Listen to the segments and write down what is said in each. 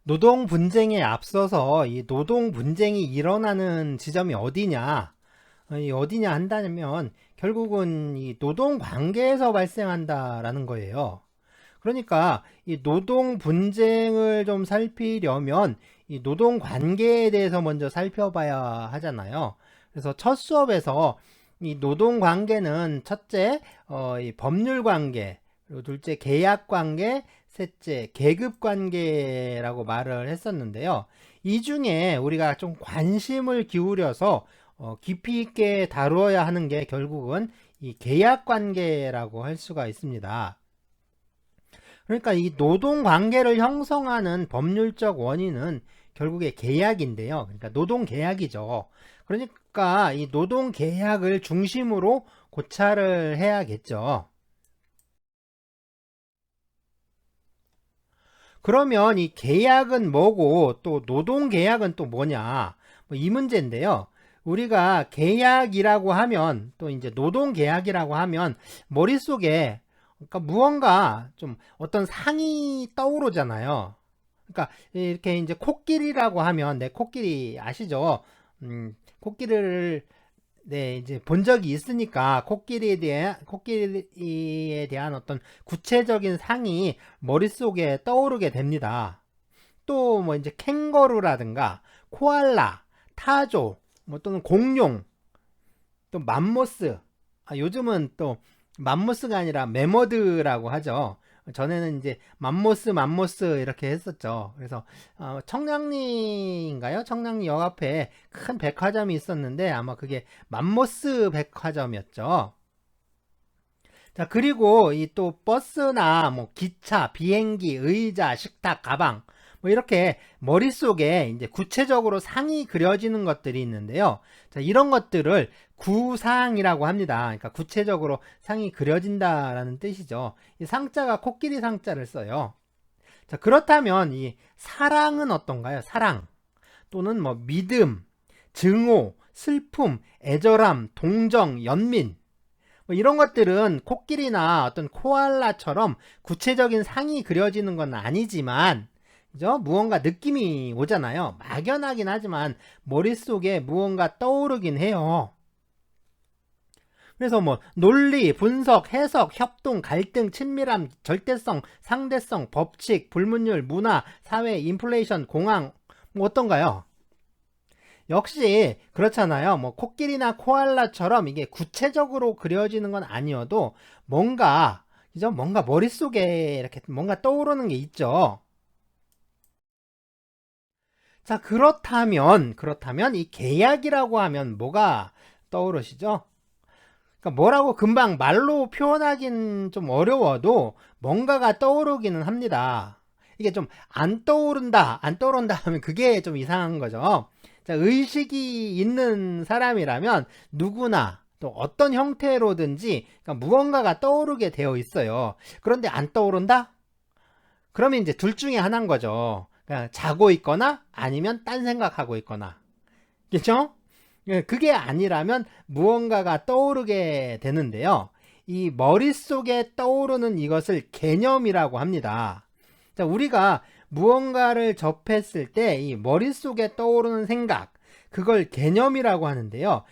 노동 분쟁에 앞서서 이 노동 분쟁이 일어나는 지점이 어디냐, 이 어디냐 한다면 결국은 이 노동 관계에서 발생한다라는 거예요. 그러니까 이 노동 분쟁을 좀 살피려면 이 노동 관계에 대해서 먼저 살펴봐야 하잖아요. 그래서 첫 수업에서 이 노동 관계는 첫째, 이 법률 관계, 그리고 둘째, 계약 관계, 셋째, 계급 관계라고 말을 했었는데요. 이 중에 우리가 좀 관심을 기울여서 깊이 있게 다루어야 하는 게 결국은 이 계약 관계라고 할 수가 있습니다. 그러니까 이 노동 관계를 형성하는 법률적 원인은 결국에 계약인데요. 그러니까 노동 계약이죠. 그러니까 이 노동 계약을 중심으로 고찰을 해야겠죠. 그러면 이 계약은 뭐고 또 노동 계약은 또 뭐냐? 뭐이 문제인데요. 우리가 계약이라고 하면 또 이제 노동 계약이라고 하면 머릿속에 그러니까 무언가 좀 어떤 상이 떠오르잖아요. 그러니까 이렇게 이제 코끼리라고 하면 네, 코끼리 아시죠? 코끼리를 네, 이제 본 적이 있으니까 코끼리에 대한 어떤 구체적인 상이 머릿속에 떠오르게 됩니다. 또 뭐 이제 캥거루라든가 코알라, 타조, 뭐 또는 공룡, 또 맘모스. 요즘은 또 맘모스가 아니라 매머드라고 하죠. 전에는 이제 맘모스 이렇게 했었죠. 그래서 청량리인가요? 청량리역 앞에 큰 백화점이 있었는데 아마 그게 맘모스 백화점이었죠. 자, 그리고 이 또 버스나 뭐 기차, 비행기, 의자, 식탁, 가방 뭐 이렇게 머릿속에 이제 구체적으로 상이 그려지는 것들이 있는데요. 자, 이런 것들을 구상이라고 합니다. 그러니까 구체적으로 상이 그려진다라는 뜻이죠. 이 상자가 코끼리 상자를 써요. 자, 그렇다면 이 사랑은 어떤가요? 사랑 또는 뭐 믿음, 증오, 슬픔, 애절함, 동정, 연민 뭐 이런 것들은 코끼리나 어떤 코알라처럼 구체적인 상이 그려지는 건 아니지만 그죠? 무언가 느낌이 오잖아요. 막연하긴 하지만 머릿속에 무언가 떠오르긴 해요. 그래서 뭐 논리, 분석, 해석, 협동, 갈등, 친밀함, 절대성, 상대성, 법칙, 불문율, 문화, 사회, 인플레이션, 공황 뭐 어떤가요? 역시 그렇잖아요. 뭐 코끼리나 코알라처럼 이게 구체적으로 그려지는 건 아니어도 뭔가 그죠? 뭔가 머릿속에 이렇게 뭔가 떠오르는 게 있죠. 자, 그렇다면 이 계약이라고 하면 뭐가 떠오르시죠? 그러니까 뭐라고 금방 말로 표현하긴 좀 어려워도 뭔가가 떠오르기는 합니다. 이게 좀 안 떠오른다 하면 그게 좀 이상한 거죠. 자, 의식이 있는 사람이라면 누구나 또 어떤 형태로든지 그러니까 무언가가 떠오르게 되어 있어요. 그런데 안 떠오른다? 그러면 이제 둘 중에 하나인 거죠. 그러니까 자고 있거나 아니면 딴 생각하고 있거나. 그렇죠? 예, 그게 아니라면 무언가가 떠오르게 되는데요. 이 머릿속에 떠오르는 이것을 개념이라고 합니다. 자, 우리가 무언가를 접했을 때 이 머릿속에 떠오르는 생각, 그걸 개념이라고 하는데요.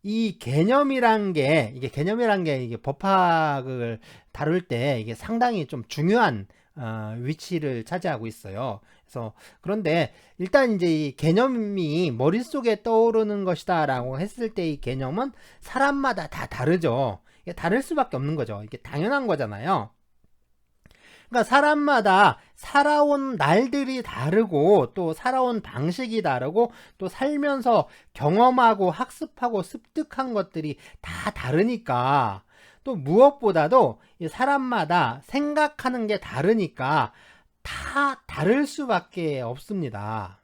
이 개념이란 게 이게 법학을 다룰 때 이게 상당히 좀 중요한 위치를 차지하고 있어요. 그래서 그런데 일단 이제 이 개념이 머릿속에 떠오르는 것이다라고 했을 때 이 개념은 사람마다 다 다르죠. 이게 다를 수밖에 없는 거죠. 이게 당연한 거잖아요. 그러니까 사람마다 살아온 날들이 다르고 또 살아온 방식이 다르고 또 살면서 경험하고 학습하고 습득한 것들이 다 다르니까 또 무엇보다도 사람마다 생각하는 게 다르니까 다 다를 수밖에 없습니다.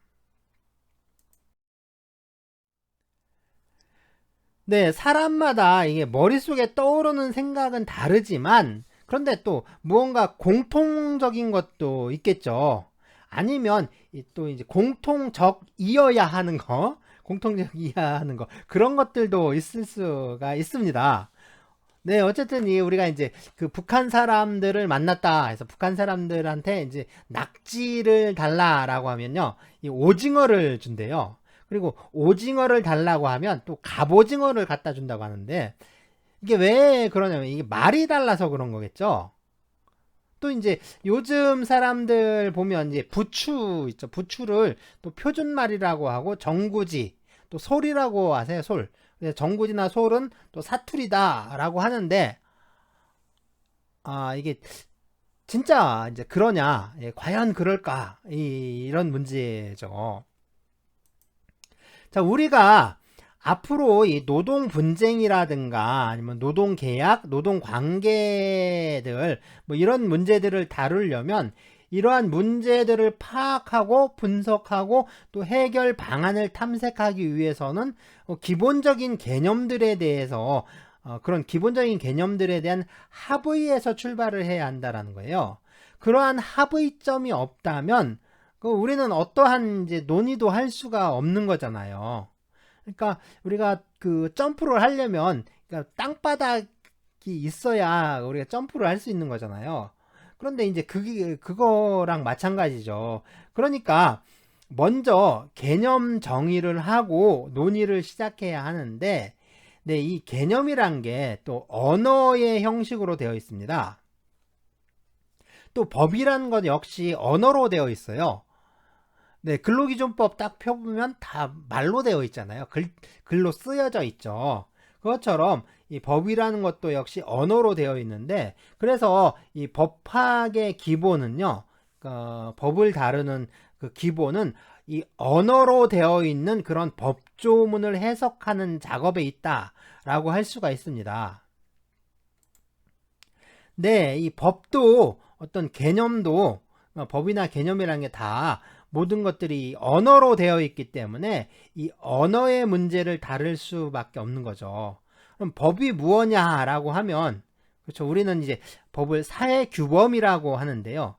네, 사람마다 이게 머릿속에 떠오르는 생각은 다르지만, 그런데 또 무언가 공통적인 것도 있겠죠. 아니면 또 이제 공통적이어야 하는 거, 공통적이어야 하는 거, 그런 것들도 있을 수가 있습니다. 네, 어쨌든 우리가 이제 그 북한 사람들을 만났다 해서 북한 사람들한테 이제 낙지를 달라라고 하면요, 이 오징어를 준대요. 그리고 오징어를 달라고 하면 또 갑오징어를 갖다 준다고 하는데, 이게 왜 그러냐면 이게 말이 달라서 그런 거겠죠. 또 이제 요즘 사람들 보면 이제 부추 있죠. 부추를 또 표준말이라고 하고 정구지, 또 솔이라고 하세요. 솔. 정구지나 솔은 또 사투리다라고 하는데, 이게 진짜 이제 그러냐? 과연 그럴까? 이런 문제죠. 자, 우리가 앞으로 이 노동 분쟁이라든가 아니면 노동 계약, 노동 관계들 뭐 이런 문제들을 다루려면 이러한 문제들을 파악하고 분석하고 또 해결 방안을 탐색하기 위해서는 기본적인 개념들에 대해서 그런 기본적인 개념들에 대한 합의에서 출발을 해야 한다라는 거예요. 그러한 합의점이 없다면 우리는 어떠한 이제 논의도 할 수가 없는 거잖아요. 그러니까 우리가 그 점프를 하려면 그러니까 땅바닥이 있어야 우리가 점프를 할 수 있는 거잖아요. 그런데 이제 그거랑 마찬가지죠. 그러니까 먼저 개념 정의를 하고 논의를 시작해야 하는데, 네, 이 개념이란 게 또 언어의 형식으로 되어 있습니다. 또 법이라는 것 역시 언어로 되어 있어요. 네, 근로기준법 딱 펴보면 다 말로 되어 있잖아요. 글로 쓰여져 있죠. 그것처럼 이 법이라는 것도 역시 언어로 되어 있는데, 그래서 이 법학의 기본은요, 법을 다루는 그 기본은 이 언어로 되어 있는 그런 법조문을 해석하는 작업에 있다라고 할 수가 있습니다. 네, 이 법도 어떤 개념도 법이나 개념이라는 게 다 모든 것들이 언어로 되어 있기 때문에 이 언어의 문제를 다룰 수밖에 없는 거죠. 그럼 법이 무엇냐라고 하면, 그렇죠, 우리는 이제 법을 사회규범이라고 하는데요.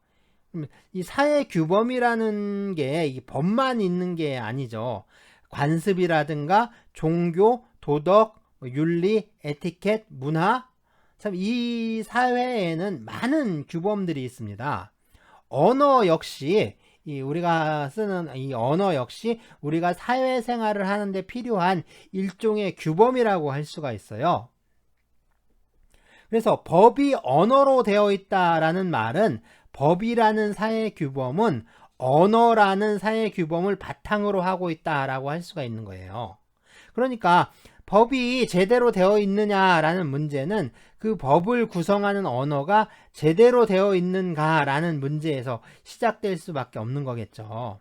이 사회규범이라는 게 이 법만 있는 게 아니죠. 관습이라든가 종교, 도덕, 윤리, 에티켓, 문화, 참 이 사회에는 많은 규범들이 있습니다. 언어 역시 우리가 쓰는 이 언어 역시 우리가 사회생활을 하는데 필요한 일종의 규범이라고 할 수가 있어요. 그래서 법이 언어로 되어 있다라는 말은 법이라는 사회규범은 언어라는 사회규범을 바탕으로 하고 있다라고 할 수가 있는 거예요. 그러니까 법이 제대로 되어 있느냐라는 문제는 그 법을 구성하는 언어가 제대로 되어 있는가라는 문제에서 시작될 수밖에 없는 거겠죠.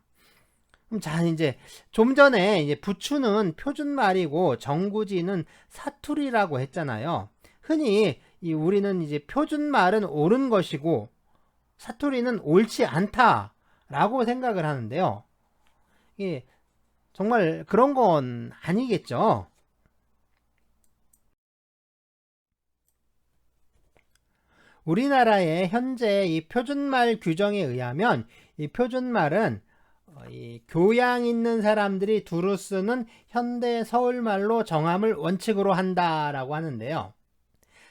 그럼 자, 이제 좀 전에 이제 부추는 표준말이고 정구지는 사투리라고 했잖아요. 흔히 우리는 이제 표준말은 옳은 것이고 사투리는 옳지 않다라고 생각을 하는데요. 이게 정말 그런 건 아니겠죠. 우리나라의 현재 이 표준말 규정에 의하면 이 표준말은 이 교양 있는 사람들이 두루 쓰는 현대 서울말로 정함을 원칙으로 한다라고 하는데요.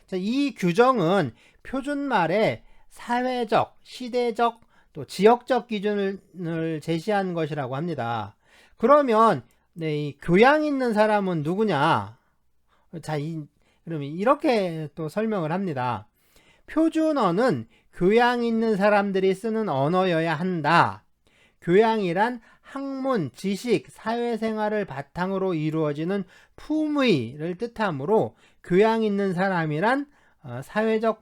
자, 이 규정은 표준말의 사회적, 시대적, 또 지역적 기준을 제시한 것이라고 합니다. 그러면 네, 이 교양 있는 사람은 누구냐? 자, 그러면 이렇게 또 설명을 합니다. 표준어는 교양 있는 사람들이 쓰는 언어여야 한다. 교양이란 학문, 지식, 사회생활을 바탕으로 이루어지는 품위를 뜻하므로 교양 있는 사람이란 사회적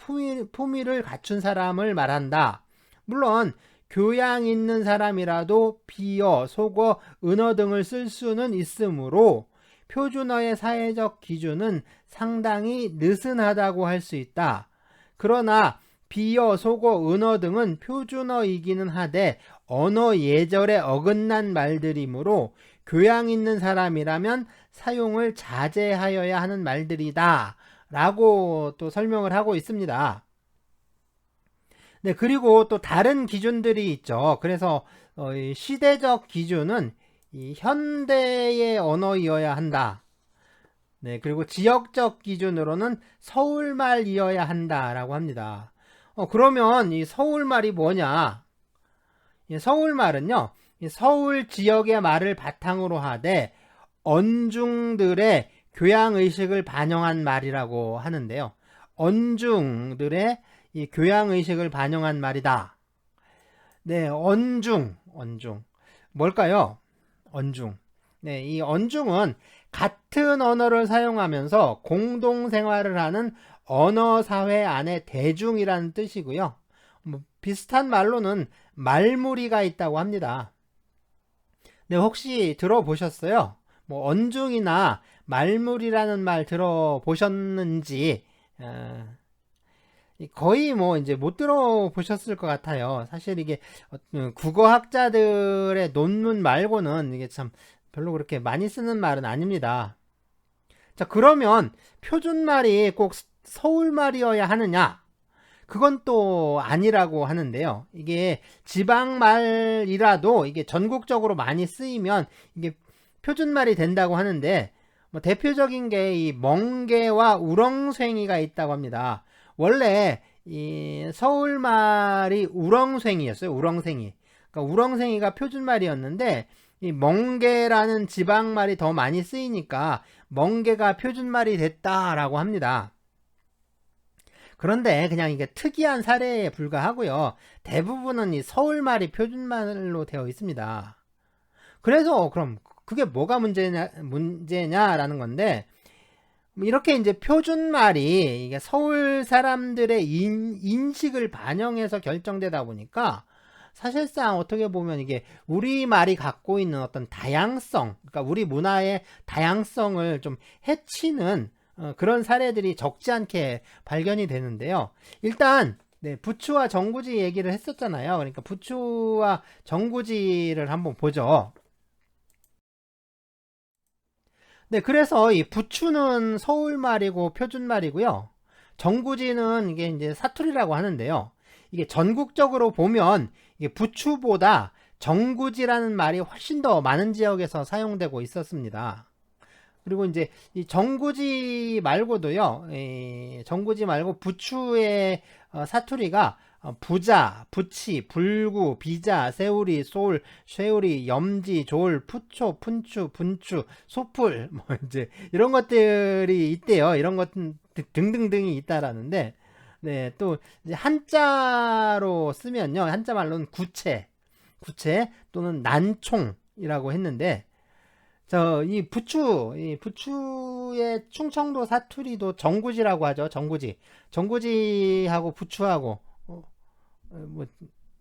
품위를 갖춘 사람을 말한다. 물론 교양 있는 사람이라도 비어, 속어, 은어 등을 쓸 수는 있으므로 표준어의 사회적 기준은 상당히 느슨하다고 할 수 있다. 그러나 비어, 속어, 은어 등은 표준어이기는 하되 언어 예절에 어긋난 말들이므로 교양 있는 사람이라면 사용을 자제하여야 하는 말들이다 라고 또 설명을 하고 있습니다. 네, 그리고 또 다른 기준들이 있죠. 그래서 시대적 기준은 이 현대의 언어이어야 한다. 네, 그리고 지역적 기준으로는 서울말이어야 한다라고 합니다. 그러면 이 서울말이 뭐냐? 이 서울말은요, 이 서울 지역의 말을 바탕으로 하되 언중들의 교양의식을 반영한 말이라고 하는데요. 언중들의 이 교양의식을 반영한 말이다. 네, 언중. 뭘까요? 언중. 네, 이 언중은 같은 언어를 사용하면서 공동생활을 하는 언어사회 안의 대중이라는 뜻이고요. 비슷한 말로는 말무리가 있다고 합니다. 네, 혹시 들어보셨어요? 언중이나 말무리라는 말 들어보셨는지, 거의 이제 못 들어보셨을 것 같아요. 사실 이게 국어학자들의 논문 말고는 이게 참 별로 그렇게 많이 쓰는 말은 아닙니다. 자, 그러면 표준말이 꼭 서울말이어야 하느냐? 그건 또 아니라고 하는데요. 이게 지방말이라도 이게 전국적으로 많이 쓰이면 이게 표준말이 된다고 하는데, 대표적인 게 이 멍게와 우렁쇽이가 있다고 합니다. 원래 이 서울말이 우렁쇽이었어요. 우렁쇽이. 그러니까 우렁쇽이가 표준말이었는데 이 멍게라는 지방말이 더 많이 쓰이니까 멍게가 표준말이 됐다라고 합니다. 그런데 그냥 이게 특이한 사례에 불과하고요. 대부분은 이 서울말이 표준말로 되어 있습니다. 그래서 그럼 그게 뭐가 문제냐라는 건데, 이렇게 이제 표준말이 이게 서울 사람들의 인식을 반영해서 결정되다 보니까 사실상 어떻게 보면 이게 우리말이 갖고 있는 어떤 다양성, 그러니까 우리 문화의 다양성을 좀 해치는 그런 사례들이 적지 않게 발견이 되는데요. 일단 네, 부추와 정구지 얘기를 했었잖아요. 그러니까 부추와 정구지를 한번 보죠. 네, 그래서 이 부추는 서울말이고 표준말이고요. 정구지는 이게 이제 사투리라고 하는데요. 이게 전국적으로 보면 이게 부추보다 정구지라는 말이 훨씬 더 많은 지역에서 사용되고 있었습니다. 그리고 이제 이 정구지 말고도요, 정구지 말고 부추의 사투리가 부자, 부치, 불구, 비자, 세우리, 솔, 쇠우리, 염지, 졸, 푸초, 푼추, 분추, 소풀, 이제 이런 것들이 있대요. 이런 것 등등등이 있다라는데, 네, 또 이제 한자로 쓰면요, 한자 말로는 구체 또는 난총이라고 했는데, 이 부추의 충청도 사투리도 정구지라고 하죠. 정구지하고 부추하고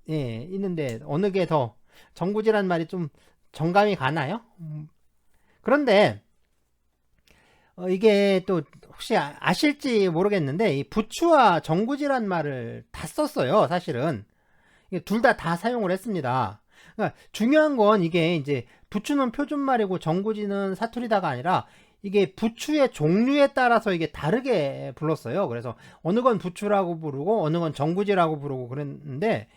있는데 어느 게 더 정구지란 말이 좀 정감이 가나요? 그런데 이게 또 혹시 아실지 모르겠는데 이 부추와 정구지란 말을 다 썼어요. 사실은 둘 다 사용을 했습니다. 그러니까 중요한 건 이게 이제 부추는 표준말이고 정구지는 사투리다가 아니라 이게 부추의 종류에 따라서 이게 다르게 불렀어요. 그래서 어느 건 부추라고 부르고 어느 건 정구지라고 부르고 그랬는데,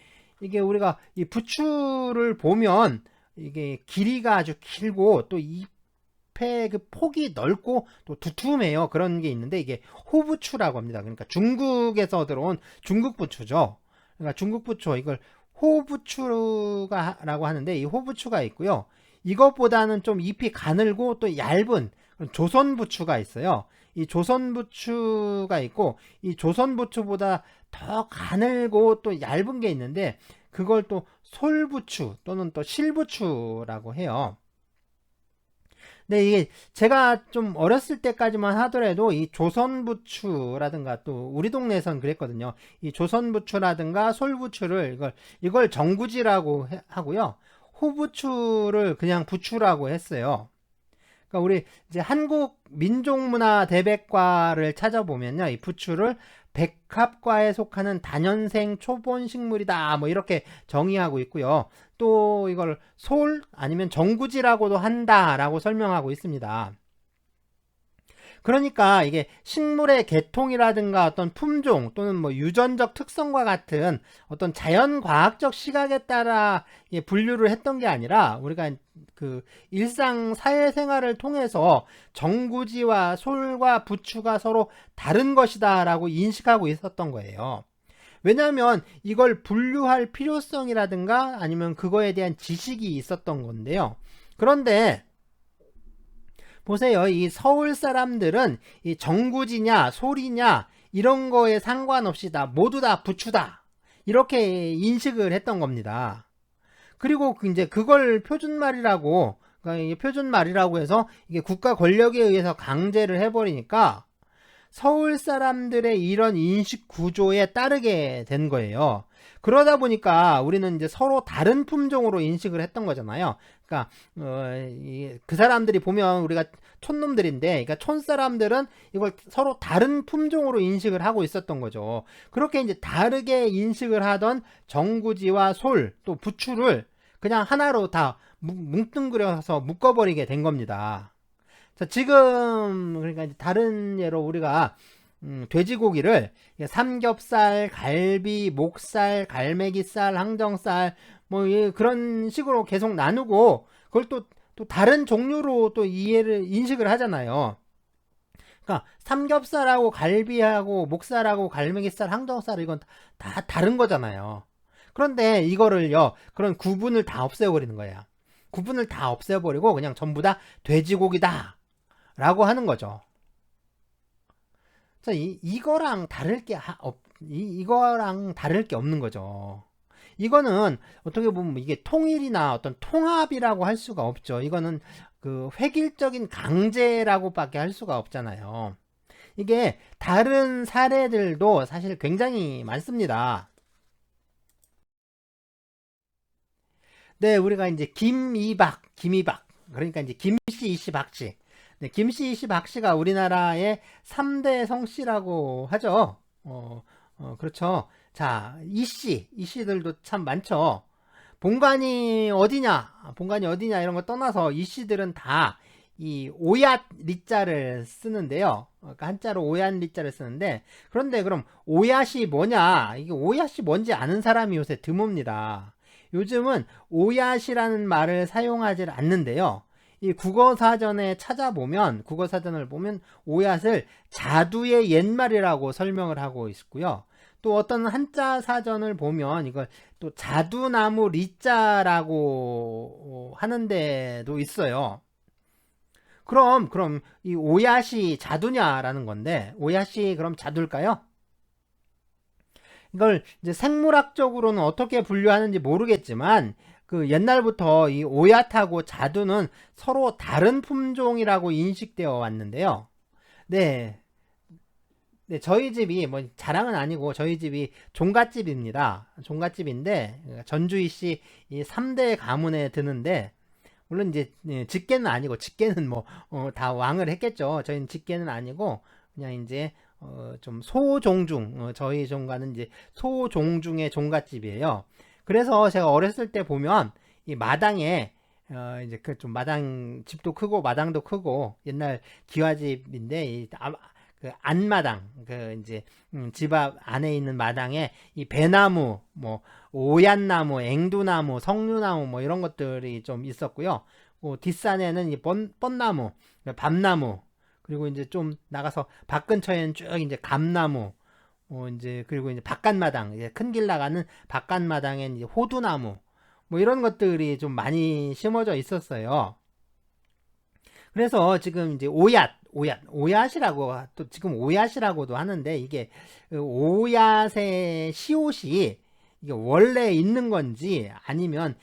이게 우리가 이 부추를 보면 이게 길이가 아주 길고 또 잎의 그 폭이 넓고 또 두툼해요. 그런 게 있는데 이게 호부추라고 합니다. 그러니까 중국에서 들어온 중국 부추죠. 그러니까 중국 부추, 이걸 호부추라고 하는데 이 호부추가 있고요. 이것보다는 좀 잎이 가늘고 또 얇은 조선부추가 있어요. 이 조선부추가 있고 이 조선부추보다 더 가늘고 또 얇은 게 있는데 그걸 또 솔부추 또는 또 실부추라고 해요. 네, 이게 제가 좀 어렸을 때까지만 하더라도 이 조선부추라든가 또 우리 동네에선 그랬거든요. 이 조선부추라든가 솔부추를 이걸 정구지라고 하고요. 호부추를 그냥 부추라고 했어요. 그러니까 우리 이제 한국 민족문화 대백과를 찾아보면요, 이 부추를 백합과에 속하는 다년생 초본 식물이다, 이렇게 정의하고 있고요. 또 이걸 솔 아니면 정구지라고도 한다라고 설명하고 있습니다. 그러니까 이게 식물의 계통이라든가 어떤 품종 또는 뭐 유전적 특성과 같은 어떤 자연과학적 시각에 따라 분류를 했던 게 아니라 우리가 그 일상 사회생활을 통해서 정구지와 솔과 부추가 서로 다른 것이다 라고 인식하고 있었던 거예요. 왜냐하면 이걸 분류할 필요성이라든가 아니면 그거에 대한 지식이 있었던 건데요. 그런데 보세요. 이 서울 사람들은 이 정구지냐 솔이냐 이런 거에 상관없이 다 모두 다 부추다 이렇게 인식을 했던 겁니다. 그리고 이제 그걸 표준말이라고, 그러니까 표준말이라고 해서 이게 국가 권력에 의해서 강제를 해버리니까 서울 사람들의 이런 인식 구조에 따르게 된 거예요. 그러다 보니까 우리는 이제 서로 다른 품종으로 인식을 했던 거잖아요. 그러니까 그 사람들이 보면 우리가 촌놈들인데, 그러니까 촌 사람들은 이걸 서로 다른 품종으로 인식을 하고 있었던 거죠. 그렇게 이제 다르게 인식을 하던 정구지와 솔, 또 부추를 그냥 하나로 다 뭉뚱그려서 묶어버리게 된 겁니다. 자, 지금 그러니까 이제 다른 예로 우리가 돼지고기를 삼겹살, 갈비, 목살, 갈매기살, 항정살 뭐 그런 식으로 계속 나누고 그걸 또 다른 종류로 또 인식을 하잖아요. 그러니까 삼겹살하고 갈비하고 목살하고 갈매기살, 항정살 이건 다 다른 거잖아요. 그런데 이거를요, 그런 구분을 다 없애버리는 거야. 구분을 다 없애버리고 그냥 전부 다 돼지고기다 라고 하는 거죠. 자, 이거랑 다를 게 이거랑 다를 게 없는 거죠. 이거는 어떻게 보면 이게 통일이나 어떤 통합이라고 할 수가 없죠. 이거는 그 획일적인 강제라고 밖에 할 수가 없잖아요. 이게 다른 사례들도 사실 굉장히 많습니다. 네, 우리가 이제 김이박, 그러니까 이제 김씨, 이씨, 박씨. 네, 김씨, 이씨, 박씨가 우리나라의 3대 성씨라고 하죠. 그렇죠. 자, 이씨들도 참 많죠. 본관이 어디냐 이런 거 떠나서 이씨들은 다 이 오얏 리자를 쓰는데요. 그러니까 한자로 오얏 리자를 쓰는데, 그런데 그럼 오얏이 뭐냐? 이게 오얏이 뭔지 아는 사람이 요새 드뭅니다. 요즘은 오얏이라는 말을 사용하지 않는데요. 이 국어사전을 보면 오얏을 자두의 옛말이라고 설명을 하고 있고요. 또 어떤 한자 사전을 보면 이걸 또 자두나무 리자라고 하는 데도 있어요. 그럼 이 오얏이 자두냐라는 건데, 오얏이 그럼 자두일까요? 이걸 이제 생물학적으로는 어떻게 분류하는지 모르겠지만 그 옛날부터 이 오얏하고 자두는 서로 다른 품종이라고 인식되어 왔는데요. 네. 네, 저희 집이 뭐 자랑은 아니고 저희 집이 종갓집입니다. 종갓집인데 전주이씨 이 3대 가문에 드는데, 물론 이제 직계는 아니고, 직계는 뭐 다 왕을 했겠죠. 저희는 직계는 아니고 그냥 이제 좀 소종중, 저희 종가는 이제 소종중의 종갓집이에요. 그래서 제가 어렸을 때 보면 이 마당에 이제 그 좀 마당 집도 크고 마당도 크고 옛날 기와집인데 그 안마당, 그 이제 집 앞 안에 있는 마당에 이 배나무, 뭐 오얏나무, 앵두나무, 석류나무 뭐 이런 것들이 좀 있었고요. 뒷산에는 이 뻔나무, 밤나무, 그리고 이제 좀 나가서 밭 근처에는 쭉 이제 감나무, 이제 그리고 이제 바깥마당, 이제 큰 길 나가는 바깥마당엔 이제 호두나무, 뭐 이런 것들이 좀 많이 심어져 있었어요. 그래서 지금 이제 오얏이라고 또 지금 오얏이라고도 하는데, 이게 오얏의 시옷이 이게 원래 있는 건지 아니면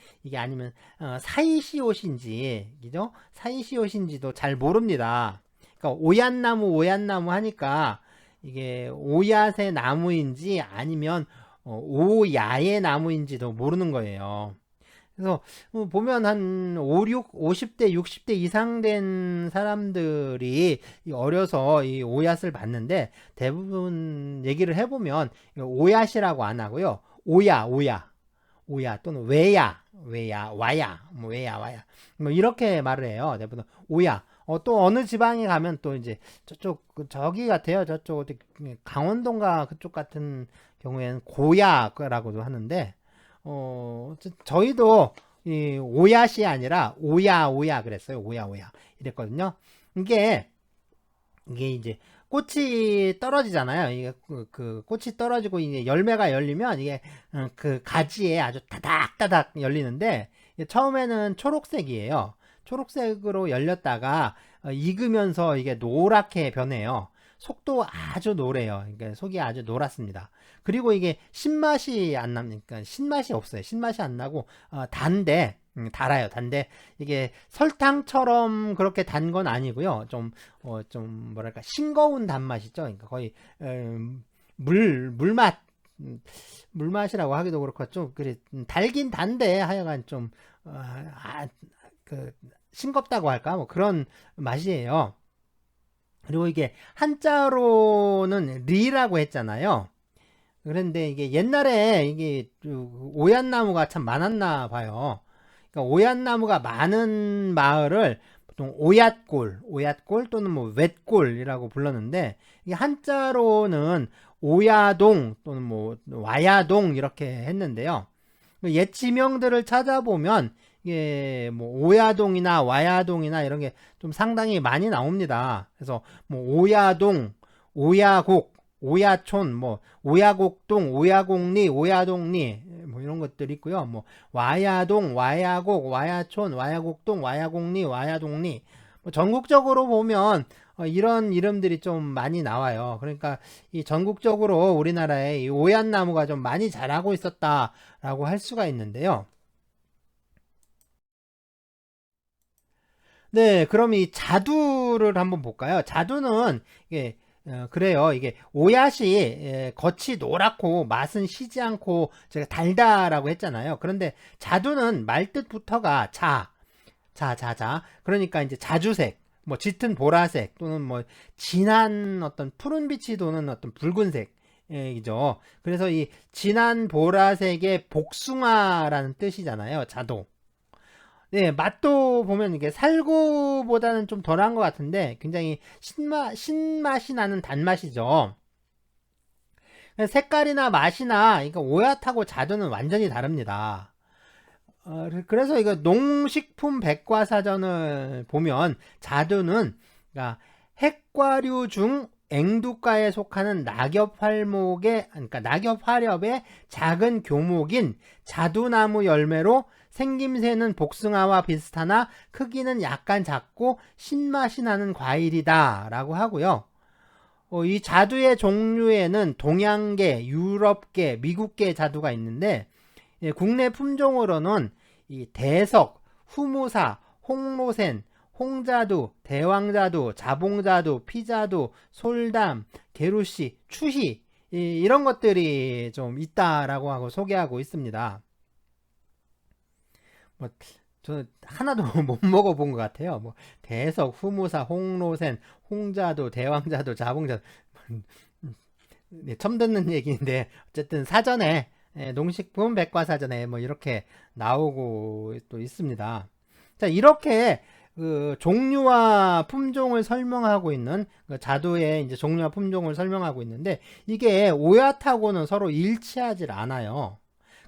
사이 시옷인지, 그죠? 사이 시옷인지도 잘 모릅니다. 그러니까 오얏나무 하니까 이게 오얏의 나무인지 아니면 오야의 나무인지도 모르는 거예요. 그래서 보면 한 50대 60대 이상 된 사람들이 어려서 이 오얏을 봤는데, 대부분 얘기를 해보면 오얏이라고 안 하고요, 오야 또는 와야 뭐 이렇게 말을 해요. 대부분 오야. 또 어느 지방에 가면 또 이제 저쪽 저기 같아요. 저쪽 어디 강원도인가 그쪽 같은 경우에는 고야라고도 하는데 저희도 이 오야시 아니라 오야 그랬어요. 오야 이랬거든요. 이게 이제 꽃이 떨어지잖아요. 이게 그 꽃이 떨어지고 이제 열매가 열리면 이게 그 가지에 아주 다닥다닥 열리는데 처음에는 초록색이에요. 초록색으로 열렸다가 익으면서 이게 노랗게 변해요. 속도 아주 노래요. 그러니까 속이 아주 노랗습니다. 그리고 이게 신맛이 안 납니까? 신맛이 없어요. 신맛이 안 나고 단데 달아요. 단데 이게 설탕처럼 그렇게 단 건 아니고요. 좀 뭐랄까 싱거운 단맛이죠. 그러니까 거의 물맛 물맛이라고 하기도 그렇고 좀 그래 달긴 단데 하여간 좀 그 싱겁다고 할까 뭐 그런 맛이에요. 그리고 이게 한자로는 리라고 했잖아요. 그런데 이게 옛날에 이게 오얏나무가 참 많았나 봐요. 그러니까 오얏나무가 많은 마을을 보통 오얏골 또는 뭐 웻골이라고 불렀는데 이게 한자로는 오야동 또는 뭐 와야동 이렇게 했는데요. 옛 지명들을 찾아보면 이게 뭐 오야동이나 와야동이나 이런 게 좀 상당히 많이 나옵니다. 그래서 뭐 오야동, 오야곡, 오야촌, 뭐 오야곡동, 오야곡리, 오야동리 뭐 이런 것들 있고요. 뭐 와야동, 와야곡, 와야촌, 와야곡동, 와야곡리, 와야동리 뭐 전국적으로 보면 이런 이름들이 좀 많이 나와요. 그러니까 이 전국적으로 우리나라에 이 오얏나무가 좀 많이 자라고 있었다라고 할 수가 있는데요. 네, 그럼 이 자두를 한번 볼까요? 자두는 이게 그래요. 이게 오얏이 겉이 노랗고 맛은 시지 않고 제가 달다라고 했잖아요. 그런데 자두는 말뜻부터가 그러니까 이제 자주색, 뭐 짙은 보라색 또는 뭐 진한 어떤 푸른빛이 도는 어떤 붉은색이죠. 그래서 이 진한 보라색의 복숭아라는 뜻이잖아요. 자두. 네, 맛도 보면 이게 살구보다는 좀 덜한 것 같은데 굉장히 신맛이 나는 단맛이죠. 색깔이나 맛이나 이거 오얏하고 자두는 완전히 다릅니다. 그래서 이거 농식품 백과사전을 보면 자두는 그러니까 핵과류 중 앵두과에 속하는 그러니까 낙엽화렵의 작은 교목인 자두나무 열매로 생김새는 복숭아와 비슷하나 크기는 약간 작고 신맛이 나는 과일이다 라고 하고요. 이 자두의 종류에는 동양계, 유럽계, 미국계 자두가 있는데 국내 품종으로는 이 대석, 후무사, 홍로센, 홍자두, 대왕자두, 자봉자두, 피자두, 솔담, 게루시, 추희 이런 것들이 좀 있다라고 하고 소개하고 있습니다. 뭐 저는 하나도 못 먹어본 것 같아요. 뭐 대석, 후무사, 홍로센, 홍자두, 대왕자두, 자봉자두 네, 처음 듣는 얘기인데 어쨌든 사전에 농식품 백과사전에 뭐 이렇게 나오고 또 있습니다. 자, 이렇게 그 종류와 품종을 설명하고 있는 그 자두의 이제 종류와 품종을 설명하고 있는데 이게 오얏하고는 서로 일치하지 않아요.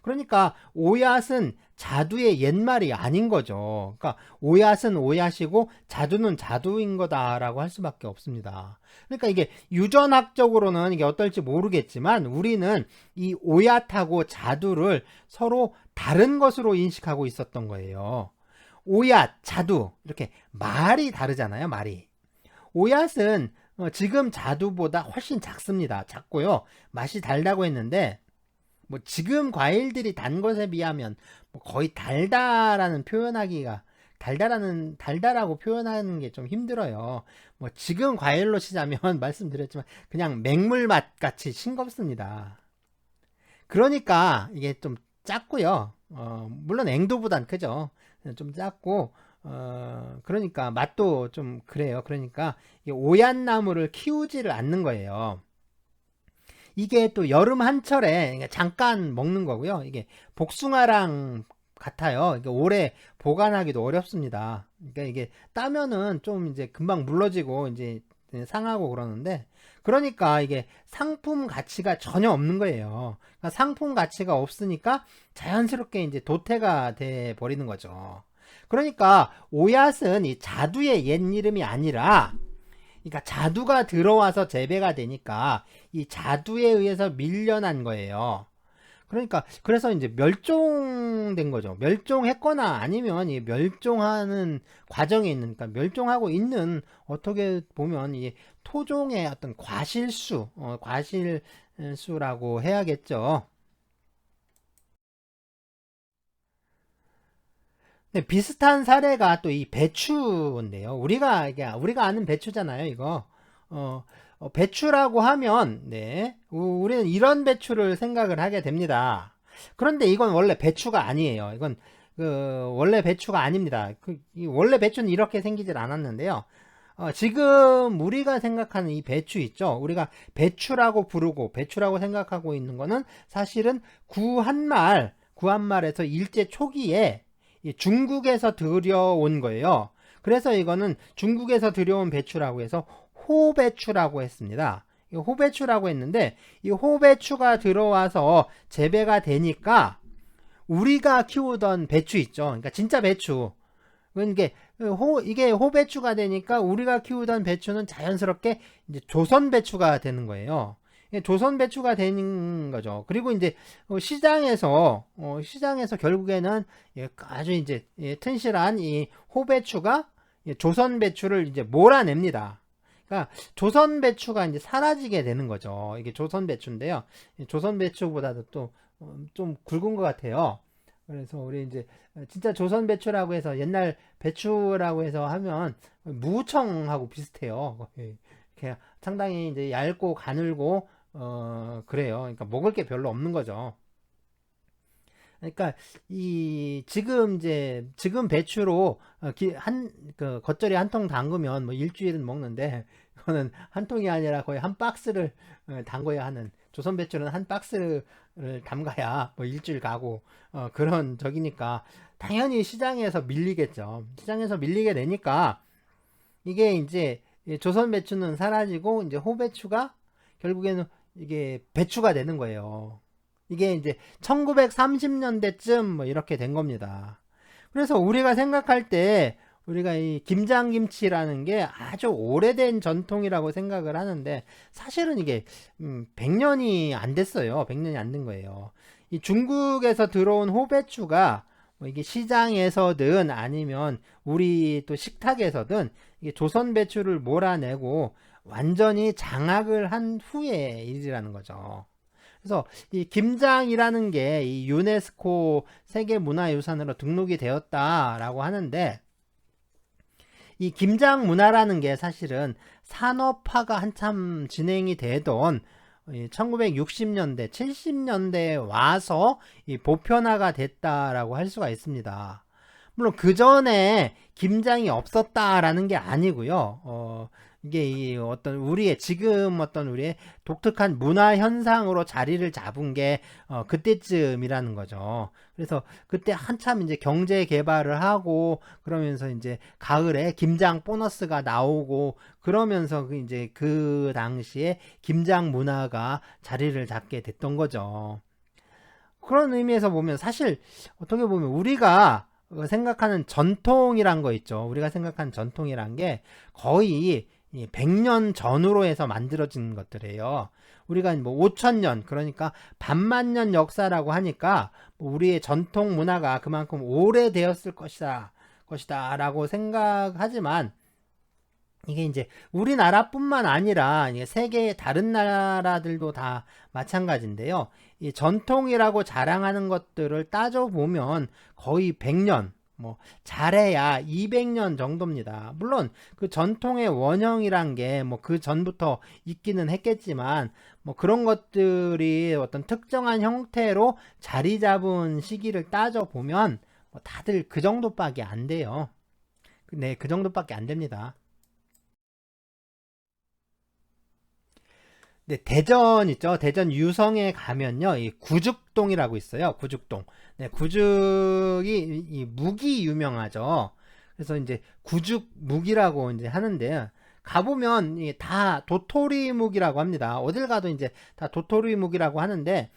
그러니까 오얏은 자두의 옛말이 아닌 거죠. 그러니까 오얏은 오얏이고 자두는 자두인 거다라고 할 수밖에 없습니다. 그러니까 이게 유전학적으로는 이게 어떨지 모르겠지만 우리는 이 오얏하고 자두를 서로 다른 것으로 인식하고 있었던 거예요. 오얏, 자두 이렇게 말이 다르잖아요. 말이. 오얏은 지금 자두보다 훨씬 작습니다. 작고요. 맛이 달다고 했는데 뭐 지금 과일들이 단 것에 비하면 뭐 거의 달다라는 표현하기가 달다라고 표현하는 게 좀 힘들어요. 뭐 지금 과일로 치자면 말씀드렸지만 그냥 맹물 맛 같이 싱겁습니다. 그러니까 이게 좀 작고요. 물론 앵두보단 크죠. 좀 작고 그러니까 맛도 좀 그래요. 그러니까 오얏나무를 키우지를 않는 거예요. 이게 또 여름 한철에 잠깐 먹는 거고요. 이게 복숭아랑 같아요. 이게 오래 보관하기도 어렵습니다. 그러니까 이게 따면은 좀 이제 금방 물러지고 이제 상하고 그러는데, 그러니까 이게 상품 가치가 전혀 없는 거예요. 그러니까 상품 가치가 없으니까 자연스럽게 이제 도태가 돼 버리는 거죠. 그러니까 오얏은 이 자두의 옛 이름이 아니라, 그러니까 자두가 들어와서 재배가 되니까 이 자두에 의해서 밀려난 거예요. 그러니까 그래서 이제 멸종된 거죠. 멸종했거나 아니면 이 멸종하는 과정에 있는, 그러니까 멸종하고 있는, 어떻게 보면 이 토종의 어떤 과실수라고 해야겠죠. 네, 비슷한 사례가 또 이 배추인데요. 우리가 아는 배추잖아요, 이거. 배추라고 하면, 네, 우리는 이런 배추를 생각을 하게 됩니다. 그런데 이건 원래 배추가 아니에요. 이건 원래 배추가 아닙니다. 이 원래 배추는 이렇게 생기질 않았는데요. 지금 우리가 생각하는 이 배추 있죠? 우리가 배추라고 부르고 배추라고 생각하고 있는 거는 사실은 구한말에서 일제 초기에 이 중국에서 들여온 거예요. 그래서 이거는 중국에서 들여온 배추라고 해서 호배추라고 했습니다. 이 호배추라고 했는데, 이 호배추가 들어와서 재배가 되니까 우리가 키우던 배추 있죠. 그러니까 진짜 배추. 이게 호배추가 되니까 우리가 키우던 배추는 자연스럽게 이제 조선 배추가 되는 거예요. 조선 배추가 되는 거죠. 그리고 이제 시장에서 결국에는 아주 이제 튼실한 이 호배추가 조선 배추를 이제 몰아냅니다. 그러니까 조선 배추가 이제 사라지게 되는 거죠. 이게 조선 배추인데요. 조선 배추보다도 또 좀 굵은 것 같아요. 그래서 우리 이제 진짜 조선 배추라고 해서, 옛날 배추라고 해서 하면 무청하고 비슷해요. 이렇게 상당히 이제 얇고 가늘고 그래요. 그러니까 먹을 게 별로 없는 거죠. 그러니까 지금 배추로 겉절이 한 통 담그면 뭐 일주일은 먹는데, 이거는 한 통이 아니라 거의 한 박스를 담궈야 하는, 조선 배추는 한 박스를 담가야 뭐 일주일 가고 그런 적이니까 당연히 시장에서 밀리겠죠. 시장에서 밀리게 되니까 이게 이제 조선 배추는 사라지고 이제 호배추가 결국에는 이게 배추가 되는 거예요. 이게 이제 1930년대쯤 뭐 이렇게 된 겁니다. 그래서 우리가 생각할 때 우리가 이 김장김치라는 게 아주 오래된 전통이라고 생각을 하는데, 사실은 이게 100년이 안 됐어요. 100년이 안 된 거예요. 이 중국에서 들어온 호배추가 뭐 이게 시장에서든 아니면 우리 또 식탁에서든 이게 조선 배추를 몰아내고 완전히 장악을 한 후의 일이라는 거죠. 그래서 이 김장이라는 게 이 유네스코 세계문화유산으로 등록이 되었다라고 하는데, 이 김장 문화라는 게 사실은 산업화가 한참 진행이 되던 1960년대, 70년대에 와서 이 보편화가 됐다라고 할 수가 있습니다. 물론 그 전에 김장이 없었다라는 게 아니고요. 이게 지금 우리의 독특한 문화 현상으로 자리를 잡은 게 그때쯤이라는 거죠. 그래서 그때 한참 이제 경제 개발을 하고 그러면서 이제 가을에 김장 보너스가 나오고 그러면서 이제 그 당시에 김장 문화가 자리를 잡게 됐던 거죠. 그런 의미에서 보면 사실 어떻게 보면 우리가 생각하는 전통이란 거 있죠. 우리가 생각하는 전통이란 게 거의 100년 전으로 해서 만들어진 것들이에요. 우리가 뭐 5000년, 그러니까 반만년 역사라고 하니까 우리의 전통 문화가 그만큼 오래되었을 것이다 라고 생각하지만, 이게 이제 우리나라뿐만 아니라 세계의 다른 나라들도 다 마찬가지인데요. 이 전통이라고 자랑하는 것들을 따져보면 거의 100년, 뭐 잘해야 200년 정도입니다. 물론 그 전통의 원형이란 게 뭐 그 전부터 있기는 했겠지만, 뭐 그런 것들이 어떤 특정한 형태로 자리 잡은 시기를 따져보면 뭐 다들 그 정도밖에 안 돼요. 네, 그 정도밖에 안 됩니다. 네, 대전 있죠. 대전 유성에 가면요, 이 구죽동이라고 있어요. 구죽동. 네, 구죽이 이 무기 유명하죠. 그래서 이제 구죽 무기라고 이제 하는데 가보면 이게 다 도토리 무기라고 합니다. 어딜 가도 이제 다 도토리 무기라고 하는데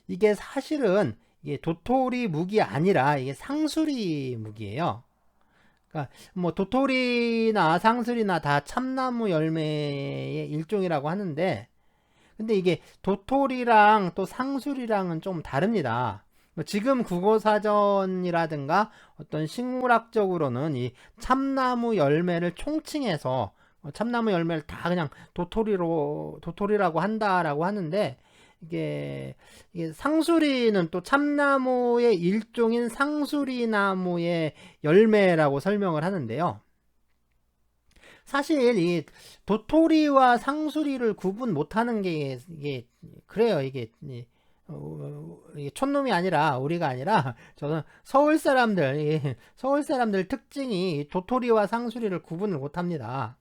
이게 사실은 이게 도토리 무기 아니라 이게 상수리 무기예요. 그러니까 뭐 도토리나 상수리나 다 참나무 열매의 일종이라고 하는데 근데 이게 도토리랑 또 상술이랑은 좀 다릅니다. 뭐 지금 국어사전이라든가 어떤 식물학적으로는 이 참나무 열매를 총칭해서 참나무 열매를 다 그냥 도토리라고 한다라고 하는데 이게 상수리는 또 참나무의 일종인 상수리나무의 열매라고 설명을 하는데요. 사실 이 도토리와 상수리를 구분 못하는 게 이게 그래요. 이게 촌놈이 아니라 우리가 아니라 저는 서울 사람들 특징이 도토리와 상수리를 구분을 못합니다.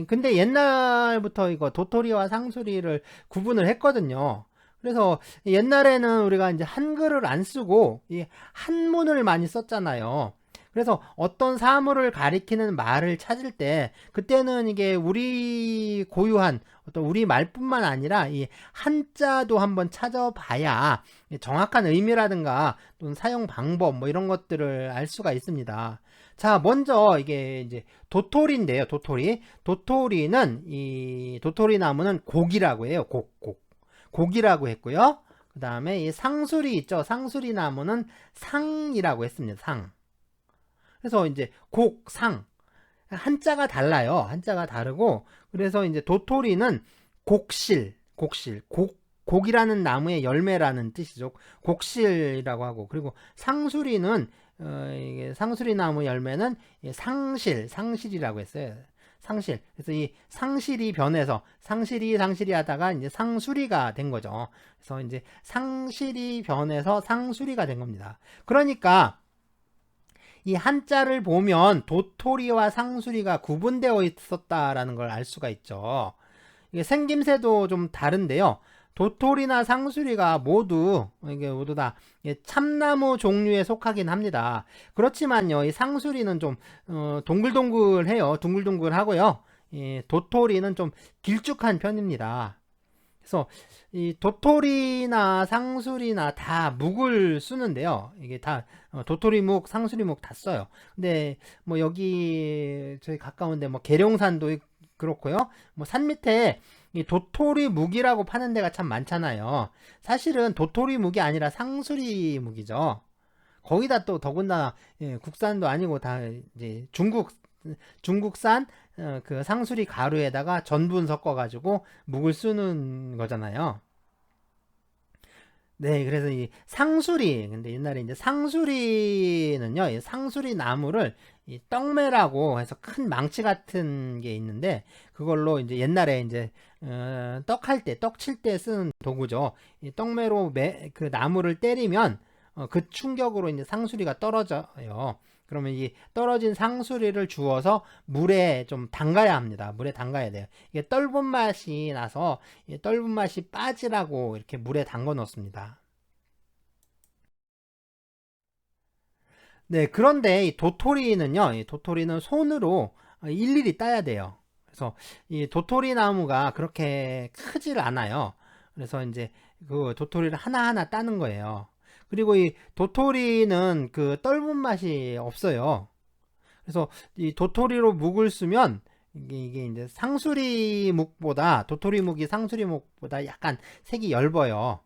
근데 옛날부터 이거 도토리와 상수리를 구분을 했거든요. 그래서 옛날에는 우리가 이제 한글을 안 쓰고 이 한문을 많이 썼잖아요. 그래서 어떤 사물을 가리키는 말을 찾을 때 그때는 이게 우리 고유한 어떤 우리 말뿐만 아니라 이 한자도 한번 찾아봐야 정확한 의미라든가 또는 사용 방법 뭐 이런 것들을 알 수가 있습니다. 자, 먼저 이게 이제 도토리인데요. 도토리는 이 도토리 나무는 곡이라고 해요. 곡이라고 했고요. 그 다음에 이 상수리 있죠. 상수리 나무는 상이라고 했습니다. 상. 그래서 이제 상 한자가 달라요. 한자가 다르고 그래서 이제 도토리는 곡이라는 나무의 열매라는 뜻이죠. 곡실이라고 하고 그리고 상수리는 이게 상수리 나무 열매는 상실이라고 했어요. 상실. 그래서 이 상실이 변해서 상실이 하다가 이제 상수리가 된 거죠. 그래서 이제 상실이 변해서 상수리가 된 겁니다. 그러니까 이 한자를 보면 도토리와 상수리가 구분되어 있었다라는 걸 알 수가 있죠. 이게 생김새도 좀 다른데요. 도토리나 상수리가 모두 다 참나무 종류에 속하긴 합니다. 그렇지만요, 이 상수리는 좀 동글동글해요. 둥글둥글하고요. 도토리는 좀 길쭉한 편입니다. 그래서 이 도토리나 상수리나 다 묵을 쓰는데요. 이게 다 도토리묵, 상수리묵 다 써요. 근데 뭐 여기 저희 가까운데 뭐 계룡산도 그렇고요. 뭐 산 밑에 이 도토리묵이라고 파는 데가 참 많잖아요. 사실은 도토리묵이 아니라 상수리묵이죠. 거기다 또 더군다나 국산도 아니고 다 이제 중국산 그 상수리 가루에다가 전분 섞어가지고 묵을 쓰는 거잖아요. 네, 그래서 이 상수리, 근데 옛날에 이제 상수리는요, 이 상수리 나무를 이 떡매라고 해서 큰 망치 같은 게 있는데, 그걸로 이제 옛날에 이제, 떡 칠 때 쓰는 도구죠. 이 떡매로 그 나무를 때리면, 그 충격으로 이제 상수리가 떨어져요. 그러면 이 떨어진 상수리를 주워서 물에 좀 담가야 합니다. 물에 담가야 돼요. 이게 떫은 맛이 나서 떫은 맛이 빠지라고 이렇게 물에 담궈 놓습니다. 네, 그런데 이 도토리는요, 이 도토리는 손으로 일일이 따야 돼요. 그래서 이 도토리 나무가 그렇게 크질 않아요. 그래서 이제 그 도토리를 하나하나 따는 거예요. 그리고 이 도토리는 그 떫은 맛이 없어요. 그래서 이 도토리로 묵을 쓰면 이게 이제 도토리묵이 상수리묵보다 약간 색이 엷어요.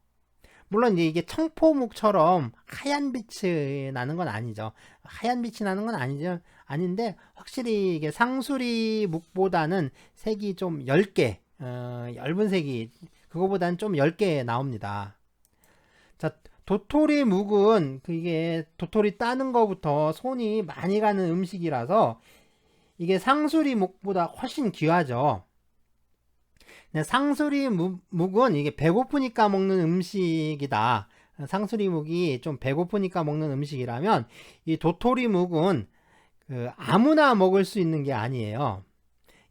물론 이제 이게 청포묵처럼 하얀 빛이 나는 건 아니죠. 하얀 빛이 나는 건 아닌데 확실히 이게 상수리묵보다는 색이 좀 엷은 색이 그거보다는 좀 엷게 나옵니다. 자, 도토리묵은 이게 도토리 따는 거부터 손이 많이 가는 음식이라서 이게 상수리묵보다 훨씬 귀하죠. 상수리묵은 이게 배고프니까 먹는 음식이다. 상수리묵이 좀 배고프니까 먹는 음식이라면 이 도토리묵은 아무나 먹을 수 있는 게 아니에요.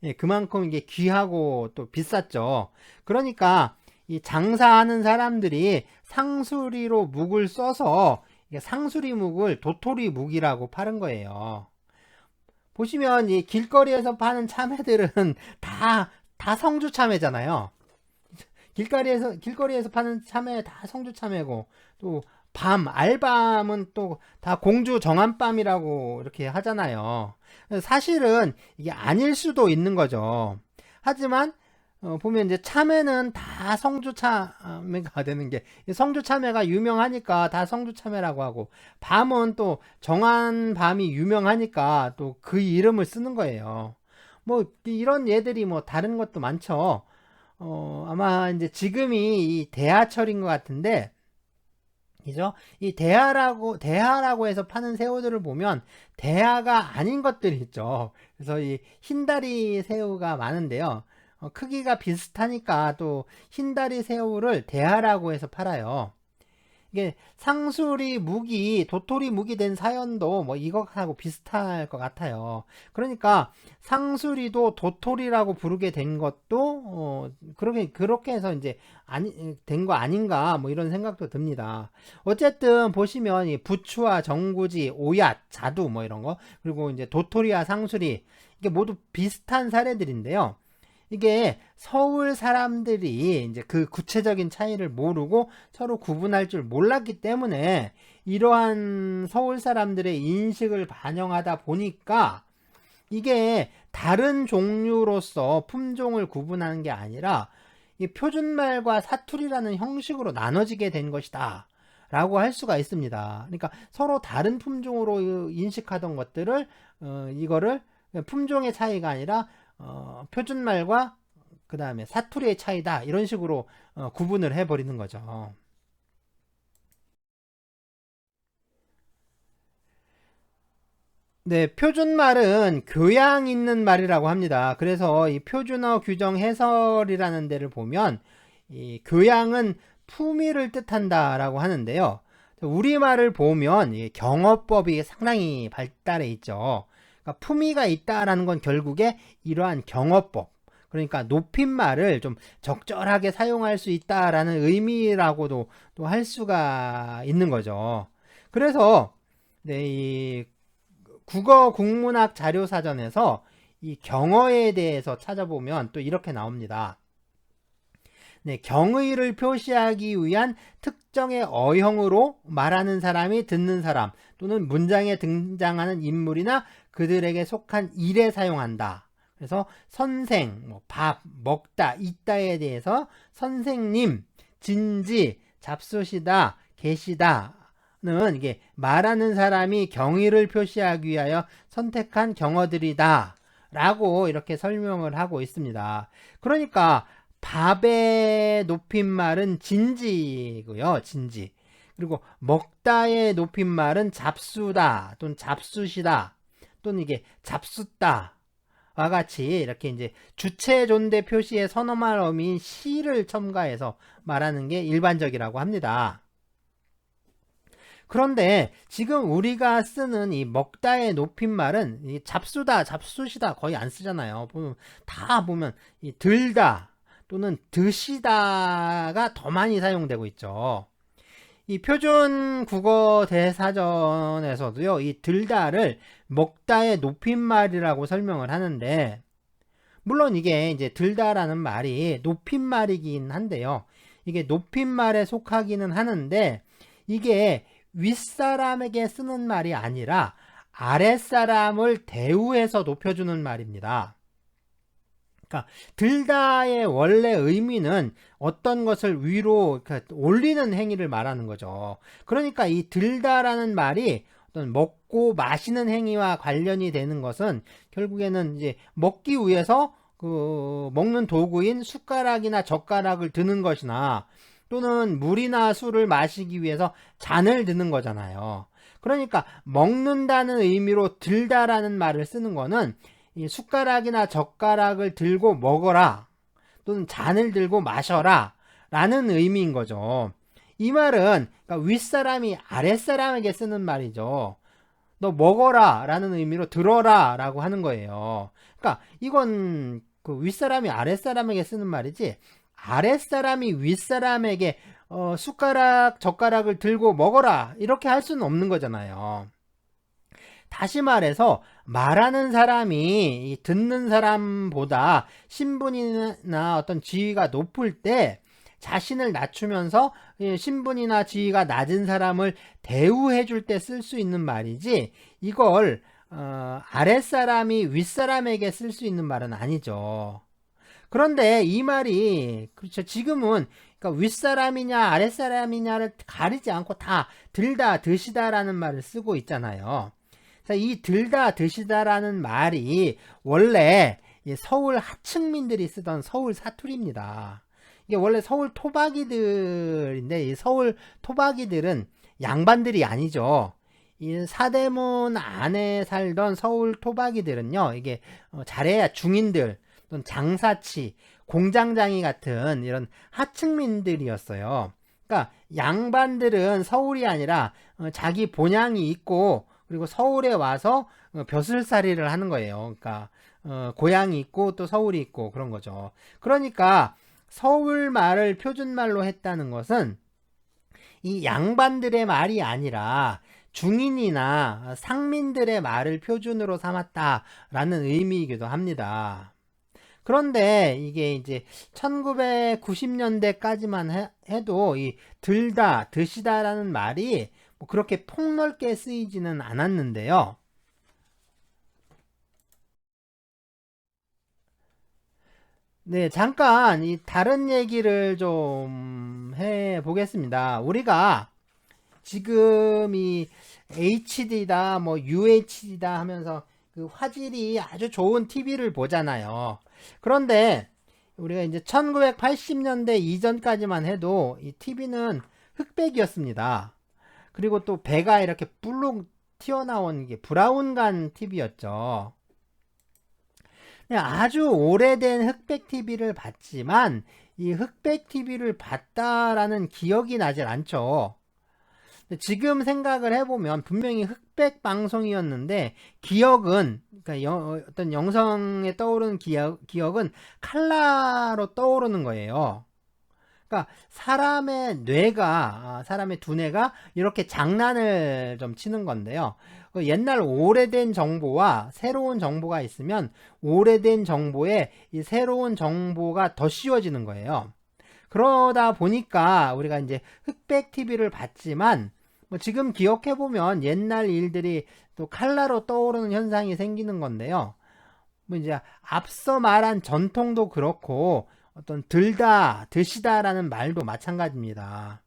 예, 그만큼 이게 귀하고 또 비쌌죠. 그러니까 이 장사하는 사람들이 상수리로 묵을 써서 이게 상수리 묵을 도토리 묵이라고 파는 거예요. 보시면 이 길거리에서 파는 참외들은 다 성주 참외잖아요. 길거리에서 파는 참외 다 성주 참외고, 또 알밤은 또 다 공주 정한밤이라고 이렇게 하잖아요. 사실은 이게 아닐 수도 있는 거죠. 하지만 보면 이제 참외는 다 성주 참외가 되는 게, 성주 참외가 유명하니까 다 성주 참외라고 하고, 밤은 또 정한밤이 유명하니까 또 그 이름을 쓰는 거예요. 뭐 이런 예들이 뭐 다른 것도 많죠. 아마 이제 지금이 이 대하철인 것 같은데, 그죠? 이 대하라고 해서 파는 새우들을 보면 대하가 아닌 것들이 있죠. 그래서 이 흰다리 새우가 많은데요. 크기가 비슷하니까 또 흰다리 새우를 대하라고 해서 팔아요. 이게 상수리 묵이 도토리 묵이 된 사연도 뭐 이것하고 비슷할 것 같아요. 그러니까 상수리도 도토리라고 부르게 된 것도 그렇게 해서 이제 된 거 아닌가, 뭐 이런 생각도 듭니다. 어쨌든 보시면 이 부추와 정구지, 오얏, 자두 뭐 이런 거, 그리고 이제 도토리와 상수리, 이게 모두 비슷한 사례들인데요. 이게 서울 사람들이 이제 그 구체적인 차이를 모르고 서로 구분할 줄 몰랐기 때문에, 이러한 서울 사람들의 인식을 반영하다 보니까 이게 다른 종류로서 품종을 구분하는 게 아니라 이 표준말과 사투리라는 형식으로 나눠지게 된 것이다 라고 할 수가 있습니다. 그러니까 서로 다른 품종으로 인식하던 것들을 이거를 품종의 차이가 아니라 표준말과 그 다음에 사투리의 차이다, 이런 식으로 구분을 해버리는 거죠. 네, 표준말은 교양 있는 말이라고 합니다. 그래서 이 표준어 규정 해설이라는 데를 보면 이 교양은 품위를 뜻한다라고 하는데요. 우리말을 보면 이 경어법이 상당히 발달해 있죠. 그러니까 품위가 있다라는 건 결국에 이러한 경어법, 그러니까 높임말을 좀 적절하게 사용할 수 있다라는 의미라고도 또 할 수가 있는 거죠. 그래서 네, 이 국어 국문학 자료사전에서 이 경어에 대해서 찾아보면 또 이렇게 나옵니다. 네, 경의를 표시하기 위한 특정의 어형으로 말하는 사람이 듣는 사람 또는 문장에 등장하는 인물이나 그들에게 속한 일에 사용한다. 그래서 선생, 밥, 먹다, 있다에 대해서 선생님, 진지, 잡수시다, 계시다는 이게 말하는 사람이 경의를 표시하기 위하여 선택한 경어들이다 라고 이렇게 설명을 하고 있습니다. 그러니까 밥의 높임말은 진지고요, 진지. 그리고 먹다의 높임말은 잡수다 또는 잡수시다 또는 이게 잡숫다 와 같이 이렇게 이제 주체 존대 표시의 선어말 어미인 시를 첨가해서 말하는 게 일반적이라고 합니다. 그런데 지금 우리가 쓰는 이 먹다의 높임말은 이 잡수다, 잡수시다 거의 안 쓰잖아요. 다 보면 이 들다 또는 드시다가 더 많이 사용되고 있죠. 이 표준 국어 대사전에서도요, 이 들다를 먹다의 높임말이라고 설명을 하는데, 물론 이게 이제 들다라는 말이 높임말이긴 한데요. 이게 높임말에 속하기는 하는데, 이게 윗사람에게 쓰는 말이 아니라 아랫사람을 대우해서 높여주는 말입니다. 그러니까 들다의 원래 의미는 어떤 것을 위로 올리는 행위를 말하는 거죠. 그러니까 이 들다라는 말이 어떤 먹고 마시는 행위와 관련이 되는 것은 결국에는 이제 먹기 위해서 그 먹는 도구인 숟가락이나 젓가락을 드는 것이나 또는 물이나 술을 마시기 위해서 잔을 드는 거잖아요. 그러니까 먹는다는 의미로 들다라는 말을 쓰는 거는 이 숟가락이나 젓가락을 들고 먹어라 또는 잔을 들고 마셔라 라는 의미인 거죠. 이 말은 그러니까 윗사람이 아랫사람에게 쓰는 말이죠. 너 먹어라 라는 의미로 들어라 라고 하는 거예요. 그러니까 이건 그 윗사람이 아랫사람에게 쓰는 말이지, 아랫사람이 윗사람에게 숟가락 젓가락을 들고 먹어라 이렇게 할 수는 없는 거잖아요. 다시 말해서 말하는 사람이 듣는 사람보다 신분이나 어떤 지위가 높을 때 자신을 낮추면서 신분이나 지위가 낮은 사람을 대우해 줄 때 쓸 수 있는 말이지, 이걸 아랫사람이 윗사람에게 쓸 수 있는 말은 아니죠. 그런데 이 말이 그렇죠. 지금은 그러니까 윗사람이냐 아랫사람이냐를 가리지 않고 다 들다 드시다라는 말을 쓰고 있잖아요. 이 들다 드시다라는 말이 원래 서울 하층민들이 쓰던 서울 사투리입니다. 이게 원래 서울 토박이들인데, 이 서울 토박이들은 양반들이 아니죠. 이 사대문 안에 살던 서울 토박이들은요, 이게 잘해야 중인들 또는 장사치, 공장장이 같은 이런 하층민들이었어요. 그러니까 양반들은 서울이 아니라 자기 본향이 있고, 그리고 서울에 와서 벼슬살이를 하는 거예요. 그러니까 고향이 있고 또 서울이 있고 그런 거죠. 그러니까 서울 말을 표준말로 했다는 것은 이 양반들의 말이 아니라 중인이나 상민들의 말을 표준으로 삼았다라는 의미이기도 합니다. 그런데 이게 이제 1990년대까지만 해도 이 들다, 드시다라는 말이 뭐 그렇게 폭넓게 쓰이지는 않았는데요. 네, 잠깐 이 다른 얘기를 좀 해 보겠습니다. 우리가 지금 이 HD다 뭐 UHD다 하면서 그 화질이 아주 좋은 TV를 보잖아요. 그런데 우리가 이제 1980년대 이전까지만 해도 이 TV는 흑백이었습니다. 그리고 또 배가 이렇게 불룩 튀어나온 게 브라운관 TV였죠. 아주 오래된 흑백 TV를 봤지만 이 흑백 TV를 봤다라는 기억이 나질 않죠. 지금 생각을 해보면 분명히 흑백 방송이었는데 기억은, 그러니까 어떤 영상에 떠오르는 기억은 칼라로 떠오르는 거예요. 그러니까 사람의 뇌가, 사람의 두뇌가 이렇게 장난을 좀 치는 건데요. 옛날 오래된 정보와 새로운 정보가 있으면 오래된 정보에 이 새로운 정보가 더 씌워지는 거예요. 그러다 보니까 우리가 이제 흑백 TV를 봤지만 뭐 지금 기억해 보면 옛날 일들이 또 칼라로 떠오르는 현상이 생기는 건데요. 뭐 이제 앞서 말한 전통도 그렇고 어떤 들다, 드시다라는 말도 마찬가지입니다.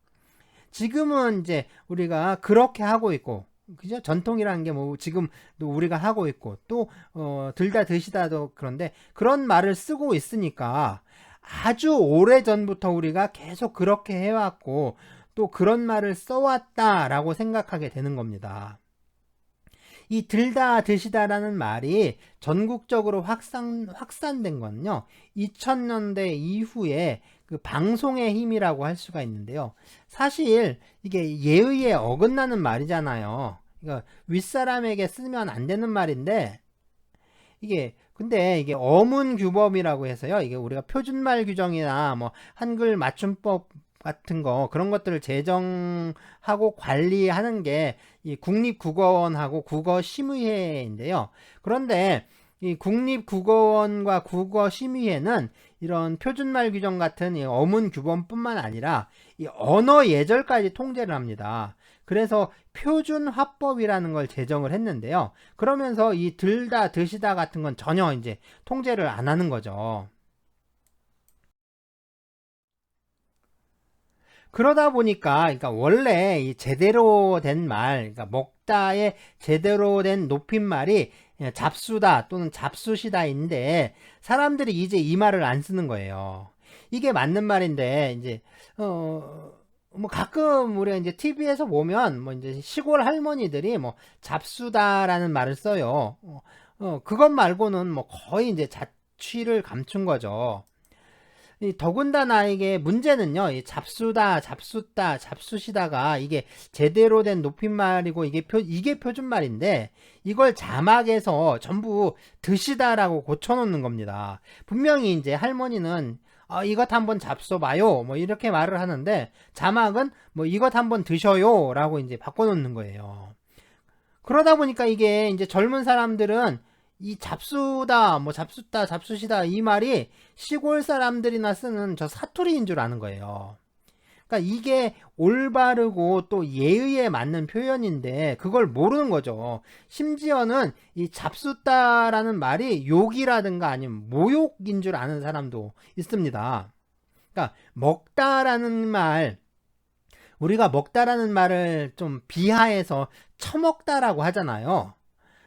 지금은 이제 우리가 그렇게 하고 있고, 그죠? 전통이라는 게 뭐 지금 우리가 하고 있고, 또 들다 드시다도 그런데 그런 말을 쓰고 있으니까 아주 오래 전부터 우리가 계속 그렇게 해왔고 또 그런 말을 써왔다라고 생각하게 되는 겁니다. 이 들다 드시다라는 말이 전국적으로 확산된 건요, 2000년대 이후에 그 방송의 힘이라고 할 수가 있는데요. 사실 이게 예의에 어긋나는 말이잖아요. 그러니까 윗사람에게 쓰면 안 되는 말인데, 근데 이게 어문규범이라고 해서요, 이게 우리가 표준말 규정이나 뭐 한글 맞춤법 같은 거, 그런 것들을 제정하고 관리하는 게 이 국립국어원하고 국어심의회인데요. 그런데 이 국립국어원과 국어심의회는 이런 표준말 규정 같은 이 어문규범뿐만 아니라 이 언어 예절까지 통제를 합니다. 그래서 표준화법이라는 걸 제정을 했는데요. 그러면서 이 들다 드시다 같은 건 전혀 이제 통제를 안 하는 거죠. 그러다 보니까, 그러니까 원래 이 제대로 된 말, 그러니까 먹다의 제대로 된 높임말이 잡수다 또는 잡수시다인데 사람들이 이제 이 말을 안 쓰는 거예요. 이게 맞는 말인데 이제 뭐 가끔 우리가 이제 TV에서 보면 뭐 이제 시골 할머니들이 뭐 잡수다라는 말을 써요. 그것 말고는 뭐 거의 이제 자취를 감춘 거죠. 더군다나 이게 문제는요, 이 잡수다, 잡숫다, 잡수시다가 이게 제대로 된 높임말이고 이게 표준말인데 이걸 자막에서 전부 드시다라고 고쳐놓는 겁니다. 분명히 이제 할머니는 이것 한번 잡숴봐요, 뭐 이렇게 말을 하는데 자막은 뭐 이것 한번 드셔요 라고 이제 바꿔놓는 거예요. 그러다 보니까 이게 이제 젊은 사람들은 이 잡수다, 뭐 잡숫다, 잡수시다 이 말이 시골 사람들이나 쓰는 저 사투리인 줄 아는 거예요. 그러니까 이게 올바르고 또 예의에 맞는 표현인데 그걸 모르는 거죠. 심지어는 이 잡숫다라는 말이 욕이라든가 아니면 모욕인 줄 아는 사람도 있습니다. 그러니까 먹다라는 말, 우리가 먹다라는 말을 좀 비하해서 처먹다라고 하잖아요.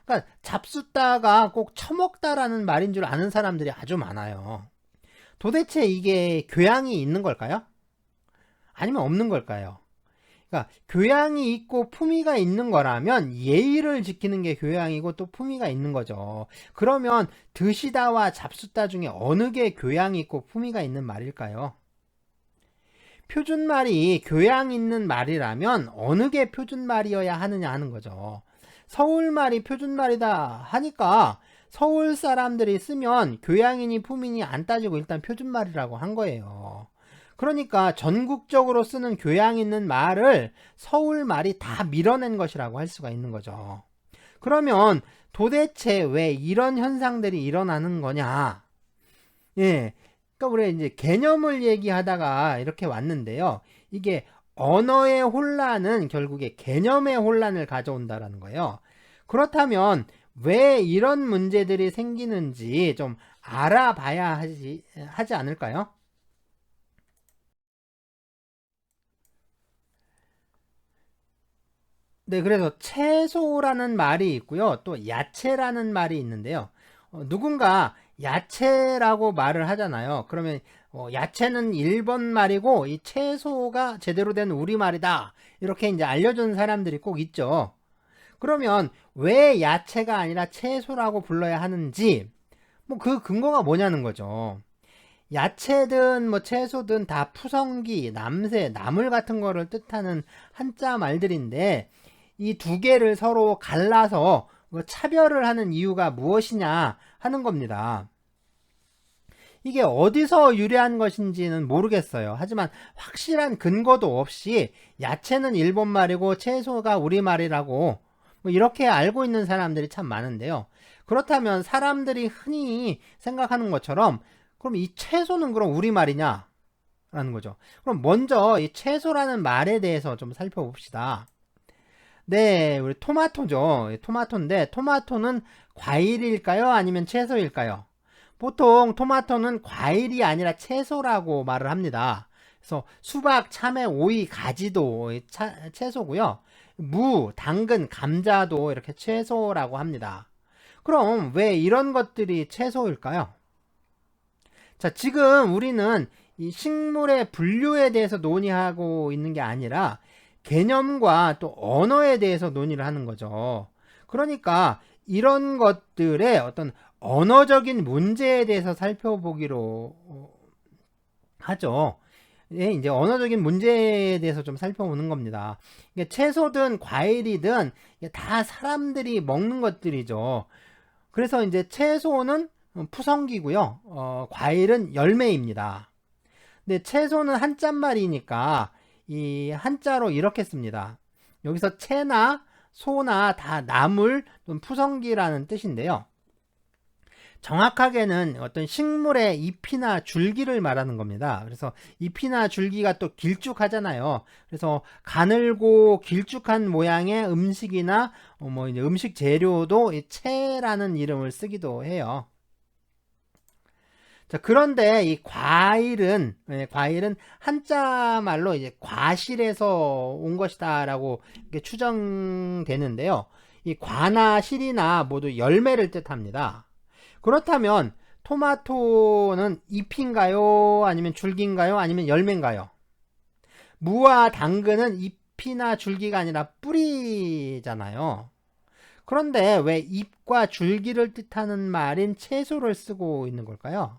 그러니까 잡숫다가 꼭 처먹다라는 말인 줄 아는 사람들이 아주 많아요. 도대체 이게 교양이 있는 걸까요? 아니면 없는 걸까요? 그러니까 교양이 있고 품위가 있는 거라면 예의를 지키는 게 교양이고 또 품위가 있는 거죠. 그러면 드시다와 잡숫다 중에 어느 게 교양이 있고 품위가 있는 말일까요? 표준말이 교양 있는 말이라면 어느 게 표준말이어야 하느냐 하는 거죠. 서울말이 표준말이다 하니까 서울 사람들이 쓰면 교양이니 품위니 안 따지고 일단 표준말이라고 한 거예요. 그러니까 전국적으로 쓰는 교양 있는 말을 서울말이 다 밀어낸 것이라고 할 수가 있는 거죠. 그러면 도대체 왜 이런 현상들이 일어나는 거냐? 예. 그러니까 우리 이제 개념을 얘기하다가 이렇게 왔는데요. 이게 언어의 혼란은 결국에 개념의 혼란을 가져온다라는 거예요. 그렇다면 왜 이런 문제들이 생기는지 좀 알아봐야 하지 않을까요? 네, 그래서 채소라는 말이 있고요. 또 야채라는 말이 있는데요. 누군가 야채라고 말을 하잖아요. 그러면 야채는 일본 말이고 이 채소가 제대로 된 우리말이다. 이렇게 이제 알려준 사람들이 꼭 있죠. 그러면 왜 야채가 아니라 채소라고 불러야 하는지 뭐 그 근거가 뭐냐는 거죠. 야채든 뭐 채소든 다 푸성기, 남새, 나물 같은 거를 뜻하는 한자 말들인데 이 두 개를 서로 갈라서 차별을 하는 이유가 무엇이냐 하는 겁니다. 이게 어디서 유래한 것인지는 모르겠어요. 하지만 확실한 근거도 없이 야채는 일본 말이고 채소가 우리 말이라고 뭐 이렇게 알고 있는 사람들이 참 많은데요. 그렇다면 사람들이 흔히 생각하는 것처럼 그럼 이 채소는 그럼 우리 말이냐? 라는 거죠. 그럼 먼저 이 채소라는 말에 대해서 좀 살펴봅시다. 네, 우리 토마토죠. 토마토인데 토마토는 과일일까요? 아니면 채소일까요? 보통 토마토는 과일이 아니라 채소라고 말을 합니다. 그래서 수박, 참외, 오이, 가지도 채소고요. 무, 당근, 감자도 이렇게 채소라고 합니다. 그럼 왜 이런 것들이 채소일까요? 자, 지금 우리는 이 식물의 분류에 대해서 논의하고 있는 게 아니라 개념과 또 언어에 대해서 논의를 하는 거죠. 그러니까 이런 것들의 어떤 언어적인 문제에 대해서 살펴보기로 하죠. 예, 이제 언어적인 문제에 대해서 좀 살펴보는 겁니다. 이게 채소든 과일이든 다 사람들이 먹는 것들이죠. 그래서 이제 채소는 푸성기고요. 과일은 열매입니다. 근데 채소는 한자말이니까 이 한자로 이렇게 씁니다. 여기서 채나 소나 다 나물, 푸성기라는 뜻인데요. 정확하게는 어떤 식물의 잎이나 줄기를 말하는 겁니다. 그래서 잎이나 줄기가 또 길쭉하잖아요. 그래서 가늘고 길쭉한 모양의 음식이나 뭐 이제 음식 재료도 이 채라는 이름을 쓰기도 해요. 자, 그런데 이 과일은 한자 말로 이제 과실에서 온 것이다라고 이렇게 추정되는데요. 이 과나 실이나 모두 열매를 뜻합니다. 그렇다면 토마토는 잎인가요? 아니면 줄기인가요? 아니면 열매인가요? 무와 당근은 잎이나 줄기가 아니라 뿌리잖아요. 그런데 왜 잎과 줄기를 뜻하는 말인 채소를 쓰고 있는 걸까요?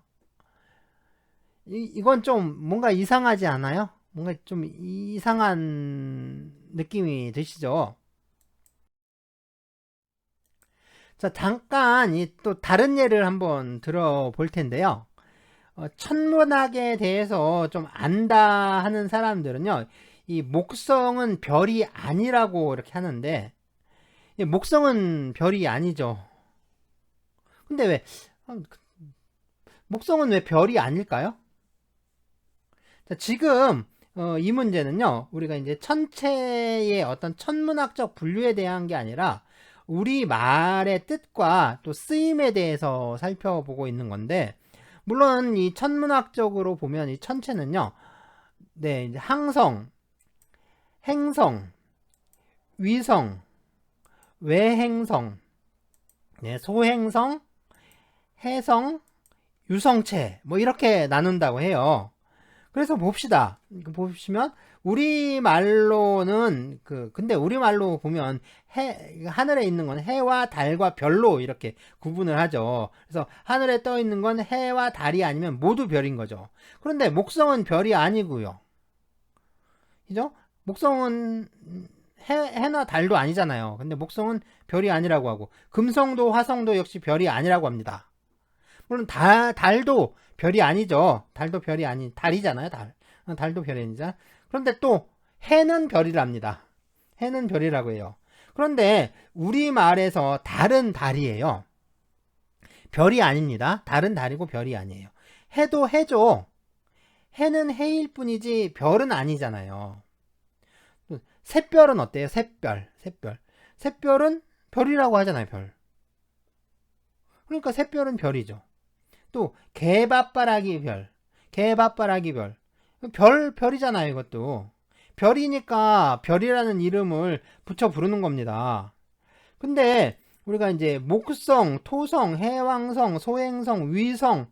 이건 좀 뭔가 이상하지 않아요? 뭔가 좀 이상한 느낌이 드시죠? 자, 잠깐 또 다른 예를 한번 들어볼 텐데요. 천문학에 대해서 좀 안다 하는 사람들은요, 이 목성은 별이 아니라고 이렇게 하는데, 이 목성은 별이 아니죠. 근데 왜, 아, 목성은 왜 별이 아닐까요? 자, 지금 이 문제는요, 우리가 이제 천체의 어떤 천문학적 분류에 대한 게 아니라 우리 말의 뜻과 또 쓰임에 대해서 살펴보고 있는 건데, 물론 이 천문학적으로 보면 이 천체는요, 네, 이제 항성, 행성, 위성, 외행성, 네, 소행성, 해성, 유성체, 뭐 이렇게 나눈다고 해요. 그래서 봅시다. 보시면 우리말로는 근데 우리말로 보면 하늘에 있는 건 해와 달과 별로 이렇게 구분을 하죠. 그래서 하늘에 떠 있는 건 해와 달이 아니면 모두 별인 거죠. 그런데 목성은 별이 아니고요. 그죠? 목성은 해나 달도 아니잖아요. 근데 목성은 별이 아니라고 하고 금성도 화성도 역시 별이 아니라고 합니다. 물론 달도 별이 아니죠. 달도 별이 아닌 달이잖아요. 달도 별이 아니자. 그런데 또 해는 별이랍니다. 해는 별이라고 해요. 그런데 우리말에서 달은 달이에요. 별이 아닙니다. 달은 달이고 별이 아니에요. 해도 해죠. 해는 해일 뿐이지 별은 아니잖아요. 샛별은 어때요? 샛별. 샛별은 별이라고 하잖아요. 별. 그러니까 샛별은 별이죠. 또 개밥바라기 별. 별이잖아요. 이것도 별이니까 별이라는 이름을 붙여 부르는 겁니다. 근데 우리가 이제 목성, 토성, 해왕성, 소행성, 위성,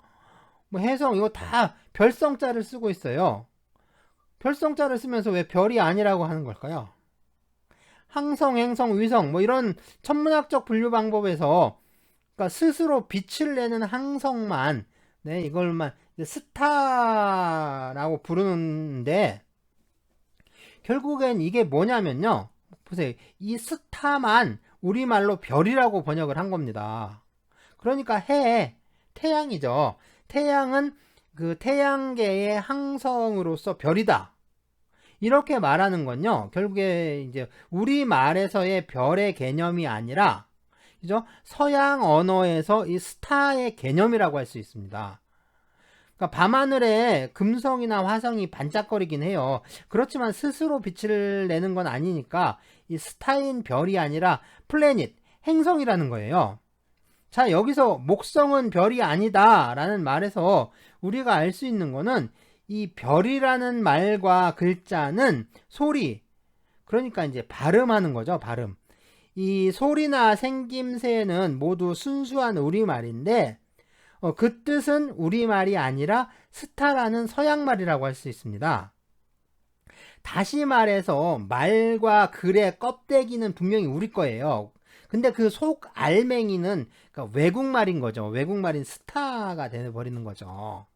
뭐 해성 이거 다 별성자를 쓰고 있어요. 별성자를 쓰면서 왜 별이 아니라고 하는 걸까요? 항성, 행성, 위성 뭐 이런 천문학적 분류 방법에서 그러니까 스스로 빛을 내는 항성만 네, 이걸만 스타라고 부르는데 결국엔 이게 뭐냐면요. 보세요. 이 스타만 우리말로 별이라고 번역을 한 겁니다. 그러니까 태양이죠. 태양은 그 태양계의 항성으로서 별이다. 이렇게 말하는 건요. 결국에 이제 우리말에서의 별의 개념이 아니라 그죠? 서양 언어에서 이 스타의 개념이라고 할 수 있습니다. 그러니까 밤하늘에 금성이나 화성이 반짝거리긴 해요. 그렇지만 스스로 빛을 내는 건 아니니까 이 스타인 별이 아니라 플래닛, 행성이라는 거예요. 자, 여기서 목성은 별이 아니다 라는 말에서 우리가 알 수 있는 거는 이 별이라는 말과 글자는 소리, 그러니까 이제 발음하는 거죠. 발음. 이 소리나 생김새는 모두 순수한 우리말인데 그 뜻은 우리말이 아니라 스타라는 서양말이라고 할 수 있습니다. 다시 말해서 말과 글의 껍데기는 분명히 우리 거예요. 근데 그 속 알맹이는 그러니까 외국말인 거죠. 외국말인 스타가 되어버리는 거죠.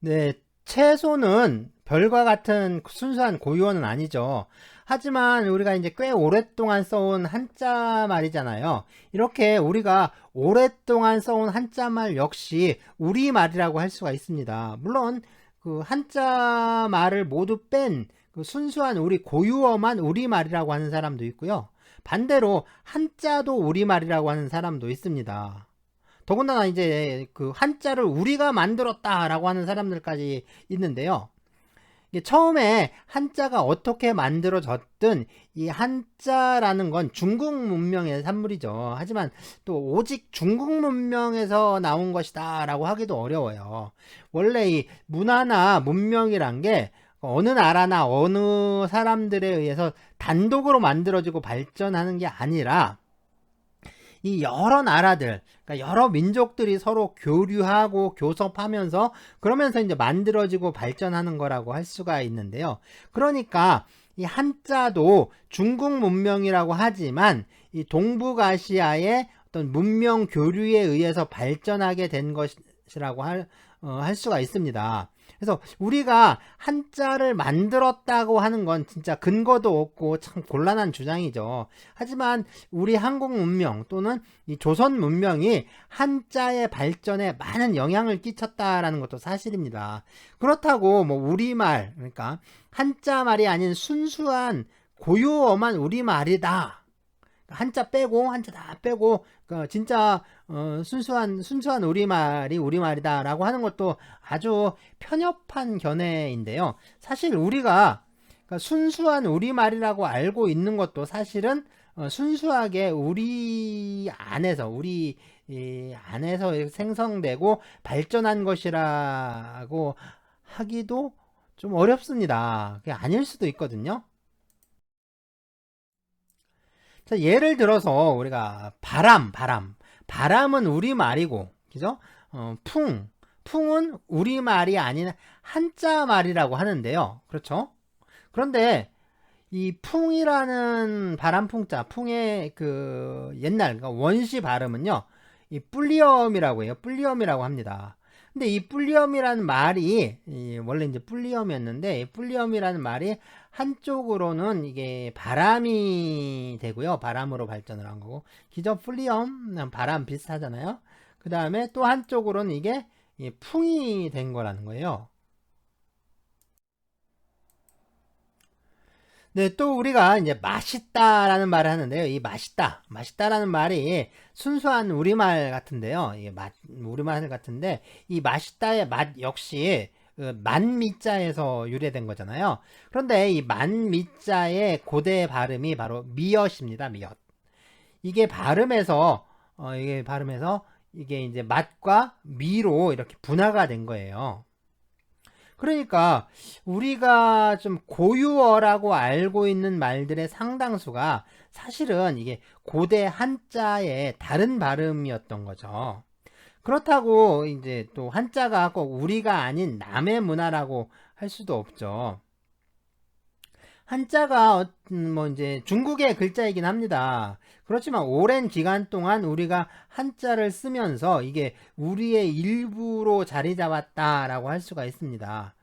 네, 채소는 별과 같은 순수한 고유어는 아니죠. 하지만 우리가 이제 꽤 오랫동안 써온 한자 말이잖아요. 이렇게 우리가 오랫동안 써온 한자 말 역시 우리말이라고 할 수가 있습니다. 물론 그 한자 말을 모두 뺀 그 순수한 우리 고유어만 우리말이라고 하는 사람도 있고요. 반대로 한자도 우리말이라고 하는 사람도 있습니다. 더군다나 이제 그 한자를 우리가 만들었다라고 하는 사람들까지 있는데요. 처음에 한자가 어떻게 만들어졌든 이 한자라는 건 중국 문명의 산물이죠. 하지만 또 오직 중국 문명에서 나온 것이다 라고 하기도 어려워요. 원래 이 문화나 문명이란 게 어느 나라나 어느 사람들에 의해서 단독으로 만들어지고 발전하는 게 아니라 이 여러 나라들, 그러니까 여러 민족들이 서로 교류하고 교섭하면서 그러면서 이제 만들어지고 발전하는 거라고 할 수가 있는데요. 그러니까 이 한자도 중국 문명이라고 하지만 이 동북아시아의 어떤 문명 교류에 의해서 발전하게 된 것이라고 할 수가 있습니다. 그래서 우리가 한자를 만들었다고 하는 건 진짜 근거도 없고 참 곤란한 주장이죠. 하지만 우리 한국 문명 또는 이 조선 문명이 한자의 발전에 많은 영향을 끼쳤다라는 것도 사실입니다. 그렇다고 뭐 우리말, 그러니까 한자 말이 아닌 순수한 고유어만 우리말이다, 한자 빼고 한자 다 빼고 진짜 순수한 우리말이 우리말이다라고 하는 것도 아주 편협한 견해인데요. 사실 우리가 순수한 우리말이라고 알고 있는 것도 사실은 순수하게 우리 안에서 생성되고 발전한 것이라고 하기도 좀 어렵습니다. 그게 아닐 수도 있거든요. 자, 예를 들어서 우리가 바람은 우리말이고, 그죠? 풍은 우리말이 아닌 한자 말이라고 하는데요. 그렇죠? 그런데 이 풍이라는 바람풍자, 풍의 그 옛날 그러니까 원시 발음은요, 이 뿔리엄이라고 해요. 뿔리엄이라고 합니다. 근데 이 뿔리엄이라는 말이 원래 이제 뿔리엄이었는데, 이 뿔리엄이라는 말이 한쪽으로는 이게 바람이 되고요. 바람으로 발전을 한 거고, 기저 뿔리엄 바람 비슷하잖아요. 그 다음에 또 한쪽으로는 이게 풍이 된 거라는 거예요. 네, 또 우리가 이제 맛있다라는 말을 하는데요. 이 맛있다라는 말이 순수한 우리말 같은데요. 이게 우리말 같은데, 이 맛있다의 맛 역시 만미자에서 유래된 거잖아요. 그런데 이 만미자의 고대 발음이 바로 미엇입니다. 미엇. 이게 발음에서 이게 이제 맛과 미로 이렇게 분화가 된 거예요. 그러니까 우리가 좀 고유어라고 알고 있는 말들의 상당수가 사실은 이게 고대 한자의 다른 발음이었던 거죠. 그렇다고 이제 또 한자가 꼭 우리가 아닌 남의 문화라고 할 수도 없죠. 한자가 뭐 이제 중국의 글자이긴 합니다. 그렇지만 오랜 기간 동안 우리가 한자를 쓰면서 이게 우리의 일부로 자리 잡았다라고 할 수가 있습니다.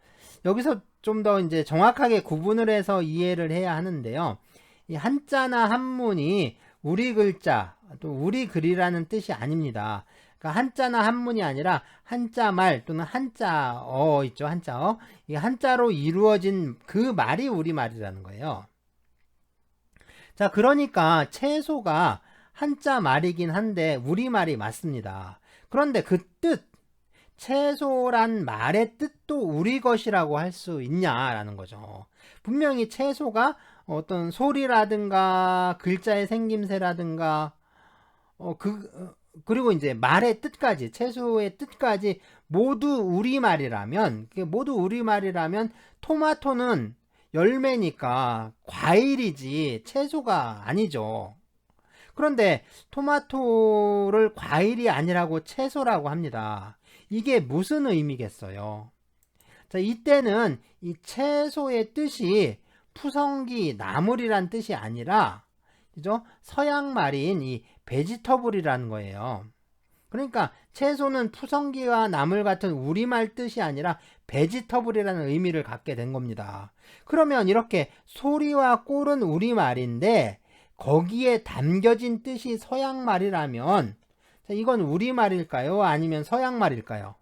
여기서 좀 더 이제 정확하게 구분을 해서 이해를 해야 하는데요. 이 한자나 한문이 우리 글자, 또 우리 글이라는 뜻이 아닙니다. 그러니까 한자나 한문이 아니라 한자말 또는 한자어 있죠, 한자어. 이 한자로 이루어진 그 말이 우리말이라는 거예요. 자, 그러니까 채소가 한자 말이긴 한데 우리말이 맞습니다. 그런데 그 뜻, 채소란 말의 뜻도 우리 것이라고 할 수 있냐라는 거죠. 분명히 채소가 어떤 소리라든가 글자의 생김새라든가 그리고 이제 말의 뜻까지, 채소의 뜻까지 모두 우리말이라면 토마토는 열매니까 과일이지 채소가 아니죠. 그런데 토마토를 과일이 아니라고 채소라고 합니다. 이게 무슨 의미겠어요? 자, 이때는 이 채소의 뜻이 푸성기, 나물이란 뜻이 아니라, 그죠? 서양 말인 이 베지터블이라는 거예요. 그러니까 채소는 푸성기와 나물 같은 우리말 뜻이 아니라 베지터블이라는 의미를 갖게 된 겁니다. 그러면 이렇게 소리와 꼴은 우리말인데 거기에 담겨진 뜻이 서양말이라면 이건 우리말일까요? 아니면 서양말일까요?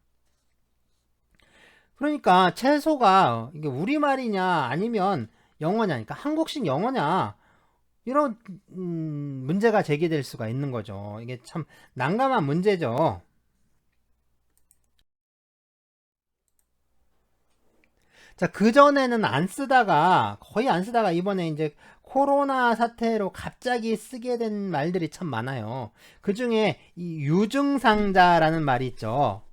그러니까 채소가 이게 우리말이냐 아니면 영어냐, 그러니까 한국식 영어냐, 이런 문제가 제기될 수가 있는 거죠. 이게 참 난감한 문제죠. 자, 그전에는 거의 안 쓰다가 이번에 이제 코로나 사태로 갑자기 쓰게 된 말들이 참 많아요. 그 중에 이 유증상자라는 말이 있죠.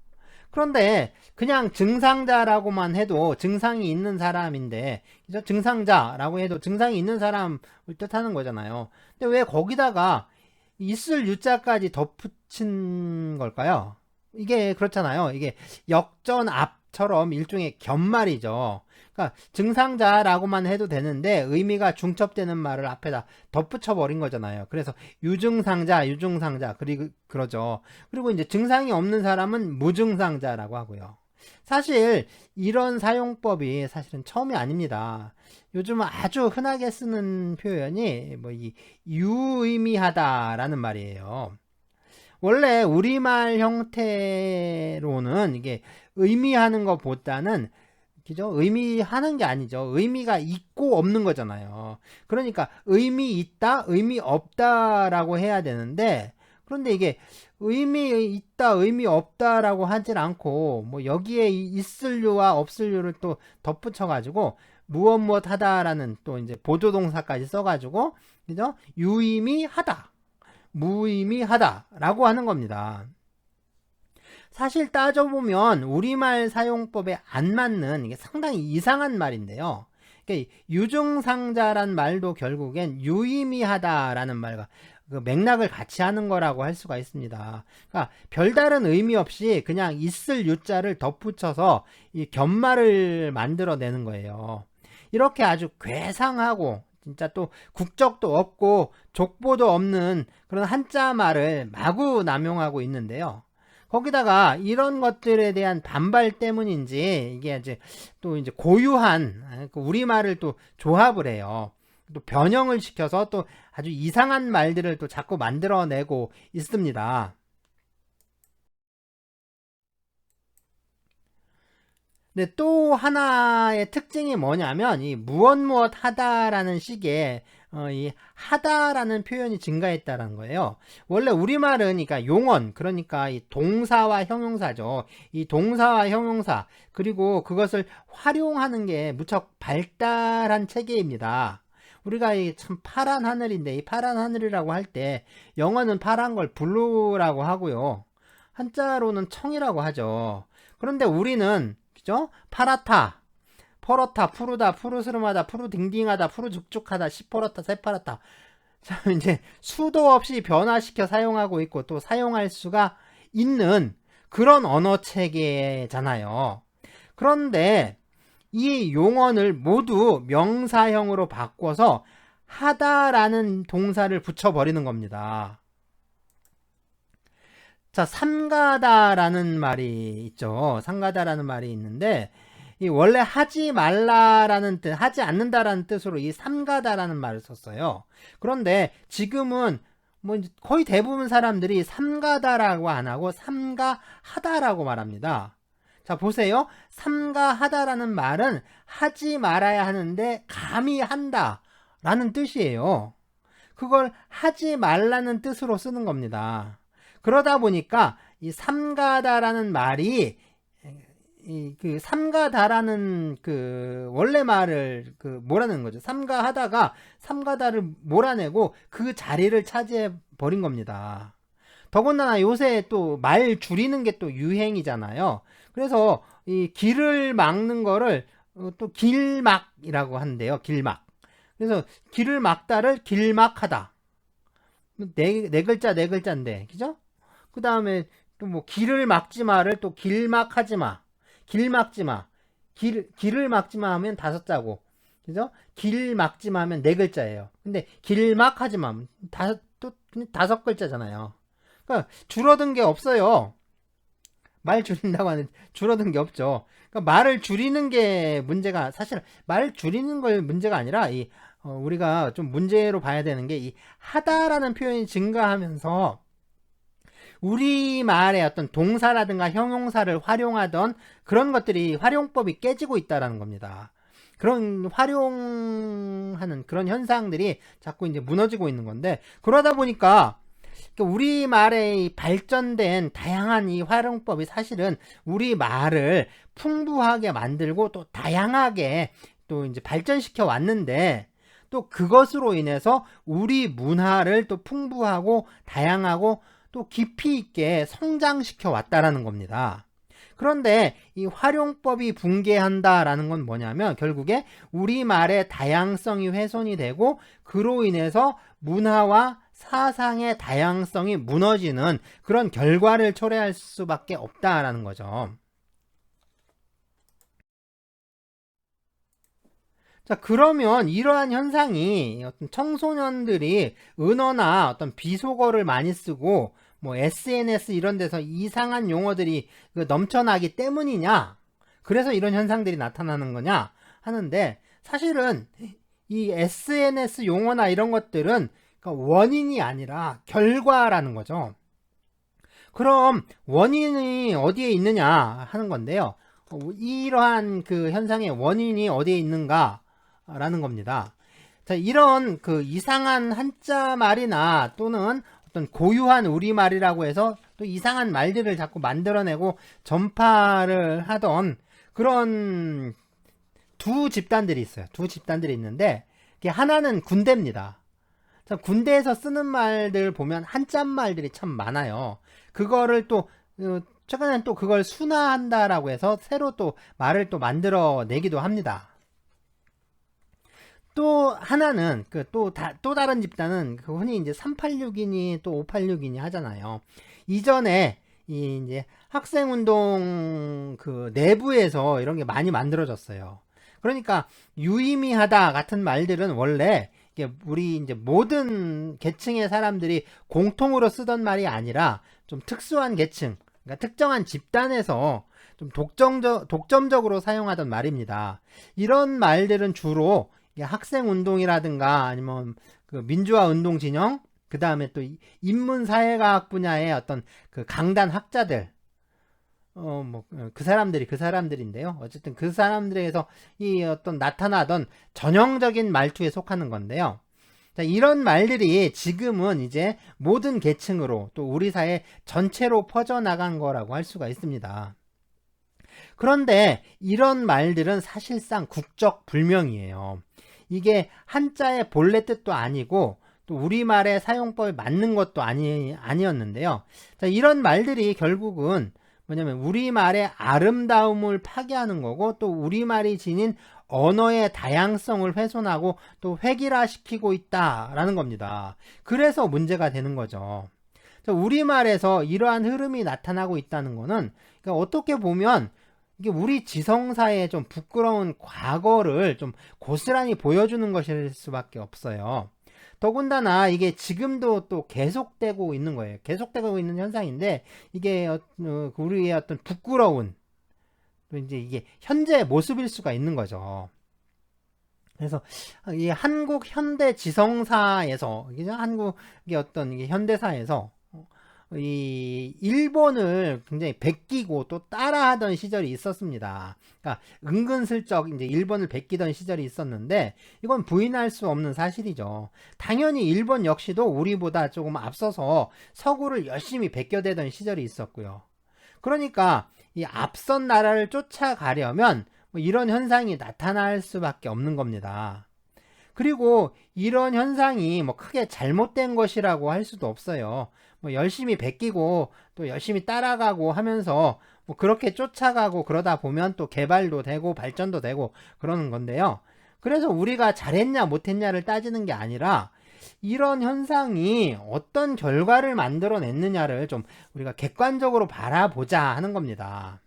그런데 그냥 증상자라고만 해도 증상이 있는 사람인데, 그죠? 증상자라고 해도 증상이 있는 사람을 뜻하는 거잖아요. 근데 왜 거기다가 있을 유자까지 덧붙인 걸까요? 이게 그렇잖아요. 이게 역전 것처럼 일종의 견말이죠. 그러니까 증상자라고만 해도 되는데 의미가 중첩되는 말을 앞에다 덧붙여 버린 거잖아요. 그래서 유증상자, 유증상자 그러죠. 그리고 이제 증상이 없는 사람은 무증상자라고 하고요. 사실 이런 사용법이 사실은 처음이 아닙니다. 요즘 아주 흔하게 쓰는 표현이 뭐 이 유의미하다라는 말이에요. 원래 우리말 형태로는 이게 의미하는 것보다는 그죠? 의미하는 게 아니죠. 의미가 있고 없는 거잖아요. 그러니까 의미 있다, 의미 없다라고 해야 되는데 그런데 이게 의미 있다, 의미 없다라고 하질 않고 뭐 여기에 있을류와 없을류를 또 덧붙여 가지고 무엇 하다라는 또 이제 보조동사까지 써가지고 그죠? 유의미하다, 무의미하다라고 하는 겁니다. 사실 따져보면 우리말 사용법에 안 맞는 이게 상당히 이상한 말인데요. 그러니까 유증상자란 말도 결국엔 유의미하다라는 말과 그 맥락을 같이 하는 거라고 할 수가 있습니다. 그러니까 별다른 의미 없이 그냥 있을 유자를 덧붙여서 이 견말을 만들어내는 거예요. 이렇게 아주 괴상하고 진짜 또 국적도 없고 족보도 없는 그런 한자 말을 마구 남용하고 있는데요. 거기다가 이런 것들에 대한 반발 때문인지 이게 이제 고유한 우리말을 또 조합을 해요. 또 변형을 시켜서 또 아주 이상한 말들을 또 자꾸 만들어내고 있습니다. 근데 또 하나의 특징이 뭐냐면 이 무엇 하다라는 식의 이 하다라는 표현이 증가했다는 거예요. 원래 우리말은 그러니까 용언, 그러니까 이 동사와 형용사죠. 이 동사와 형용사 그리고 그것을 활용하는 게 무척 발달한 체계입니다. 우리가 이 참 파란 하늘인데 이 파란 하늘이라고 할 때 영어는 파란 걸 블루라고 하고요. 한자로는 청이라고 하죠. 그런데 우리는 그죠? 파랗다, 퍼렇다, 푸르다, 푸르스름하다, 푸르딩딩하다, 푸르죽죽하다, 시퍼렇다, 새파랗다. 자, 이제 수도 없이 변화시켜 사용하고 있고 또 사용할 수가 있는 그런 언어 체계잖아요. 그런데 이 용언을 모두 명사형으로 바꿔서 하다라는 동사를 붙여버리는 겁니다. 자, 삼가다라는 말이 있죠. 삼가다라는 말이 있는데 이 원래 하지 말라라는 뜻, 하지 않는다라는 뜻으로 이 삼가다라는 말을 썼어요. 그런데 지금은 뭐 거의 대부분 사람들이 삼가다라고 안 하고 삼가하다라고 말합니다. 자, 보세요. 삼가하다라는 말은 하지 말아야 하는데 감히 한다 라는 뜻이에요. 그걸 하지 말라는 뜻으로 쓰는 겁니다. 그러다 보니까 이 삼가다라는 말이 그 삼가다라는 그 원래 말을 그 몰아내는 거죠. 삼가하다가 삼가다를 몰아내고 그 자리를 차지해 버린 겁니다. 더군다나 요새 또 말 줄이는 게 또 유행이잖아요. 그래서 이 길을 막는 거를 또 길막이라고 한대요. 길막. 그래서 길을 막다를 길막하다. 네 글자인데, 그죠? 그 다음에 또 뭐 길을 막지 마를 또 길막하지 마. 길 막지 마. 길을 막지 마 하면 5자고. 그죠? 길 막지 마 하면 4글자예요. 근데 길막하지 마. 또 5글자잖아요. 그러니까 줄어든 게 없어요. 말 줄인다고 하는 줄어든 게 없죠. 그러니까 말을 줄이는 게 문제가 사실 말 줄이는 걸 문제가 아니라 우리가 좀 문제로 봐야 되는 게 이 하다라는 표현이 증가하면서 우리말의 어떤 동사라든가 형용사를 활용하던 그런 것들이 활용법이 깨지고 있다라는 겁니다. 그런 활용하는 그런 현상들이 자꾸 이제 무너지고 있는 건데 그러다 보니까 우리말의 발전된 다양한 이 활용법이 사실은 우리말을 풍부하게 만들고 또 다양하게 또 이제 발전시켜 왔는데 또 그것으로 인해서 우리 문화를 또 풍부하고 다양하고 또 깊이 있게 성장시켜 왔다라는 겁니다. 그런데 이 활용법이 붕괴한다라는 건 뭐냐면 결국에 우리말의 다양성이 훼손이 되고 그로 인해서 문화와 사상의 다양성이 무너지는 그런 결과를 초래할 수밖에 없다라는 거죠. 자, 그러면 이러한 현상이 어떤 청소년들이 은어나 어떤 비속어를 많이 쓰고 뭐 SNS 이런 데서 이상한 용어들이 넘쳐나기 때문이냐? 그래서 이런 현상들이 나타나는 거냐? 하는데 사실은 이 SNS 용어나 이런 것들은 원인이 아니라 결과라는 거죠. 그럼 원인이 어디에 있느냐 하는 건데요. 이러한 그 현상의 원인이 어디에 있는가 라는 겁니다. 자, 이런 그 이상한 한자 말이나 또는 어떤 고유한 우리말이라고 해서 또 이상한 말들을 자꾸 만들어내고 전파를 하던 그런 두 집단들이 있어요. 두 집단들이 있는데 하나는 군대입니다. 자, 군대에서 쓰는 말들 보면 한자 말들이 참 많아요. 그거를 또 최근엔 또 그걸 순화한다라고 해서 새로 또 말을 또 만들어 내기도 합니다. 또 하나는 또 다른 집단은 흔히 이제 386이니 또 586이니 하잖아요. 이전에 이제 학생운동 그 내부에서 이런 게 많이 만들어졌어요. 그러니까 유의미하다 같은 말들은 원래 이게 우리 이제 모든 계층의 사람들이 공통으로 쓰던 말이 아니라 좀 특수한 계층, 그러니까 특정한 집단에서 좀 독점적으로 사용하던 말입니다. 이런 말들은 주로 학생운동이라든가 아니면 그 민주화운동 진영, 그 다음에 또 인문사회과학 분야의 어떤 그 강단 학자들, 그 사람들인데요. 어쨌든 그 사람들에게서 이 어떤 나타나던 전형적인 말투에 속하는 건데요. 자, 이런 말들이 지금은 이제 모든 계층으로 또 우리 사회 전체로 퍼져나간 거라고 할 수가 있습니다. 그런데 이런 말들은 사실상 국적 불명이에요. 이게 한자의 본래 뜻도 아니고 또 우리말의 사용법에 맞는 것도 아니었는데요. 자, 이런 말들이 결국은 뭐냐면 우리말의 아름다움을 파괴하는 거고 또 우리말이 지닌 언어의 다양성을 훼손하고 또 획일화시키고 있다라는 겁니다. 그래서 문제가 되는 거죠. 우리말에서 이러한 흐름이 나타나고 있다는 거는 그러니까 어떻게 보면 이게 우리 지성사의 좀 부끄러운 과거를 좀 고스란히 보여주는 것일 수밖에 없어요. 더군다나 이게 지금도 또 계속되고 있는 거예요. 계속되고 있는 현상인데 이게 우리의 어떤 부끄러운 또 이제 이게 현재의 모습일 수가 있는 거죠. 그래서 이 한국 현대 지성사에서 한국의 어떤 이게 현대사에서 이 일본을 굉장히 베끼고 또 따라하던 시절이 있었습니다. 그러니까 은근슬쩍 이제 일본을 베끼던 시절이 있었는데 이건 부인할 수 없는 사실이죠. 당연히 일본 역시도 우리보다 조금 앞서서 서구를 열심히 베껴대던 시절이 있었고요. 그러니까 이 앞선 나라를 쫓아가려면 뭐 이런 현상이 나타날 수밖에 없는 겁니다. 그리고 이런 현상이 뭐 크게 잘못된 것이라고 할 수도 없어요. 뭐 열심히 베끼고 또 열심히 따라가고 하면서 뭐 그렇게 쫓아가고 그러다 보면 또 개발도 되고 발전도 되고 그러는 건데요. 그래서 우리가 잘했냐 못했냐를 따지는 게 아니라 이런 현상이 어떤 결과를 만들어냈느냐를 좀 우리가 객관적으로 바라보자 하는 겁니다.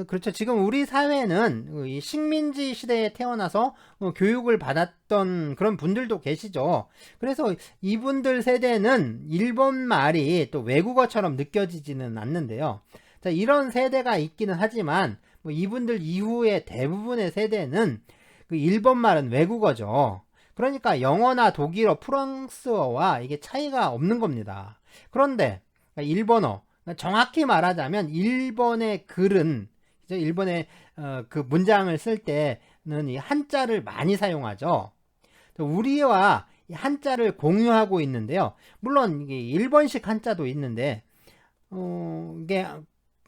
그렇죠. 지금 우리 사회는 이 식민지 시대에 태어나서 교육을 받았던 그런 분들도 계시죠. 그래서 이분들 세대는 일본 말이 또 외국어처럼 느껴지지는 않는데요. 자, 이런 세대가 있기는 하지만 뭐 이분들 이후의 대부분의 세대는 그 일본 말은 외국어죠. 그러니까 영어나 독일어, 프랑스어와 이게 차이가 없는 겁니다. 그런데 일본어, 정확히 말하자면 일본의 글은 일본의 그 문장을 쓸 때는 이 한자를 많이 사용하죠. 우리와 한자를 공유하고 있는데요. 물론 이게 일본식 한자도 있는데 이게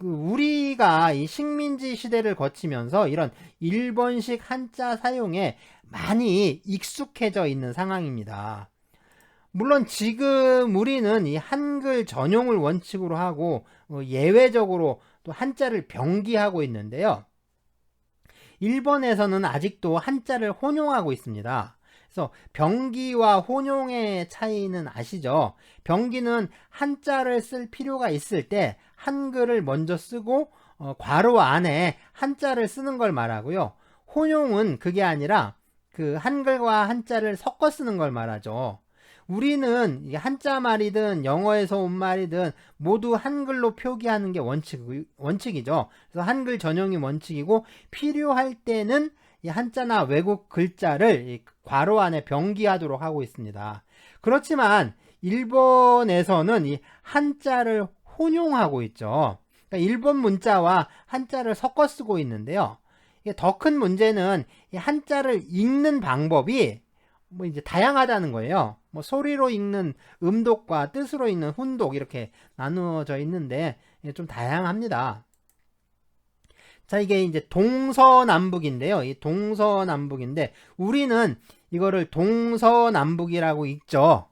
우리가 이 식민지 시대를 거치면서 이런 일본식 한자 사용에 많이 익숙해져 있는 상황입니다. 물론 지금 우리는 이 한글 전용을 원칙으로 하고 예외적으로 또 한자를 병기하고 있는데요. 일본에서는 아직도 한자를 혼용하고 있습니다. 그래서 병기와 혼용의 차이는 아시죠? 병기는 한자를 쓸 필요가 있을 때 한글을 먼저 쓰고 괄호 안에 한자를 쓰는 걸 말하고요. 혼용은 그게 아니라 그 한글과 한자를 섞어 쓰는 걸 말하죠. 우리는 한자 말이든 영어에서 온 말이든 모두 한글로 표기하는 게 원칙이죠. 그래서 한글 전용이 원칙이고, 필요할 때는 이 한자나 외국 글자를 이 괄호 안에 병기하도록 하고 있습니다. 그렇지만 일본에서는 이 한자를 혼용하고 있죠. 그러니까 일본 문자와 한자를 섞어 쓰고 있는데요. 더 큰 문제는 이 한자를 읽는 방법이 뭐 이제 다양하다는 거예요. 뭐 소리로 읽는 음독과 뜻으로 읽는 훈독 이렇게 나누어져 있는데 좀 다양합니다. 자, 이게 이제 동서남북인데요. 이 동서남북인데 우리는 이거를 동서남북이라고 읽죠.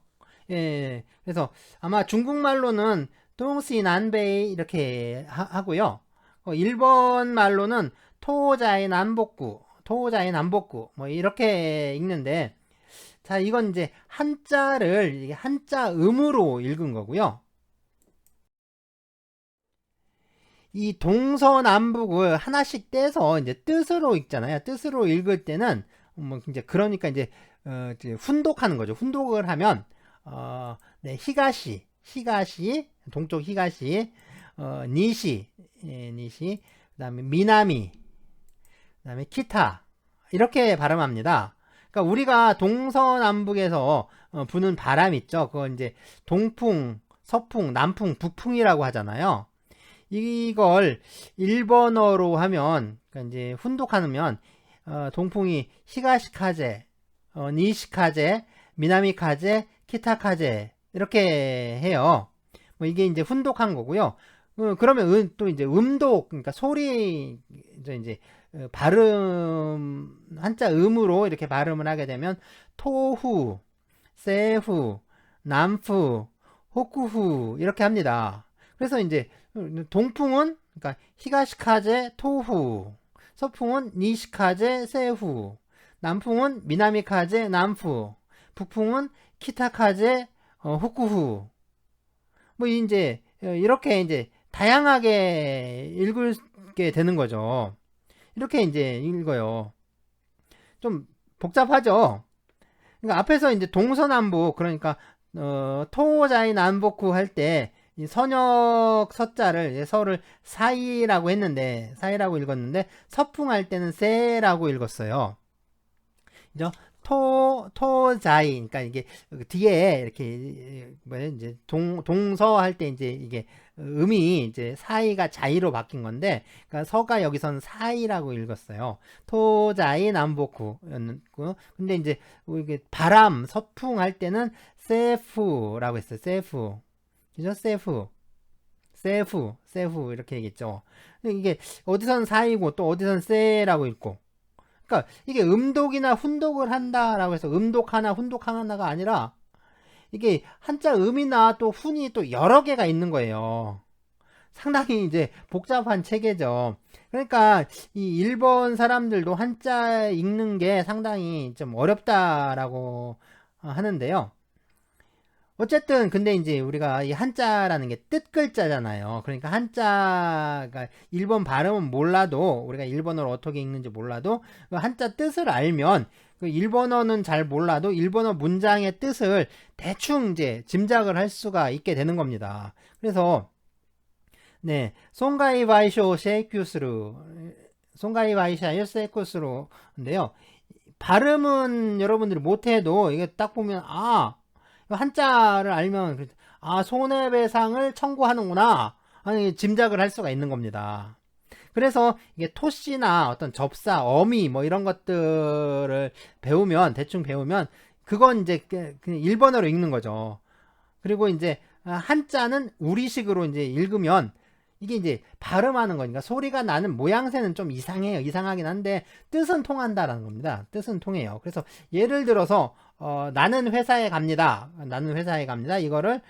예, 그래서 아마 중국말로는 동시난베이 이렇게 하고요. 일본 말로는 토자의 남북구, 토자의 남북구 뭐 이렇게 읽는데, 자, 이건 이제 한자를 한자 음으로 읽은 거고요. 이 동서남북을 하나씩 떼서 이제 뜻으로 읽잖아요. 뜻으로 읽을 때는 뭐 이제 그러니까 이제 훈독하는 거죠. 훈독을 하면 네, 히가시 동쪽 히가시, 니시, 예, 니시, 그다음에 미나미, 그다음에 키타 이렇게 발음합니다. 그러니까 우리가 동서남북에서 부는 바람 있죠. 그건 이제 동풍, 서풍, 남풍, 북풍이라고 하잖아요. 이걸 일본어로 하면, 그러니까 이제 훈독하면 동풍이 히가시카제, 니시카제, 미나미카제, 키타카제 이렇게 해요. 뭐 이게 이제 훈독한 거고요. 그러면 또 이제 음독, 그러니까 소리 이제 발음 한자 음으로 이렇게 발음을 하게 되면 토후, 세후, 남후, 호쿠후 이렇게 합니다. 그래서 이제 동풍은 그러니까 히가시카제 토후, 서풍은 니시카제 세후, 남풍은 미나미카제 남후, 북풍은 키타카제 호쿠후. 뭐 이제 이렇게 이제 다양하게 읽게 되는 거죠. 이렇게 이제 읽어요. 좀 복잡하죠. 그러니까 앞에서 이제 동서남북, 그러니까 토자이 남북후 할 때 이 선역 서자를 서를 사이라고 했는데, 사이라고 읽었는데 서풍할 때는 세라고 읽었어요. 그죠? 토자이, 그러니까 이게 뒤에 이렇게 뭐야 이제 동서 할 때 이제 이게 음이 이제 사이가 자이로 바뀐 건데, 그러니까 서가 여기서는 사이라고 읽었어요. 토자이 남북후였고, 근데 이제 이게 바람 서풍 할 때는 세프라고 했어요. 세프, 그죠? 세프 이렇게 얘기했죠. 이게 어디선 사이고 또 어디선 세라고 읽고, 그러니까 이게 음독이나 훈독을 한다라고 해서 음독 하나 훈독 하나가 아니라 이게 한자 음이나 또 훈이 또 여러 개가 있는 거예요. 상당히 이제 복잡한 체계죠. 그러니까 이 일본 사람들도 한자 읽는 게 상당히 좀 어렵다라고 하는데요. 어쨌든 근데 이제 우리가 이 한자라는 게 뜻 글자잖아요. 그러니까 한자가 일본 발음은 몰라도, 우리가 일본어를 어떻게 읽는지 몰라도 그 한자 뜻을 알면, 그 일본어는 잘 몰라도 일본어 문장의 뜻을 대충 이제 짐작을 할 수가 있게 되는 겁니다. 그래서 네, 손가이 바이쇼 세이큐스루, 손가이 바이샤 세이쿠스루인데요. 발음은 여러분들이 못해도 이게 딱 보면 한자를 알면 손해배상을 청구하는구나, 아니 짐작을 할 수가 있는 겁니다. 그래서 이게 토씨나 어떤 접사, 어미 뭐 이런 것들을 대충 배우면 그건 이제 그냥 일본어로 읽는 거죠. 그리고 이제 한자는 우리식으로 이제 읽으면 이게 이제 발음하는 거니까 소리가 나는 모양새는 좀 이상해요. 이상하긴 한데 뜻은 통한다라는 겁니다. 뜻은 통해요. 그래서 예를 들어서 나는 회사에 갑니다. 나는 회사에 갑니다. 이거를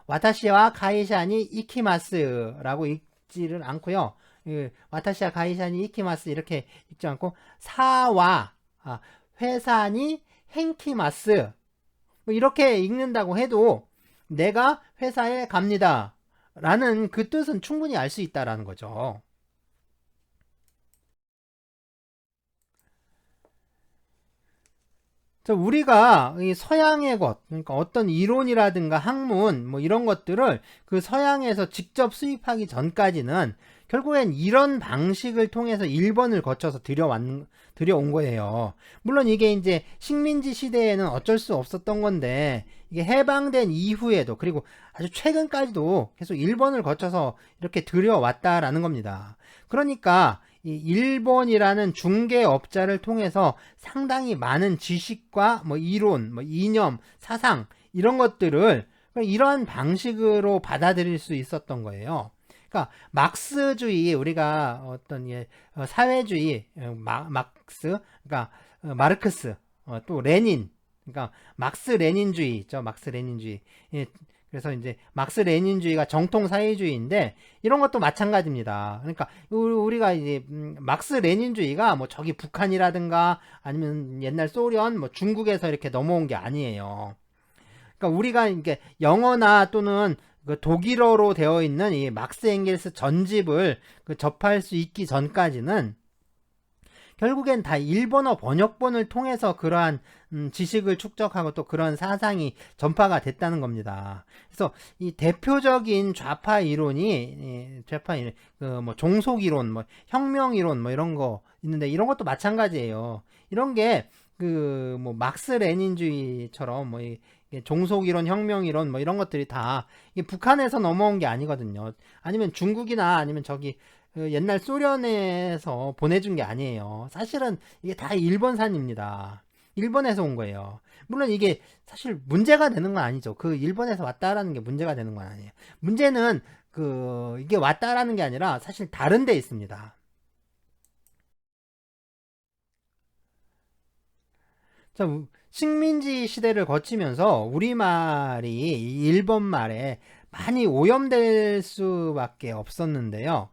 와타시와 가이샤니 이키마스라고 읽지를 않고요. 와타시와 가이샤니 이키마스 이렇게 읽지 않고 사와 회사니 행키마스 뭐 이렇게 읽는다고 해도 내가 회사에 갑니다 라는 그 뜻은 충분히 알 수 있다라는 거죠. 우리가 이 서양의 것, 그러니까 어떤 이론이라든가 학문 뭐 이런 것들을 그 서양에서 직접 수입하기 전까지는 결국엔 이런 방식을 통해서 일본을 거쳐서 들여온 거예요. 물론 이게 이제 식민지 시대에는 어쩔 수 없었던 건데, 이게 해방된 이후에도, 그리고 아주 최근까지도 계속 일본을 거쳐서 이렇게 들여왔다라는 겁니다. 그러니까 이 일본이라는 중개업자를 통해서 상당히 많은 지식과 뭐 이론, 뭐 이념, 사상 이런 것들을 이러한 방식으로 받아들일 수 있었던 거예요. 그러니까 막스주의, 우리가 어떤 사회주의, 막스, 그러니까 마르크스, 또 레닌, 그러니까 막스 레닌주의 있죠. 막스 레닌주의. 그래서 이제 막스 레닌주의가 정통 사회주의인데 이런 것도 마찬가지입니다. 그러니까 우리가 이제 막스 레닌주의가 뭐 저기 북한이라든가 아니면 옛날 소련, 뭐 중국에서 이렇게 넘어온 게 아니에요. 그러니까 우리가 이게 영어나 또는 그 독일어로 되어 있는 이 막스 엥겔스 전집을 접할 수 있기 전까지는 결국엔 다 일본어 번역본을 통해서 그러한 지식을 축적하고 또 그런 사상이 전파가 됐다는 겁니다. 그래서 이 대표적인 좌파 이론이 뭐 종속 이론, 뭐 혁명 이론, 뭐 이런 거 있는데 이런 것도 마찬가지예요. 이런 게 뭐 막스 레닌주의처럼 뭐 종속 이론, 혁명 이론 뭐 이런 것들이 다 이게 북한에서 넘어온 게 아니거든요. 아니면 중국이나 아니면 저기 옛날 소련에서 보내준 게 아니에요. 사실은 이게 다 일본산입니다. 일본에서 온 거예요. 물론 이게 사실 문제가 되는 건 아니죠. 그 일본에서 왔다라는 게 문제가 되는 건 아니에요. 문제는 이게 왔다라는 게 아니라 사실 다른 데 있습니다. 자, 식민지 시대를 거치면서 우리말이 일본 말에 많이 오염될 수밖에 없었는데요.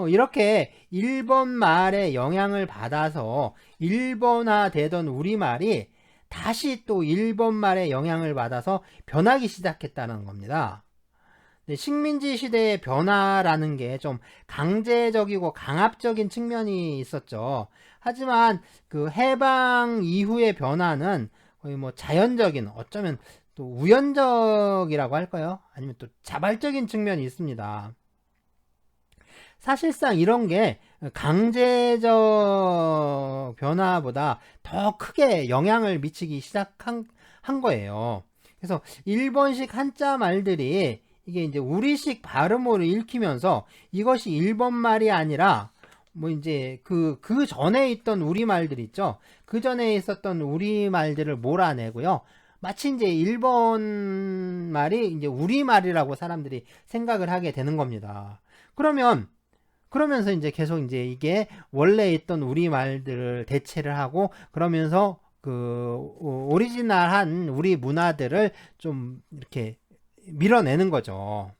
이렇게 일본 말의 영향을 받아서 일본화 되던 우리말이 다시 또 일본 말의 영향을 받아서 변하기 시작했다는 겁니다. 식민지 시대의 변화라는 게 좀 강제적이고 강압적인 측면이 있었죠. 하지만 그 해방 이후의 변화는 거의 뭐 자연적인, 어쩌면 또 우연적이라고 할까요? 아니면 또 자발적인 측면이 있습니다. 사실상 이런 게 강제적 변화보다 더 크게 영향을 미치기 시작한 거예요. 그래서 일본식 한자 말들이 이게 이제 우리식 발음으로 읽히면서 이것이 일본 말이 아니라 뭐 이제 그 전에 있던 우리 말들 있죠. 그 전에 있었던 우리 말들을 몰아내고요. 마치 이제 일본 말이 이제 우리 말이라고 사람들이 생각을 하게 되는 겁니다. 그러면서 이제 계속 이제 이게 원래 있던 우리 말들을 대체를 하고 그러면서 오리지널한 우리 문화들을 좀 이렇게 밀어내는 거죠.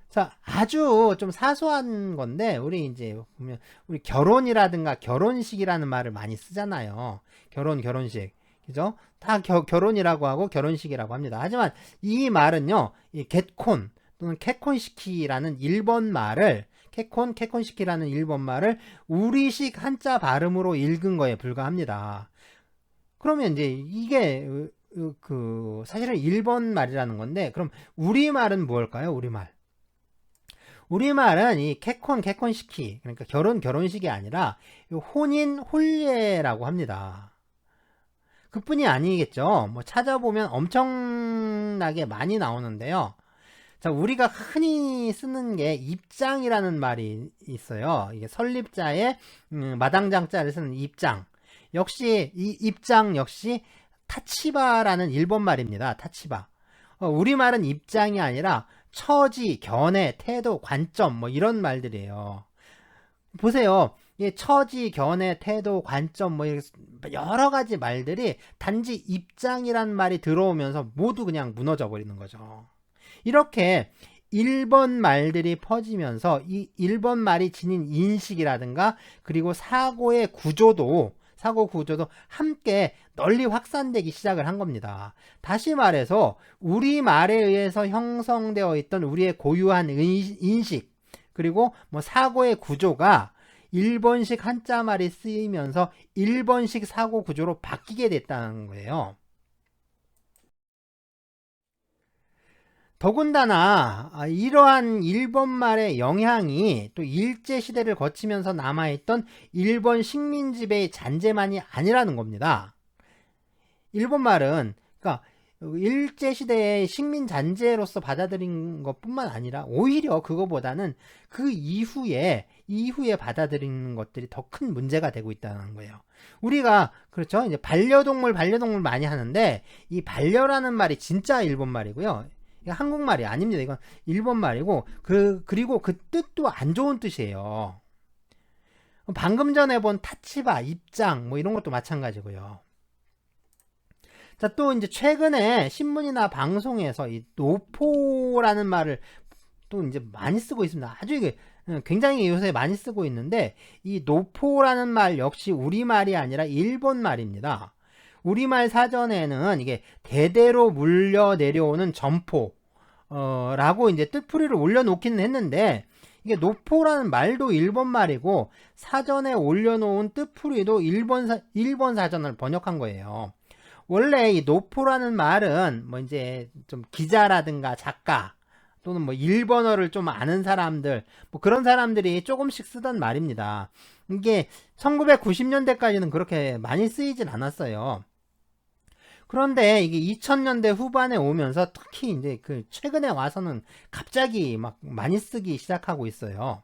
자, 아주 좀 사소한 건데 우리 이제 보면 우리 결혼이라든가 결혼식이라는 말을 많이 쓰잖아요. 결혼식. 그죠? 다 결혼이라고 하고 결혼식이라고 합니다. 하지만 이 말은요. 이 겟콘 또는 캐콘시키라는 일본 말을 캐콘시키라는 일본 말을 우리식 한자 발음으로 읽은 거에 불과합니다. 그러면 이제 이게 사실은 일본 말이라는 건데 그럼 우리말은 뭘까요? 우리말은 이 캐콘시키 그러니까 결혼식이 아니라 혼인 혼례라고 합니다. 그뿐이 아니겠죠. 뭐 찾아보면 엄청나게 많이 나오는데요. 자, 우리가 흔히 쓰는 게 입장이라는 말이 있어요. 이게 설립자의 마당장자를 쓰는 입장. 역시 이 입장 역시 타치바라는 일본 말입니다. 타치바. 우리말은 입장이 아니라 처지, 견해, 태도, 관점 뭐 이런 말들이에요. 보세요. 처지, 견해, 태도, 관점 뭐 여러 가지 말들이 단지 입장이란 말이 들어오면서 모두 그냥 무너져 버리는 거죠. 이렇게 일본 말들이 퍼지면서 이 일본 말이 지닌 인식이라든가 그리고 사고 구조도 함께 널리 확산되기 시작을 한 겁니다. 다시 말해서 우리말에 의해서 형성되어 있던 우리의 고유한 인식 그리고 뭐 사고의 구조가 일본식 한자말이 쓰이면서 일본식 사고 구조로 바뀌게 됐다는 거예요. 더군다나 이러한 일본말의 영향이 또 일제시대를 거치면서 남아있던 일본 식민지배의 잔재만이 아니라는 겁니다. 일본말은 그러니까 일제시대의 식민 잔재로서 받아들인 것뿐만 아니라 오히려 그거보다는 그 이후에 받아들이는 것들이 더 큰 문제가 되고 있다는 거예요. 우리가 그렇죠, 이제 반려동물 많이 하는데 이 반려라는 말이 진짜 일본 말이고요. 이거 한국말이 아닙니다. 이건 일본 말이고 그리고 그 뜻도 안 좋은 뜻이에요. 방금 전에 본 타치바, 입장 뭐 이런 것도 마찬가지고요. 자, 또 이제 최근에 신문이나 방송에서 이 노포라는 말을 또 이제 많이 쓰고 있습니다. 아주 이게 굉장히 요새 많이 쓰고 있는데 이 노포라는 말 역시 우리말이 아니라 일본 말입니다. 우리말 사전에는 이게 대대로 물려 내려오는 점포 라고 이제 뜻풀이를 올려놓기는 했는데 이게 노포라는 말도 일본 말이고 사전에 올려놓은 뜻풀이도 일본 사전을 번역한 거예요. 원래 이 노포라는 말은 뭐 이제 좀 기자라든가 작가 또는 뭐 일본어를 좀 아는 사람들 뭐 그런 사람들이 조금씩 쓰던 말입니다. 이게 1990년대까지는 그렇게 많이 쓰이진 않았어요. 그런데 이게 2000년대 후반에 오면서 특히 이제 그 최근에 와서는 갑자기 막 많이 쓰기 시작하고 있어요.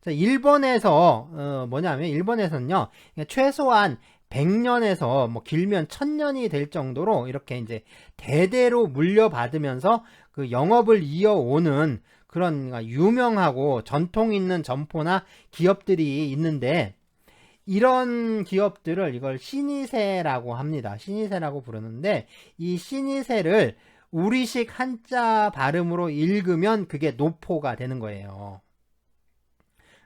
자, 일본에서 뭐냐면 일본에서는요 최소한 100년에서 뭐 길면 1000년이 될 정도로 이렇게 이제 대대로 물려받으면서 그 영업을 이어오는 그런 유명하고 전통 있는 점포나 기업들이 있는데 이런 기업들을 이걸 신이세라고 합니다. 신이세라고 부르는데 이 신이세를 우리식 한자 발음으로 읽으면 그게 노포가 되는 거예요.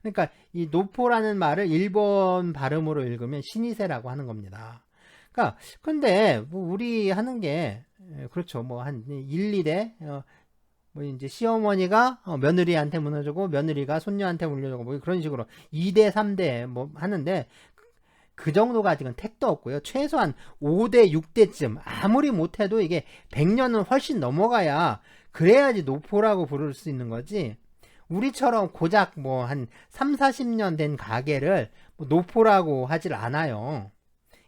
그러니까 이 노포라는 말을 일본 발음으로 읽으면 신이세라고 하는 겁니다. 그러니까 근데 뭐 우리 하는 게 그렇죠. 뭐 한 1, 2대 뭐 이제 시어머니가 며느리한테 물려주고 며느리가 손녀한테 물려주고 뭐 그런 식으로 2대 3대 뭐 하는데 그 정도가 아직은 택도 없고요. 최소한 5대 6대쯤 아무리 못해도 이게 100년은 훨씬 넘어가야 그래야지 노포라고 부를 수 있는 거지. 우리처럼 고작 뭐 한 3, 40년 된 가게를 뭐 노포라고 하질 않아요.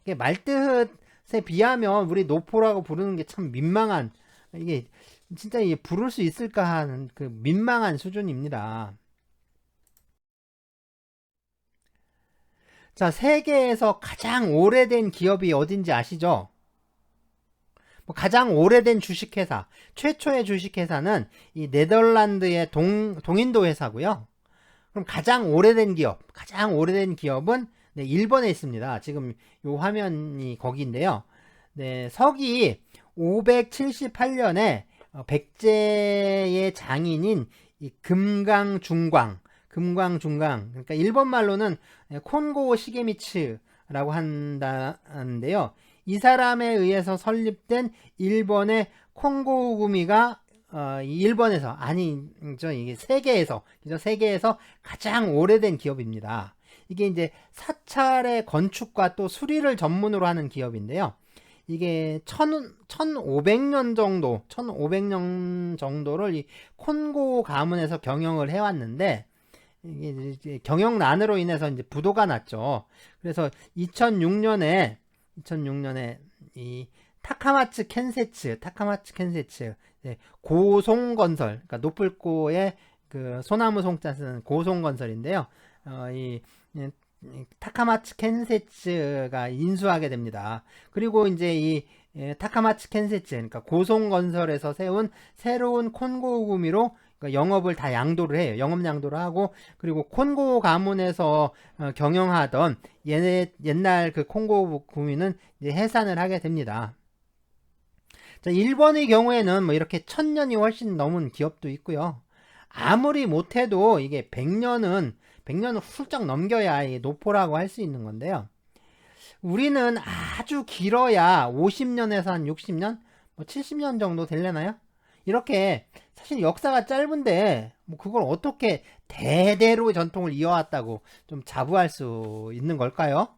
이게 말뜻에 비하면 우리 노포라고 부르는 게 참 민망한 이게 진짜 이게 부를 수 있을까 하는 그 민망한 수준입니다. 자, 세계에서 가장 오래된 기업이 어딘지 아시죠? 뭐 가장 오래된 주식회사, 최초의 주식회사는 이 네덜란드의 동인도 회사고요. 그럼 가장 오래된 기업은 네, 일본에 있습니다. 지금 요 화면이 거기인데요. 네, 서기 578년에 백제의 장인인 이 금강중광, 그러니까 일본 말로는 콘고 시게미츠라고 한다는데요. 이 사람에 의해서 설립된 일본의 콩고우구미가 일본에서 아니죠, 이게 세계에서 가장 오래된 기업입니다. 이게 이제 사찰의 건축과 또 수리를 전문으로 하는 기업인데요. 이게 1500년 정도를 이 콘고 가문에서 경영을 해왔는데 이게 이제 경영난으로 인해서 이제 부도가 났죠. 그래서 2006년에 이 타카마츠 켄세츠 고송건설, 그러니까 노플고의 그 소나무 송자 쓰는 고송건설인데요. 이 타카마츠 켄세츠가 인수하게 됩니다. 그리고 이제 이 타카마츠 켄세츠, 그러니까 고송건설에서 세운 새로운 콘고우구미로 영업을 다 양도를 해요. 영업 양도를 하고, 그리고 콘고 가문에서 경영하던 옛날 그 콘고 구미는 이제 해산을 하게 됩니다. 자, 일본의 경우에는 뭐 이렇게 1000년이 훨씬 넘은 기업도 있고요. 아무리 못해도 이게 100년은 훌쩍 넘겨야 이 노포라고 할 수 있는 건데요. 우리는 아주 길어야 50년에서 한 60년, 뭐 70년 정도 되려나요? 이렇게 사실 역사가 짧은데 뭐 그걸 어떻게 대대로 전통을 이어왔다고 좀 자부할 수 있는 걸까요?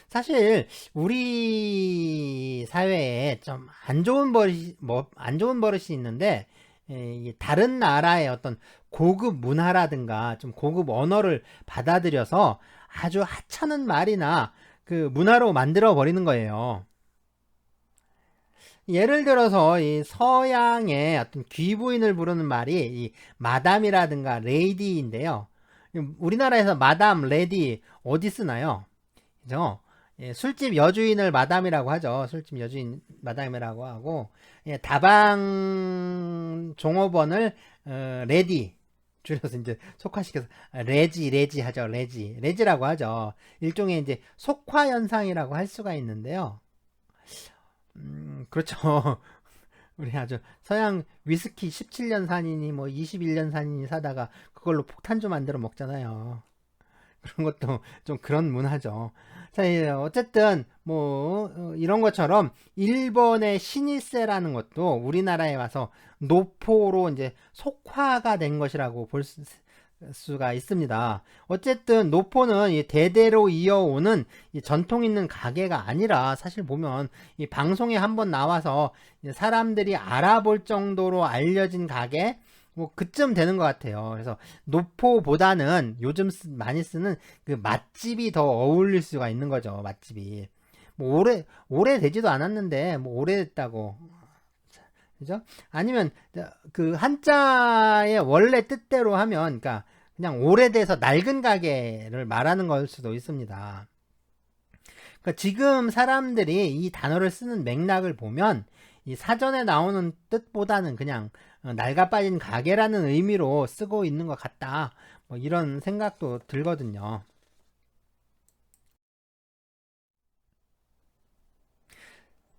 사실 우리 사회에 좀 안 좋은 버릇이 있는데, 이 다른 나라의 어떤 고급 문화라든가 좀 고급 언어를 받아들여서 아주 하찮은 말이나 그 문화로 만들어 버리는 거예요. 예를 들어서 이 서양의 어떤 귀부인을 부르는 말이 이 마담이라든가 레이디인데요. 우리나라에서 마담, 레디 어디 쓰나요? 그죠? 예, 술집 여주인을 마담이라고 하죠. 술집 여주인 마담이라고 하고, 예, 다방 종업원을 레디 줄여서 이제 속화시켜서 레지 하죠. 레지라고 하죠. 일종의 이제 속화 현상이라고 할 수가 있는데요. 그렇죠. 우리 아주 서양 위스키 17년 산이니 뭐 21년 산이니 사다가 그걸로 폭탄주 만들어 먹잖아요. 그런 것도 좀 그런 문화죠. 자, 어쨌든 뭐 이런 것처럼 일본의 신일세라는 것도 우리나라에 와서 노포로 이제 속화가 된 것이라고 볼 수가 있습니다. 어쨌든 노포는 대대로 이어오는 전통 있는 가게가 아니라, 사실 보면 이 방송에 한번 나와서 사람들이 알아볼 정도로 알려진 가게, 뭐 그쯤 되는 것 같아요. 그래서 노포보다는 요즘 많이 쓰는 그 맛집이 더 어울릴 수가 있는 거죠. 맛집이 뭐 오래 되지도 않았는데 뭐 오래됐다고, 그죠? 아니면 그 한자의 원래 뜻대로 하면, 그러니까 그냥 오래돼서 낡은 가게를 말하는 걸 수도 있습니다. 그러니까 지금 사람들이 이 단어를 쓰는 맥락을 보면 이 사전에 나오는 뜻보다는 그냥 낡아 빠진 가게라는 의미로 쓰고 있는 것 같다. 뭐 이런 생각도 들거든요.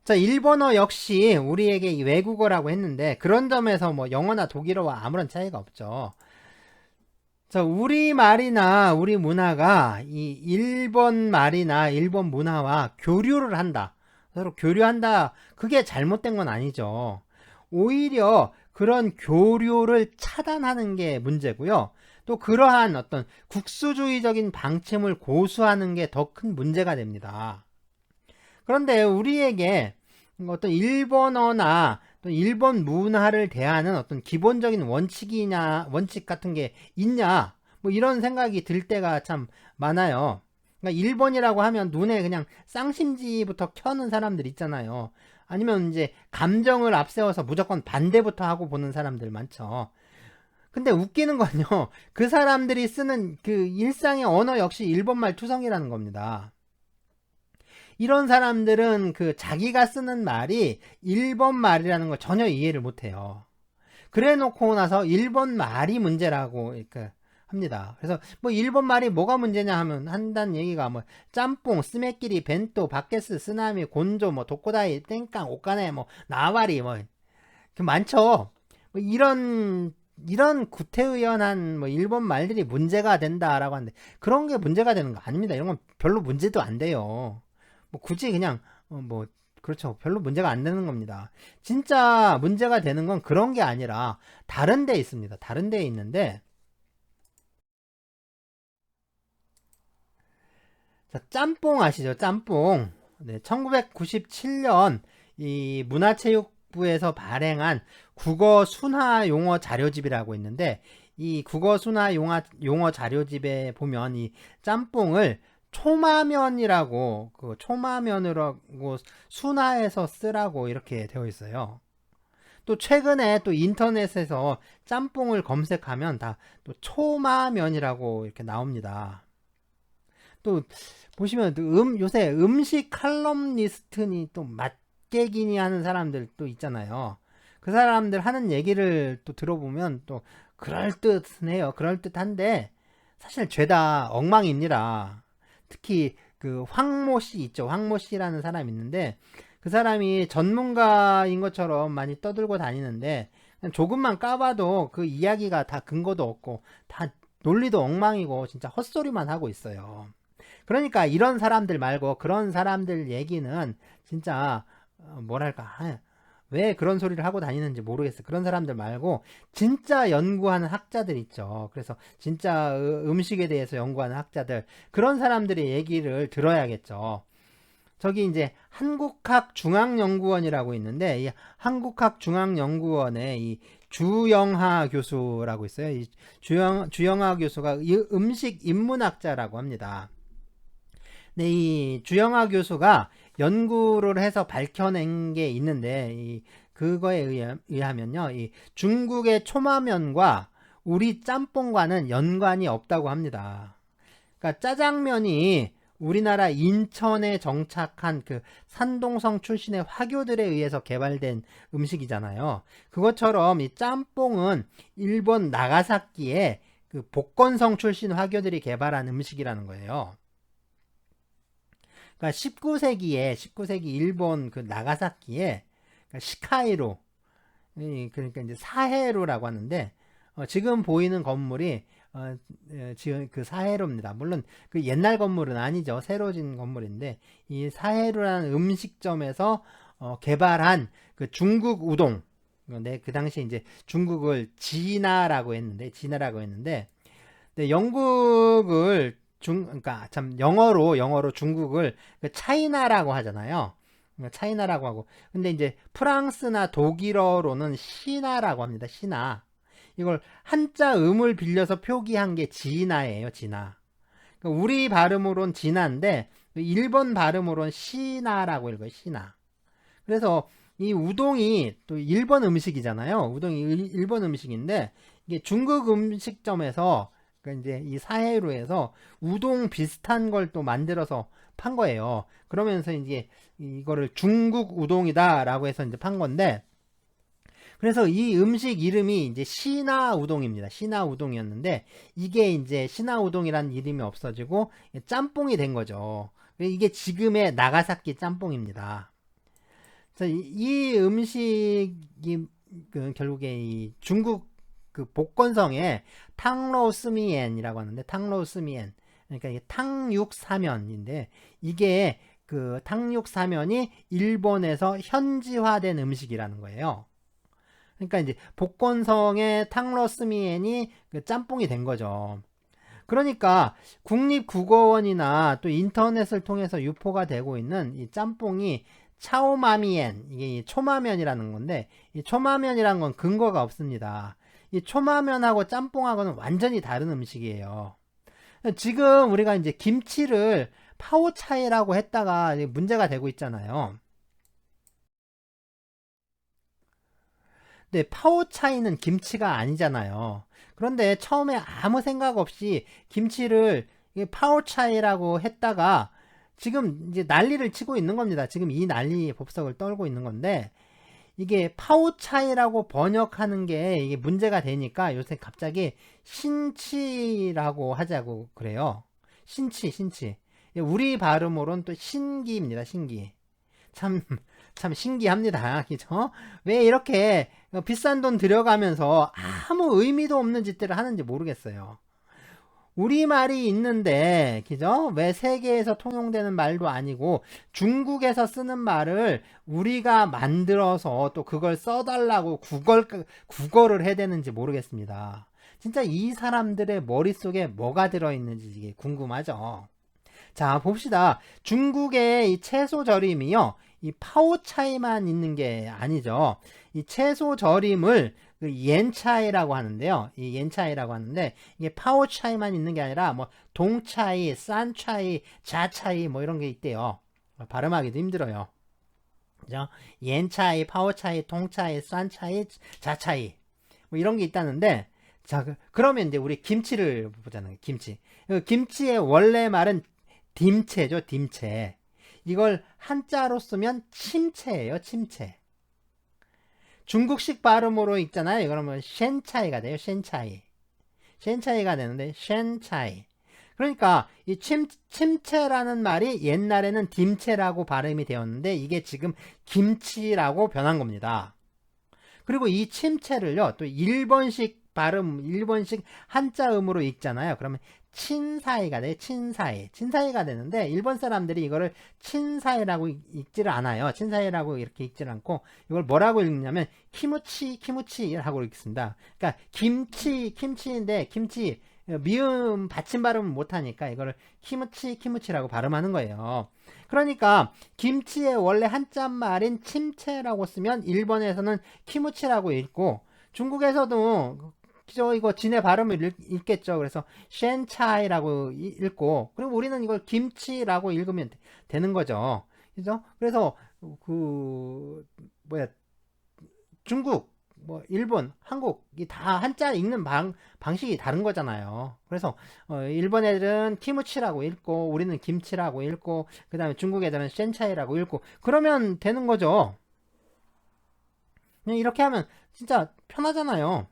자, 일본어 역시 우리에게 이 외국어라고 했는데 그런 점에서 뭐 영어나 독일어와 아무런 차이가 없죠. 자, 우리 말이나 우리 문화가 이 일본 말이나 일본 문화와 교류를 한다. 서로 교류한다. 그게 잘못된 건 아니죠. 오히려 그런 교류를 차단하는 게 문제고요. 또 그러한 어떤 국수주의적인 방침을 고수하는 게 더 큰 문제가 됩니다. 그런데 우리에게 어떤 일본어나 또 일본 문화를 대하는 어떤 기본적인 원칙 같은 게 있냐, 뭐 이런 생각이 들 때가 참 많아요. 그러니까 일본이라고 하면 눈에 그냥 쌍심지부터 켜는 사람들 있잖아요. 아니면 이제 감정을 앞세워서 무조건 반대부터 하고 보는 사람들 많죠. 근데 웃기는 건요, 그 사람들이 쓰는 그 일상의 언어 역시 일본말 투성이라는 겁니다. 이런 사람들은 그 자기가 쓰는 말이 일본 말이라는 걸 전혀 이해를 못해요. 그래 놓고 나서 일본 말이 문제라고 이렇게 합니다. 그래서 뭐 일본 말이 뭐가 문제냐 하면 한다는 얘기가 뭐 짬뽕, 스메끼리, 벤또, 바케스, 쓰나미, 곤조, 뭐 도코다이, 땡깡, 오카네, 뭐 나와리, 뭐 많죠. 뭐 이런 구태의연한 뭐 일본 말들이 문제가 된다라고 하는데, 그런 게 문제가 되는 거 아닙니다. 이런 건 별로 문제도 안 돼요. 뭐 굳이 그냥 뭐 그렇죠. 별로 문제가 안 되는 겁니다. 진짜 문제가 되는 건 그런 게 아니라 다른 데 있습니다. 다른 데에 있는데, 자, 짬뽕 아시죠? 짬뽕. 네, 1997년 이 문화체육부에서 발행한 국어 순화 용어 자료집이라고 있는데, 이 국어 순화 용어 자료집에 보면 이 짬뽕을 초마면이라고, 그 초마면이라고 순화해서 쓰라고 이렇게 되어 있어요. 또 최근에 또 인터넷에서 짬뽕을 검색하면 다 또 초마면이라고 이렇게 나옵니다. 또 보시면 또 요새 음식 칼럼니스트니 또 맛깨기니 하는 사람들 또 있잖아요. 그 사람들 하는 얘기를 또 들어보면 또 그럴듯해요. 그럴듯한데 사실 죄다 엉망입니다. 특히 그 황모 씨 있죠. 황모 씨라는 사람이 있는데, 그 사람이 전문가인 것처럼 많이 떠들고 다니는데 그냥 조금만 까봐도 그 이야기가 다 근거도 없고 다 논리도 엉망이고 진짜 헛소리만 하고 있어요. 그러니까 이런 사람들 말고 그런 사람들 얘기는 진짜 뭐랄까, 왜 그런 소리를 하고 다니는지 모르겠어요. 그런 사람들 말고 진짜 연구하는 학자들 있죠. 그래서 진짜 음식에 대해서 연구하는 학자들, 그런 사람들의 얘기를 들어야겠죠. 저기 이제 한국학중앙연구원이라고 있는데, 이 한국학중앙연구원에 이 주영하 교수라고 있어요. 이 주영하 교수가 이 음식 인문학자라고 합니다. 근데 이 주영하 교수가 연구를 해서 밝혀낸 게 있는데, 그거에 의하면요, 이 중국의 초마면과 우리 짬뽕과는 연관이 없다고 합니다. 그러니까 짜장면이 우리나라 인천에 정착한 그 산동성 출신의 화교들에 의해서 개발된 음식이잖아요. 그것처럼 이 짬뽕은 일본 나가사키의 그 복건성 출신 화교들이 개발한 음식이라는 거예요. 그러니까 19세기 일본 그 나가사키에, 그러니까 시카이로, 그러니까 이제 사해로라고 하는데, 지금 보이는 건물이 지금 그 사해로입니다. 물론 그 옛날 건물은 아니죠. 새로 진 건물인데, 이 사해로라는 음식점에서 개발한 그 중국 우동. 네, 그 당시에 이제 중국을 진화라고 했는데, 네, 영국을 그러니까 참 영어로 중국을 그 차이나라고 하잖아요. 차이나라고 하고, 근데 이제 프랑스나 독일어로는 신화라고 합니다. 신화. 이걸 한자 음을 빌려서 표기한 게 진화예요. 진화. 그러니까 우리 발음으론 진화인데 일본 발음으론 신화라고 읽어요. 신화. 그래서 이 우동이 또 일본 음식이잖아요. 우동이 일본 음식인데, 이게 중국 음식점에서, 그러니까 이제 이 사해로에서 우동 비슷한 걸 또 만들어서 판 거예요. 그러면서 이제 이거를 중국 우동이다라고 해서 이제 판 건데, 그래서 이 음식 이름이 이제 신화 우동입니다. 신화 우동이었는데, 이게 이제 신화 우동이라는 이름이 없어지고 짬뽕이 된 거죠. 이게 지금의 나가사키 짬뽕입니다. 이 음식이 결국에 이 중국 그 복건성에 탕로스미엔이라고 하는데, 탕로스미엔, 그러니까 이게 탕육사면인데, 이게 그 탕육사면이 일본에서 현지화된 음식이라는 거예요. 그러니까 이제 복건성의 탕로스미엔이 그 짬뽕이 된 거죠. 그러니까 국립국어원이나 또 인터넷을 통해서 유포가 되고 있는 이 짬뽕이 차오마미엔, 이게 초마면이라는 건데, 이 초마면이라는 건 근거가 없습니다. 이 초마면하고 짬뽕하고는 완전히 다른 음식이에요. 지금 우리가 이제 김치를 파오차이라고 했다가 문제가 되고 있잖아요. 근데 파오차이는 김치가 아니잖아요. 그런데 처음에 아무 생각 없이 김치를 파오차이라고 했다가 지금 이제 난리를 치고 있는 겁니다. 지금 이 난리 법석을 떨고 있는 건데, 이게 파오차이라고 번역하는 게 이게 문제가 되니까 요새 갑자기 신치라고 하자고 그래요. 신치. 우리 발음으로는 또 신기입니다. 신기. 참, 참 신기합니다. 그죠? 왜 이렇게 비싼 돈 들여가면서 아무 의미도 없는 짓들을 하는지 모르겠어요. 우리말이 있는데, 그죠? 왜 세계에서 통용되는 말도 아니고 중국에서 쓰는 말을 우리가 만들어서 또 그걸 써달라고 국어를 해야 되는지 모르겠습니다. 진짜 이 사람들의 머릿속에 뭐가 들어있는지 이게 궁금하죠? 자, 봅시다. 중국의 이 채소 절임이요, 이 파오차이만 있는 게 아니죠. 이 채소 절임을 그 옌차이라고 하는데요. 이 옌차이라고 하는데, 이게 파오차이만 있는 게 아니라 뭐 동차이, 싼차이, 자차이 뭐 이런 게 있대요. 발음하기도 힘들어요. 그죠? 옌차이, 파오차이, 동차이, 싼차이, 자차이 뭐 이런 게 있다는데, 자, 그러면 이제 우리 김치를 보자는, 김치. 김치의 원래 말은 딤채죠, 딤채. 이걸 한자로 쓰면 침체예요, 침체. 중국식 발음으로 읽잖아요. 그러면 셴차이가 돼요, 셴차이. 셴차이가 되는데, 셴차이. 그러니까 이 침체라는 말이 옛날에는 딤채라고 발음이 되었는데, 이게 지금 김치라고 변한 겁니다. 그리고 이 침체를요, 또 일본식 발음, 일본식 한자음으로 읽잖아요. 그러면 친사이가 돼요. 친사이가 되는데 일본 사람들이 이거를 친사이라고 읽지를 않아요. 친사이라고 이렇게 읽지를 않고 이걸 뭐라고 읽냐면 키무치라고 읽습니다. 그러니까 김치인데 김치 미음 받침 발음을 못하니까 이거를 키무치라고 발음하는 거예요. 그러니까 김치의 원래 한자말인 침체라고 쓰면 일본에서는 키무치라고 읽고 중국에서도 이거 진의 발음을 읽겠죠. 그래서 셴차이라고 읽고 그리고 우리는 이걸 김치라고 읽으면 되는 거죠. 그죠? 그래서 그 뭐야 중국 뭐 일본, 한국이 다 한자 읽는 방식이 다른 거잖아요. 그래서 일본 애들은 키무치라고 읽고 우리는 김치라고 읽고 그 다음에 중국 애들은 셴차이라고 읽고 그러면 되는 거죠. 그냥 이렇게 하면 진짜 편하잖아요.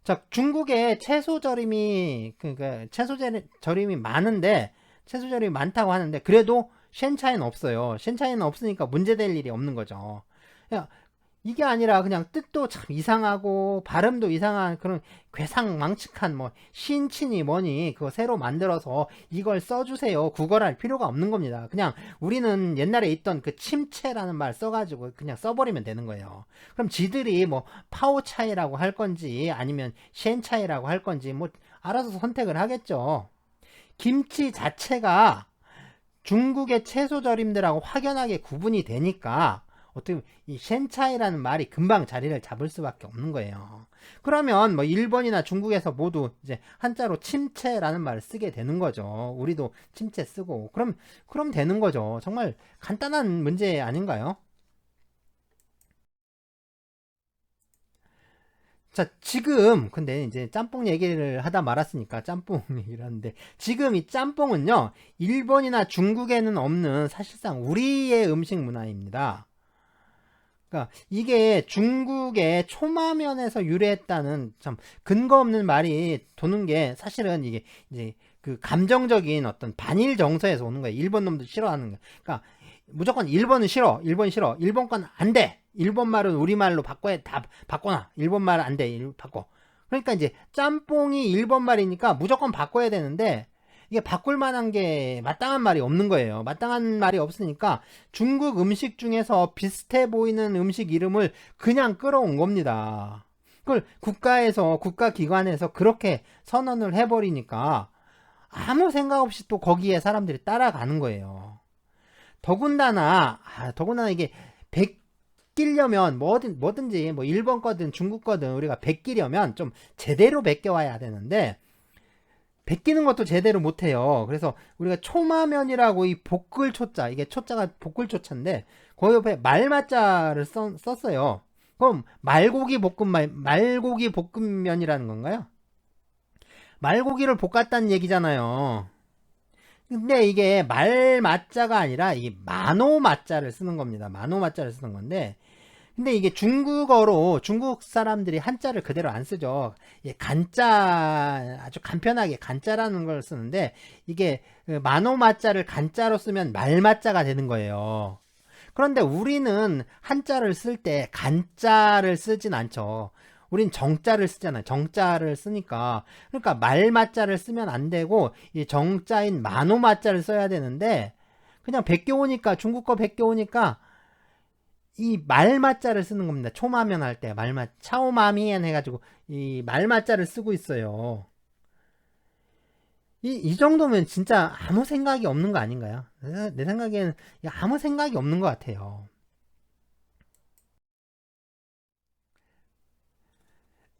자, 중국에 채소 절임이 그러니까 채소 절임이 많은데 채소 절임이 많다고 하는데 그래도 셴차이는 없어요. 셴차이는 없으니까 문제될 일이 없는 거죠. 이게 아니라 그냥 뜻도 참 이상하고 발음도 이상한 그런 괴상망측한 뭐 신친이 뭐니 그거 새로 만들어서 이걸 써주세요 구걸할 필요가 없는 겁니다. 그냥 우리는 옛날에 있던 그 침체라는 말 써가지고 그냥 써버리면 되는 거예요. 그럼 지들이 뭐 파오차이라고 할 건지 아니면 셴차이라고 할 건지 뭐 알아서 선택을 하겠죠. 김치 자체가 중국의 채소 절임들하고 확연하게 구분이 되니까 어떻게 보면 이 셴차이라는 말이 금방 자리를 잡을 수밖에 없는 거예요. 그러면 뭐 일본이나 중국에서 모두 이제 한자로 침체라는 말을 쓰게 되는 거죠. 우리도 침체 쓰고 그럼 되는 거죠. 정말 간단한 문제 아닌가요? 자, 지금 근데 이제 짬뽕 얘기를 하다 말았으니까 짬뽕 얘기를 하는데 지금 이 짬뽕은요 일본이나 중국에는 없는 사실상 우리의 음식 문화입니다. 그러니까 이게 중국의 초마면에서 유래했다는 참 근거 없는 말이 도는 게 사실은 이게 이제 그 감정적인 어떤 반일 정서에서 오는 거예요. 일본 놈들 싫어하는 거예요. 그러니까 무조건 일본은 싫어. 일본 싫어. 일본 건 안 돼. 일본 말은 우리 말로 바꿔야 다 바꿔놔. 일본 말 안 돼. 바꿔. 그러니까 이제 짬뽕이 일본 말이니까 무조건 바꿔야 되는데 이게 바꿀 만한 게 마땅한 말이 없는 거예요. 마땅한 말이 없으니까 중국 음식 중에서 비슷해 보이는 음식 이름을 그냥 끌어온 겁니다. 그걸 국가기관에서 그렇게 선언을 해버리니까 아무 생각 없이 또 거기에 사람들이 따라가는 거예요. 더군다나 이게 베끼려면 뭐든지 뭐 일본 거든 중국 거든 우리가 베끼려면 좀 제대로 베껴와야 되는데 베끼는 것도 제대로 못해요. 그래서 우리가 초마면이라고 이 복글 초자 이게 초자가 복글 초자인데 거기 옆에 말마자를 썼어요. 그럼 말고기 볶음면이라는 건가요? 말고기를 볶았다는 얘기잖아요. 근데 이게 말마자가 아니라 이 만호마자를 쓰는 겁니다. 만호마자를 쓰는 건데 근데 이게 중국어로 중국 사람들이 한자를 그대로 안 쓰죠. 간자 아주 간편하게 간자라는 걸 쓰는데 이게 만호마자를 간자로 쓰면 말마자가 되는 거예요. 그런데 우리는 한자를 쓸 때 간자를 쓰진 않죠. 우린 정자를 쓰잖아요. 정자를 쓰니까 그러니까 말마자를 쓰면 안 되고 이 정자인 만호마자를 써야 되는데 그냥 베껴오니까 중국 거 베껴오니까 이 말마자를 쓰는 겁니다. 초마면 할 때 차오마미엔 해가지고 이 말마자를 쓰고 있어요. 이 정도면 진짜 아무 생각이 없는 거 아닌가요? 내 생각에는 아무 생각이 없는 것 같아요.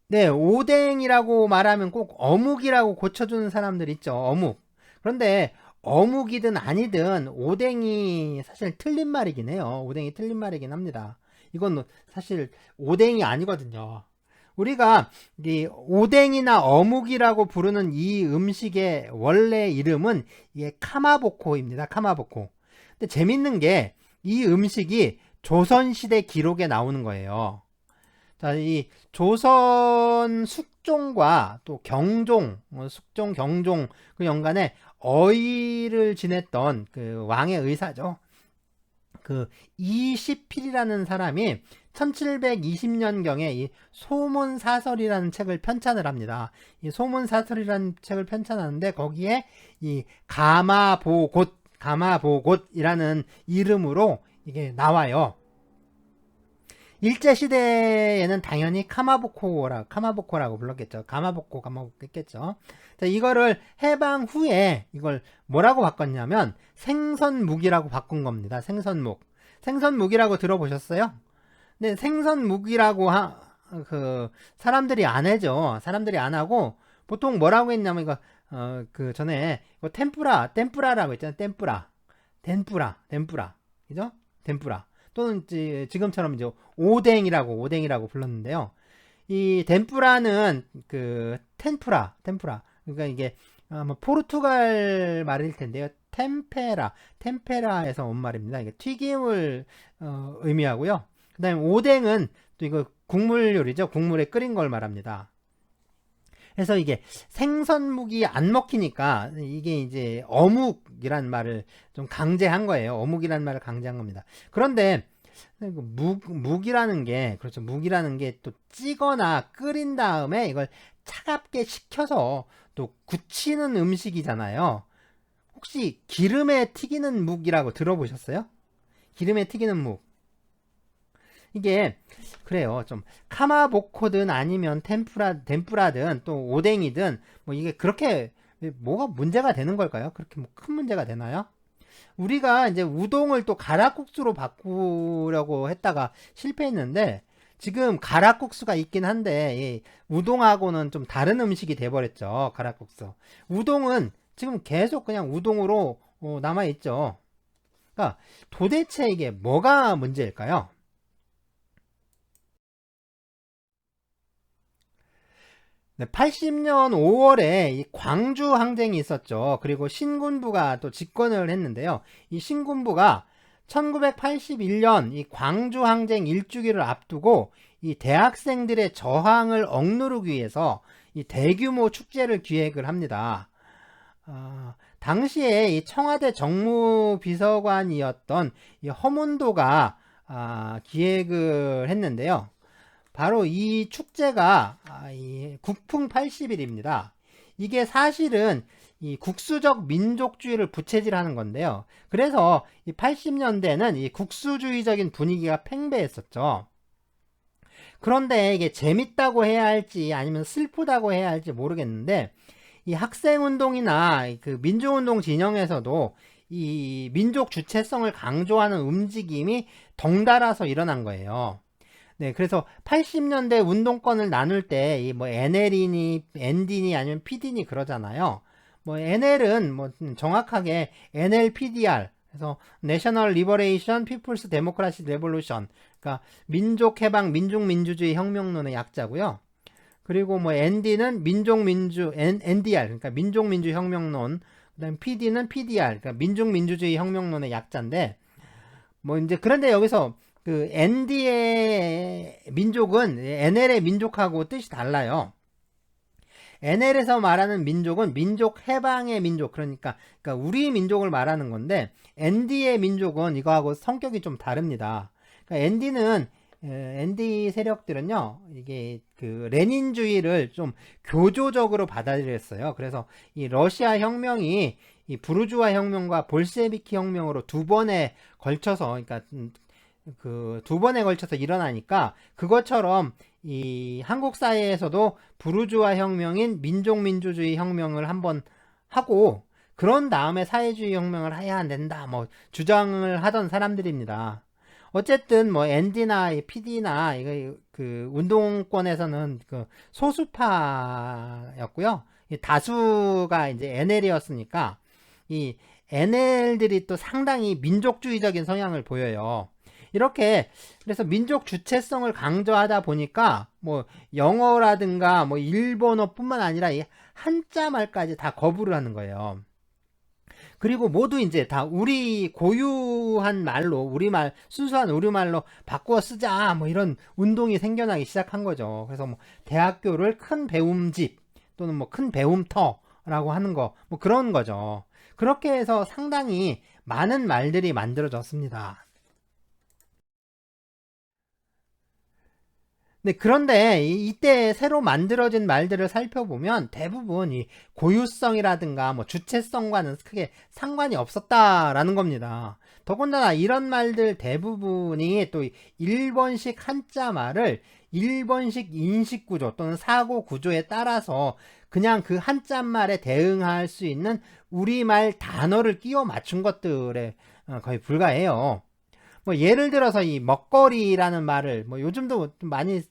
네, 오뎅이라고 말하면 꼭 어묵이라고 고쳐주는 사람들 있죠. 어묵. 그런데 어묵이든 아니든 오뎅이 사실 틀린 말이긴 해요. 오뎅이 틀린 말이긴 합니다. 이건 사실 오뎅이 아니거든요. 우리가 이 오뎅이나 어묵이라고 부르는 이 음식의 원래 이름은 이게 카마보코입니다. 카마보코. 근데 재밌는 게 이 음식이 조선시대 기록에 나오는 거예요. 자, 이 조선 숙종과 또 경종, 숙종, 경종 그 연간에 어의를 지냈던 그 왕의 의사죠. 그 이시필이라는 사람이 1720년경에 이 소문사설이라는 책을 편찬을 합니다. 이 소문사설이라는 책을 편찬하는데 거기에 이 가마보곶이라는 이름으로 이게 나와요. 일제시대에는 당연히 카마보코라고 불렀겠죠. 가마보코 했겠죠. 자, 이거를 해방 후에 이걸 뭐라고 바꿨냐면 생선무기라고 바꾼 겁니다. 생선무기라고 들어보셨어요? 근데 생선무기라고 사람들이 안 해죠. 사람들이 안 하고 보통 뭐라고 했냐면 이거 그 전에 이거 템뿌라라고 했잖아요. 덴뿌라 그죠? 덴뿌라 또는 지금처럼 이제 오뎅이라고 불렀는데요. 이 덴뿌라는 그 템뿌라 그러니까 이게 아마 포르투갈 말일 텐데요. 템페라에서 온 말입니다. 이게 튀김을 의미하고요. 그 다음에 오뎅은 또 이거 국물 요리죠. 국물에 끓인 걸 말합니다. 그래서 이게 생선묵이 안 먹히니까 이게 이제 어묵이란 말을 좀 강제한 거예요. 어묵이란 말을 강제한 겁니다. 그런데 묵이라는 게 그렇죠. 묵이라는 게 또 찌거나 끓인 다음에 이걸 차갑게 식혀서 또 굳히는 음식이잖아요. 혹시 기름에 튀기는 묵이라고 들어보셨어요? 기름에 튀기는 묵. 이게 그래요. 좀 카마보코든 아니면 덴뿌라든 또 오뎅이든 뭐 이게 그렇게 뭐가 문제가 되는 걸까요? 그렇게 뭐 큰 문제가 되나요? 우리가 이제 우동을 또 가락국수로 바꾸려고 했다가 실패했는데 지금 가락국수가 있긴 한데 우동하고는 좀 다른 음식이 돼버렸죠. 가락국수. 우동은 지금 계속 그냥 우동으로 남아있죠. 그러니까 도대체 이게 뭐가 문제일까요? 네, 80년 5월에 이 광주 항쟁이 있었죠. 그리고 신군부가 또 집권을 했는데요. 이 신군부가 1981년 이 광주 항쟁 일주기를 앞두고 이 대학생들의 저항을 억누르기 위해서 이 대규모 축제를 기획을 합니다. 당시에 이 청와대 정무비서관이었던 이 허문도가 기획을 했는데요. 바로 이 축제가 이 국풍 80일입니다. 이게 사실은 이 국수적 민족주의를 부채질하는 건데요. 그래서 이 80년대는 이 국수주의적인 분위기가 팽배했었죠. 그런데 이게 재밌다고 해야 할지 아니면 슬프다고 해야 할지 모르겠는데 이 학생운동이나 그 민주운동 진영에서도 이 민족 주체성을 강조하는 움직임이 덩달아서 일어난 거예요. 네, 그래서 80년대 운동권을 나눌 때, 이 뭐 NL이니, ND니 아니면 PD니 그러잖아요. 뭐 NL은 뭐 정확하게 NLPDR, 그래서 National Liberation People's Democracy Revolution, 그러니까 민족해방 민족민주주의 혁명론의 약자고요. 그리고 뭐 ND는 NDR, 그러니까 민족민주혁명론, 그다음 PD는 PDR, 그러니까 민족민주주의 혁명론의 약자인데, 뭐 이제 그런데 여기서 그 ND의 민족은 NL의 민족하고 뜻이 달라요. NL에서 말하는 민족은 민족 해방의 민족, 그러니까 우리 민족을 말하는 건데 ND의 민족은 이거하고 성격이 좀 다릅니다. 그러니까 ND 세력들은요, 이게 그 레닌주의를 좀 교조적으로 받아들였어요. 그래서 이 러시아 혁명이 이 부르주아 혁명과 볼셰비키 혁명으로 두 번에 걸쳐서, 그러니까 그 두 번에 걸쳐서 일어나니까 그것처럼 이 한국 사회에서도 부르주아 혁명인 민족민주주의 혁명을 한번 하고 그런 다음에 사회주의 혁명을 해야 된다 뭐 주장을 하던 사람들입니다. 어쨌든 뭐 ND나 PD나 이거 그 운동권에서는 그 소수파였고요. 다수가 이제 NL이었으니까 이 NL들이 또 상당히 민족주의적인 성향을 보여요. 이렇게 그래서 민족 주체성을 강조하다 보니까 뭐 영어라든가 뭐 일본어뿐만 아니라 이 한자 말까지 다 거부를 하는 거예요. 그리고 모두 이제 다 우리 고유한 말로 우리말 순수한 우리말로 바꾸어 쓰자 뭐 이런 운동이 생겨나기 시작한 거죠. 그래서 뭐 대학교를 큰 배움집 또는 뭐 큰 배움터라고 하는 거 뭐 그런 거죠. 그렇게 해서 상당히 많은 말들이 만들어졌습니다. 그런데 이때 새로 만들어진 말들을 살펴보면 대부분 이 고유성이라든가 뭐 주체성과는 크게 상관이 없었다라는 겁니다. 더군다나 이런 말들 대부분이 또 일본식 한자 말을 일본식 인식 구조 또는 사고 구조에 따라서 그냥 그 한자 말에 대응할 수 있는 우리말 단어를 끼워 맞춘 것들에 거의 불과해요. 뭐 예를 들어서 이 먹거리라는 말을 뭐 요즘도 좀 많이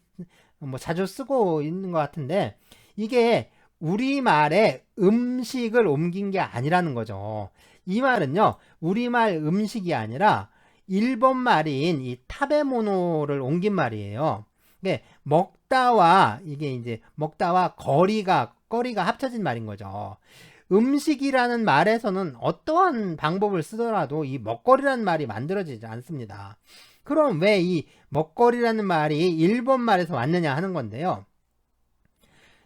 뭐 자주 쓰고 있는 것 같은데, 이게 우리말에 음식을 옮긴 게 아니라는 거죠. 이 말은요, 우리말 음식이 아니라 일본 말인 이 타베모노를 옮긴 말이에요. 이게 먹다와 거리가 합쳐진 말인 거죠. 음식이라는 말에서는 어떠한 방법을 쓰더라도 이 먹거리라는 말이 만들어지지 않습니다. 그럼 왜 이 먹거리라는 말이 일본 말에서 왔느냐 하는 건데요.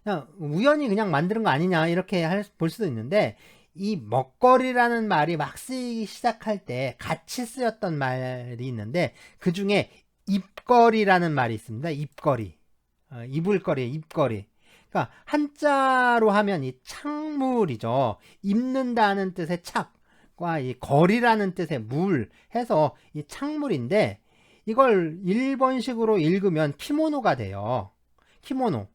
그냥 우연히 그냥 만드는 거 아니냐 이렇게 볼 수도 있는데, 이 먹거리라는 말이 막 쓰이기 시작할 때 같이 쓰였던 말이 있는데, 그 중에 입거리라는 말이 있습니다. 입거리. 이불거리, 입거리. 그러니까 한자로 하면 이 창물이죠. 입는다는 뜻의 착과 이 거리라는 뜻의 물 해서 이 창물인데, 이걸 일본식으로 읽으면 키모노가 돼요. 키모노.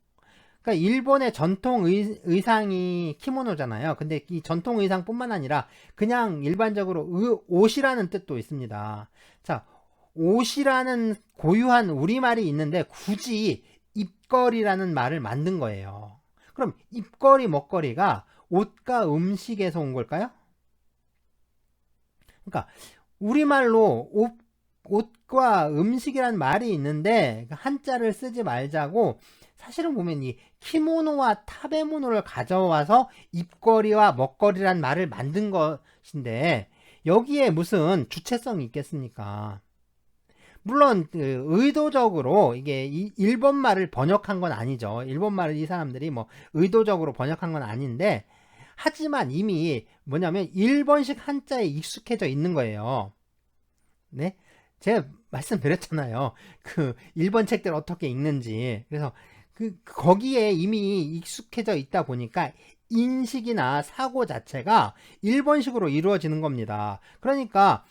그러니까 일본의 전통 의상이 키모노잖아요. 근데 이 전통 의상뿐만 아니라 그냥 일반적으로 옷이라는 뜻도 있습니다. 자, 옷이라는 고유한 우리말이 있는데 굳이 입거리라는 말을 만든 거예요. 그럼 입거리, 먹거리가 옷과 음식에서 온 걸까요? 그러니까 우리말로 옷과 음식이란 말이 있는데 한자를 쓰지 말자고, 사실은 보면 이 키모노와 타베모노를 가져와서 입거리와 먹거리란 말을 만든 것인데, 여기에 무슨 주체성이 있겠습니까? 물론 의도적으로 이게 일본 말을 번역한 건 아니죠. 일본 말을 이 사람들이 뭐 의도적으로 번역한 건 아닌데, 하지만 이미 뭐냐면 일본식 한자에 익숙해져 있는 거예요. 네? 제가 말씀드렸잖아요. 그 일본 책들 어떻게 읽는지. 그래서 거기에 이미 익숙해져 있다 보니까 인식이나 사고 자체가 일본식으로 이루어지는 겁니다. 그러니까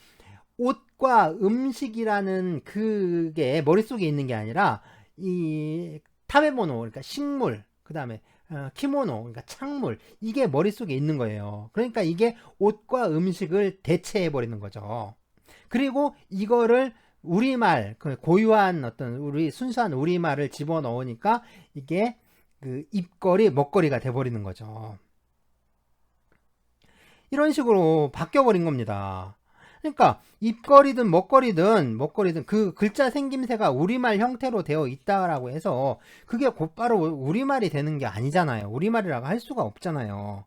옷과 음식이라는 그게 머릿속에 있는 게 아니라 이 타베모노, 그러니까 식물, 그 다음에 키모노, 그러니까 창물, 이게 머릿속에 있는 거예요. 그러니까 이게 옷과 음식을 대체해 버리는 거죠. 그리고 이거를 우리말, 그 고유한 어떤 우리 순수한 우리말을 집어넣으니까 이게 그 입거리, 먹거리가 돼버리는 거죠. 이런 식으로 바뀌어버린 겁니다. 그러니까 입거리든 먹거리든 그 글자 생김새가 우리말 형태로 되어 있다라고 해서 그게 곧바로 우리말이 되는 게 아니잖아요. 우리말이라고 할 수가 없잖아요.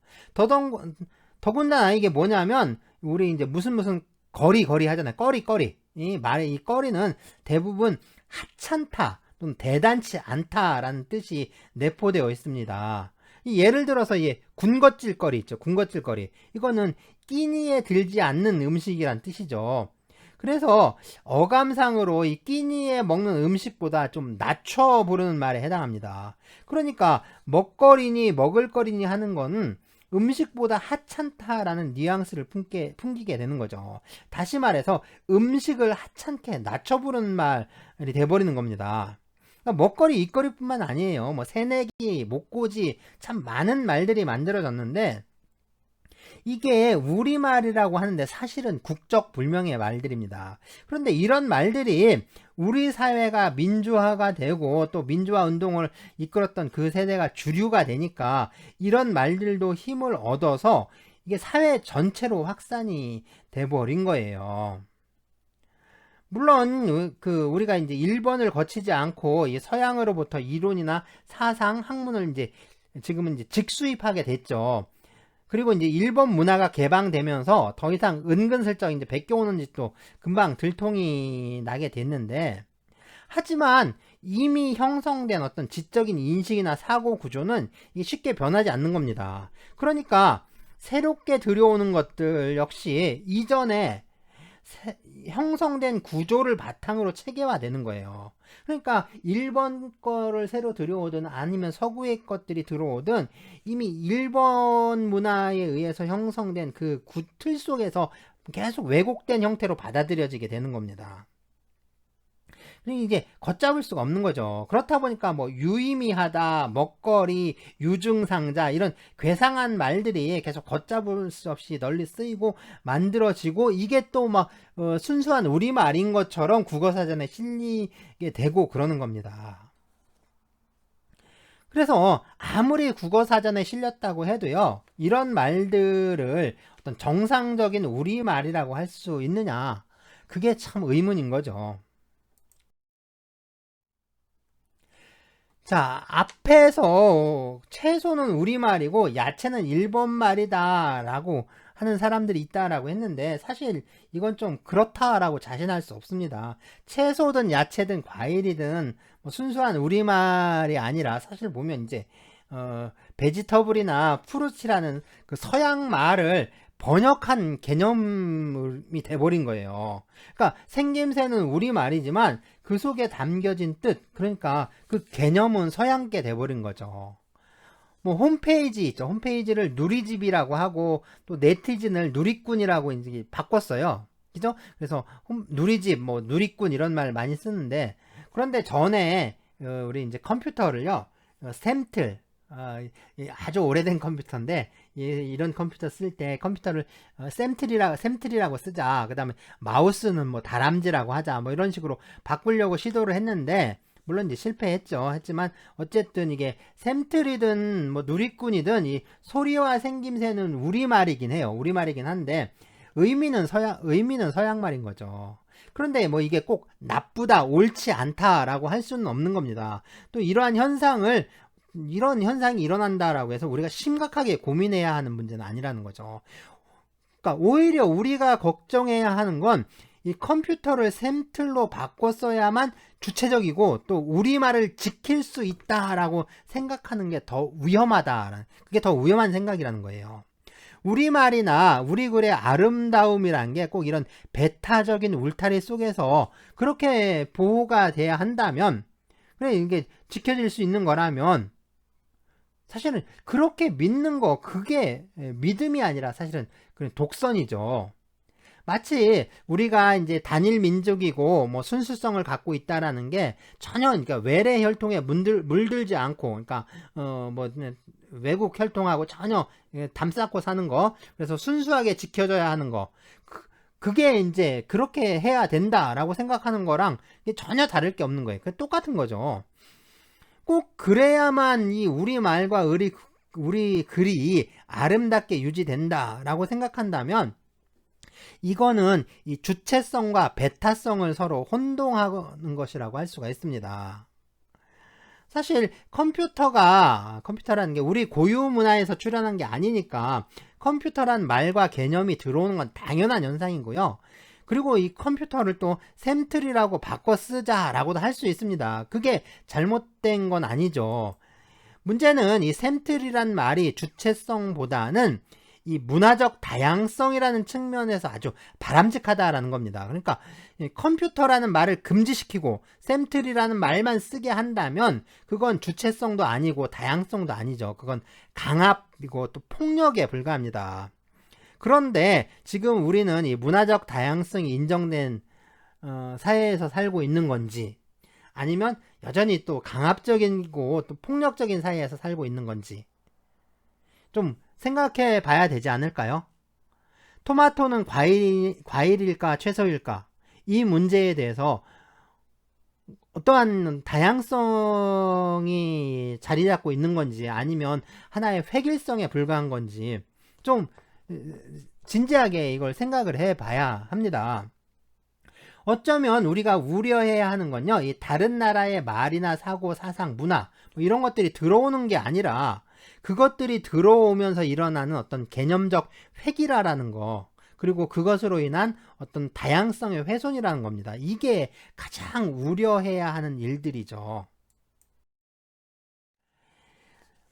더군다나 이게 뭐냐면 우리 이제 무슨 거리 하잖아요. 꺼리. 이 꺼리는 대부분 하찮다 또는 대단치 않다라는 뜻이 내포되어 있습니다. 예를 들어서 군것질거리 있죠. 군것질거리. 이거는 끼니에 들지 않는 음식이란 뜻이죠. 그래서 어감상으로 이 끼니에 먹는 음식보다 좀 낮춰 부르는 말에 해당합니다. 그러니까 먹거리니 먹을거리니 하는 거는 음식보다 하찮다라는 뉘앙스를 풍기게 되는 거죠. 다시 말해서 음식을 하찮게 낮춰 부르는 말이 돼버리는 겁니다. 그러니까 먹거리, 입거리뿐만 아니에요. 뭐 새내기, 목고지, 참 많은 말들이 만들어졌는데, 이게 우리말이라고 하는데 사실은 국적불명의 말들입니다. 그런데 이런 말들이 우리 사회가 민주화가 되고 또 민주화 운동을 이끌었던 그 세대가 주류가 되니까 이런 말들도 힘을 얻어서 이게 사회 전체로 확산이 돼버린 거예요. 물론 우리가 이제 일본을 거치지 않고 이 서양으로부터 이론이나 사상, 학문을 이제 지금은 이제 직수입하게 됐죠. 그리고 이제 일본 문화가 개방되면서 더 이상 은근슬쩍 이제 베껴오는 짓도 금방 들통이 나게 됐는데, 하지만 이미 형성된 어떤 지적인 인식이나 사고 구조는 쉽게 변하지 않는 겁니다. 그러니까 새롭게 들여오는 것들 역시 이전에 형성된 구조를 바탕으로 체계화되는 거예요. 그러니까 일본 거를 새로 들여오든 아니면 서구의 것들이 들어오든 이미 일본 문화에 의해서 형성된 그 구틀 속에서 계속 왜곡된 형태로 받아들여지게 되는 겁니다. 이게 걷잡을 수가 없는 거죠. 그렇다 보니까 뭐 유의미하다, 먹거리, 유증상자 이런 괴상한 말들이 계속 걷잡을 수 없이 널리 쓰이고 만들어지고 이게 또 막 순수한 우리말인 것처럼 국어사전에 실리게 되고 그러는 겁니다. 그래서 아무리 국어사전에 실렸다고 해도요, 이런 말들을 어떤 정상적인 우리말이라고 할 수 있느냐, 그게 참 의문인 거죠. 자, 앞에서 채소는 우리말이고 야채는 일본말이다 라고 하는 사람들이 있다라고 했는데 사실 이건 좀 그렇다라고 자신할 수 없습니다. 채소든 야채든 과일이든 뭐 순수한 우리말이 아니라 사실 보면 이제 베지터블이나 프루츠라는 그 서양 말을 번역한 개념이 돼버린 거예요. 그러니까 생김새는 우리말이지만 그 속에 담겨진 뜻, 그러니까 그 개념은 서양계 돼버린 거죠. 뭐 홈페이지 있죠. 홈페이지를 누리집이라고 하고 또 네티즌을 누리꾼이라고 이제 바꿨어요. 그죠? 그래서 누리집, 뭐 누리꾼 이런 말 많이 쓰는데 그런데 전에 우리 이제 컴퓨터를요. 샘틀 아주 오래된 컴퓨터인데 이런 컴퓨터 쓸 때 컴퓨터를 샘틀이라고 쓰자. 그 다음에 마우스는 뭐 다람쥐라고 하자. 뭐 이런 식으로 바꾸려고 시도를 했는데 물론 이제 실패했죠. 했지만 어쨌든 이게 샘틀이든 뭐 누리꾼이든 이 소리와 생김새는 우리말이긴 해요. 우리말이긴 한데 의미는 서양말인 거죠. 그런데 뭐 이게 꼭 나쁘다, 옳지 않다라고 할 수는 없는 겁니다. 또 이러한 이런 현상이 일어난다라고 해서 우리가 심각하게 고민해야 하는 문제는 아니라는 거죠. 그러니까 오히려 우리가 걱정해야 하는 건 이 컴퓨터를 샘틀로 바꿨어야만 주체적이고 또 우리말을 지킬 수 있다라고 생각하는 게 더 위험하다. 그게 더 위험한 생각이라는 거예요. 우리말이나 우리 글의 아름다움이란 게 꼭 이런 배타적인 울타리 속에서 그렇게 보호가 돼야 한다면 그래 이게 지켜질 수 있는 거라면 사실은 그렇게 믿는 거 그게 믿음이 아니라 사실은 그냥 독선이죠. 마치 우리가 이제 단일 민족이고 뭐 순수성을 갖고 있다라는 게 전혀 그러니까 외래 혈통에 물들지 않고 그러니까 뭐 외국 혈통하고 전혀 담쌓고 사는 거 그래서 순수하게 지켜져야 하는 거 그게 이제 그렇게 해야 된다라고 생각하는 거랑 전혀 다를 게 없는 거예요. 똑같은 거죠. 꼭 그래야만 이 우리말과 우리 글이 아름답게 유지된다라고 생각한다면 이거는 이 주체성과 배타성을 서로 혼동하는 것이라고 할 수가 있습니다. 사실 컴퓨터라는 게 우리 고유 문화에서 출현한 게 아니니까 컴퓨터란 말과 개념이 들어오는 건 당연한 현상이고요. 그리고 이 컴퓨터를 또 샘틀이라고 바꿔 쓰자라고도 할 수 있습니다. 그게 잘못된 건 아니죠. 문제는 이 샘틀이란 말이 주체성보다는 이 문화적 다양성이라는 측면에서 아주 바람직하다라는 겁니다. 그러니까 컴퓨터라는 말을 금지시키고 샘틀이라는 말만 쓰게 한다면 그건 주체성도 아니고 다양성도 아니죠. 그건 강압이고 또 폭력에 불과합니다. 그런데 지금 우리는 이 문화적 다양성이 인정된 사회에서 살고 있는 건지 아니면 여전히 또 강압적이고 또 폭력적인 사회에서 살고 있는 건지 좀 생각해 봐야 되지 않을까요? 토마토는 과일일까 채소일까? 이 문제에 대해서 어떠한 다양성이 자리 잡고 있는 건지 아니면 하나의 획일성에 불과한 건지 좀 진지하게 이걸 생각을 해 봐야 합니다. 어쩌면 우리가 우려해야 하는 건요, 이 다른 나라의 말이나 사고, 사상, 문화, 뭐 이런 것들이 들어오는 게 아니라 그것들이 들어오면서 일어나는 어떤 개념적 획일화라는 거, 그리고 그것으로 인한 어떤 다양성의 훼손이라는 겁니다. 이게 가장 우려해야 하는 일들이죠.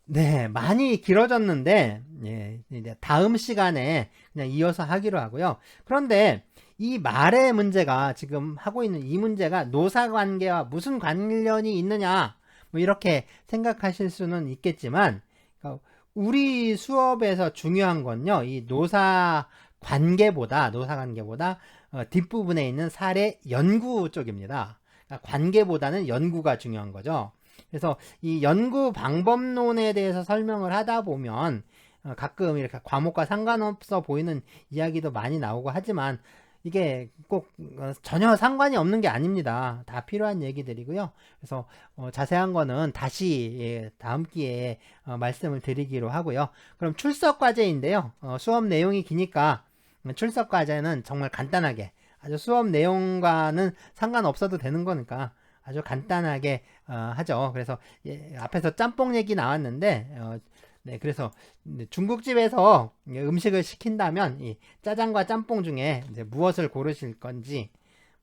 네, 많이 길어졌는데, 예, 이제 다음 시간에 그냥 이어서 하기로 하고요. 그런데 이 말의 문제가 지금 하고 있는 이 문제가 노사관계와 무슨 관련이 있느냐 뭐 이렇게 생각하실 수는 있겠지만 우리 수업에서 중요한 건요 이 노사관계보다 뒷부분에 있는 사례 연구 쪽입니다. 그러니까 관계보다는 연구가 중요한 거죠. 그래서 이 연구 방법론에 대해서 설명을 하다 보면 가끔 이렇게 과목과 상관없어 보이는 이야기도 많이 나오고 하지만 이게 꼭 전혀 상관이 없는 게 아닙니다. 다 필요한 얘기들이고요. 그래서 자세한 거는 다시 다음 기회에 말씀을 드리기로 하고요. 그럼 출석 과제인데요. 수업 내용이 기니까 출석 과제는 정말 간단하게 아주 수업 내용과는 상관없어도 되는 거니까 아주 간단하게 하죠. 그래서 앞에서 짬뽕 얘기 나왔는데 네, 그래서 중국집에서 음식을 시킨다면 이 짜장과 짬뽕 중에 이제 무엇을 고르실 건지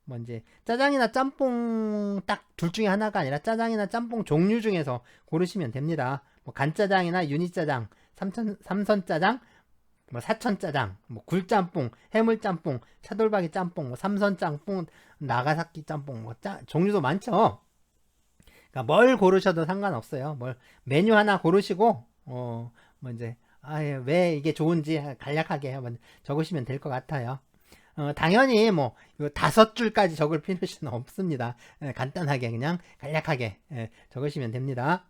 뭐 이제 짜장이나 짬뽕 딱 둘 중에 하나가 아니라 짜장이나 짬뽕 종류 중에서 고르시면 됩니다. 뭐 간짜장이나 유니짜장, 삼선짜장, 뭐 사천짜장, 뭐 굴짬뽕, 해물짬뽕, 차돌박이 짬뽕, 뭐 삼선짬뽕, 나가사키 짬뽕, 뭐 종류도 많죠. 그러니까 뭘 고르셔도 상관없어요. 뭘 메뉴 하나 고르시고 뭐 이제 왜 이게 좋은지 간략하게 한번 적으시면 될 것 같아요. 당연히 뭐 5줄까지 적을 필요는 없습니다. 간단하게 그냥 간략하게 적으시면 됩니다.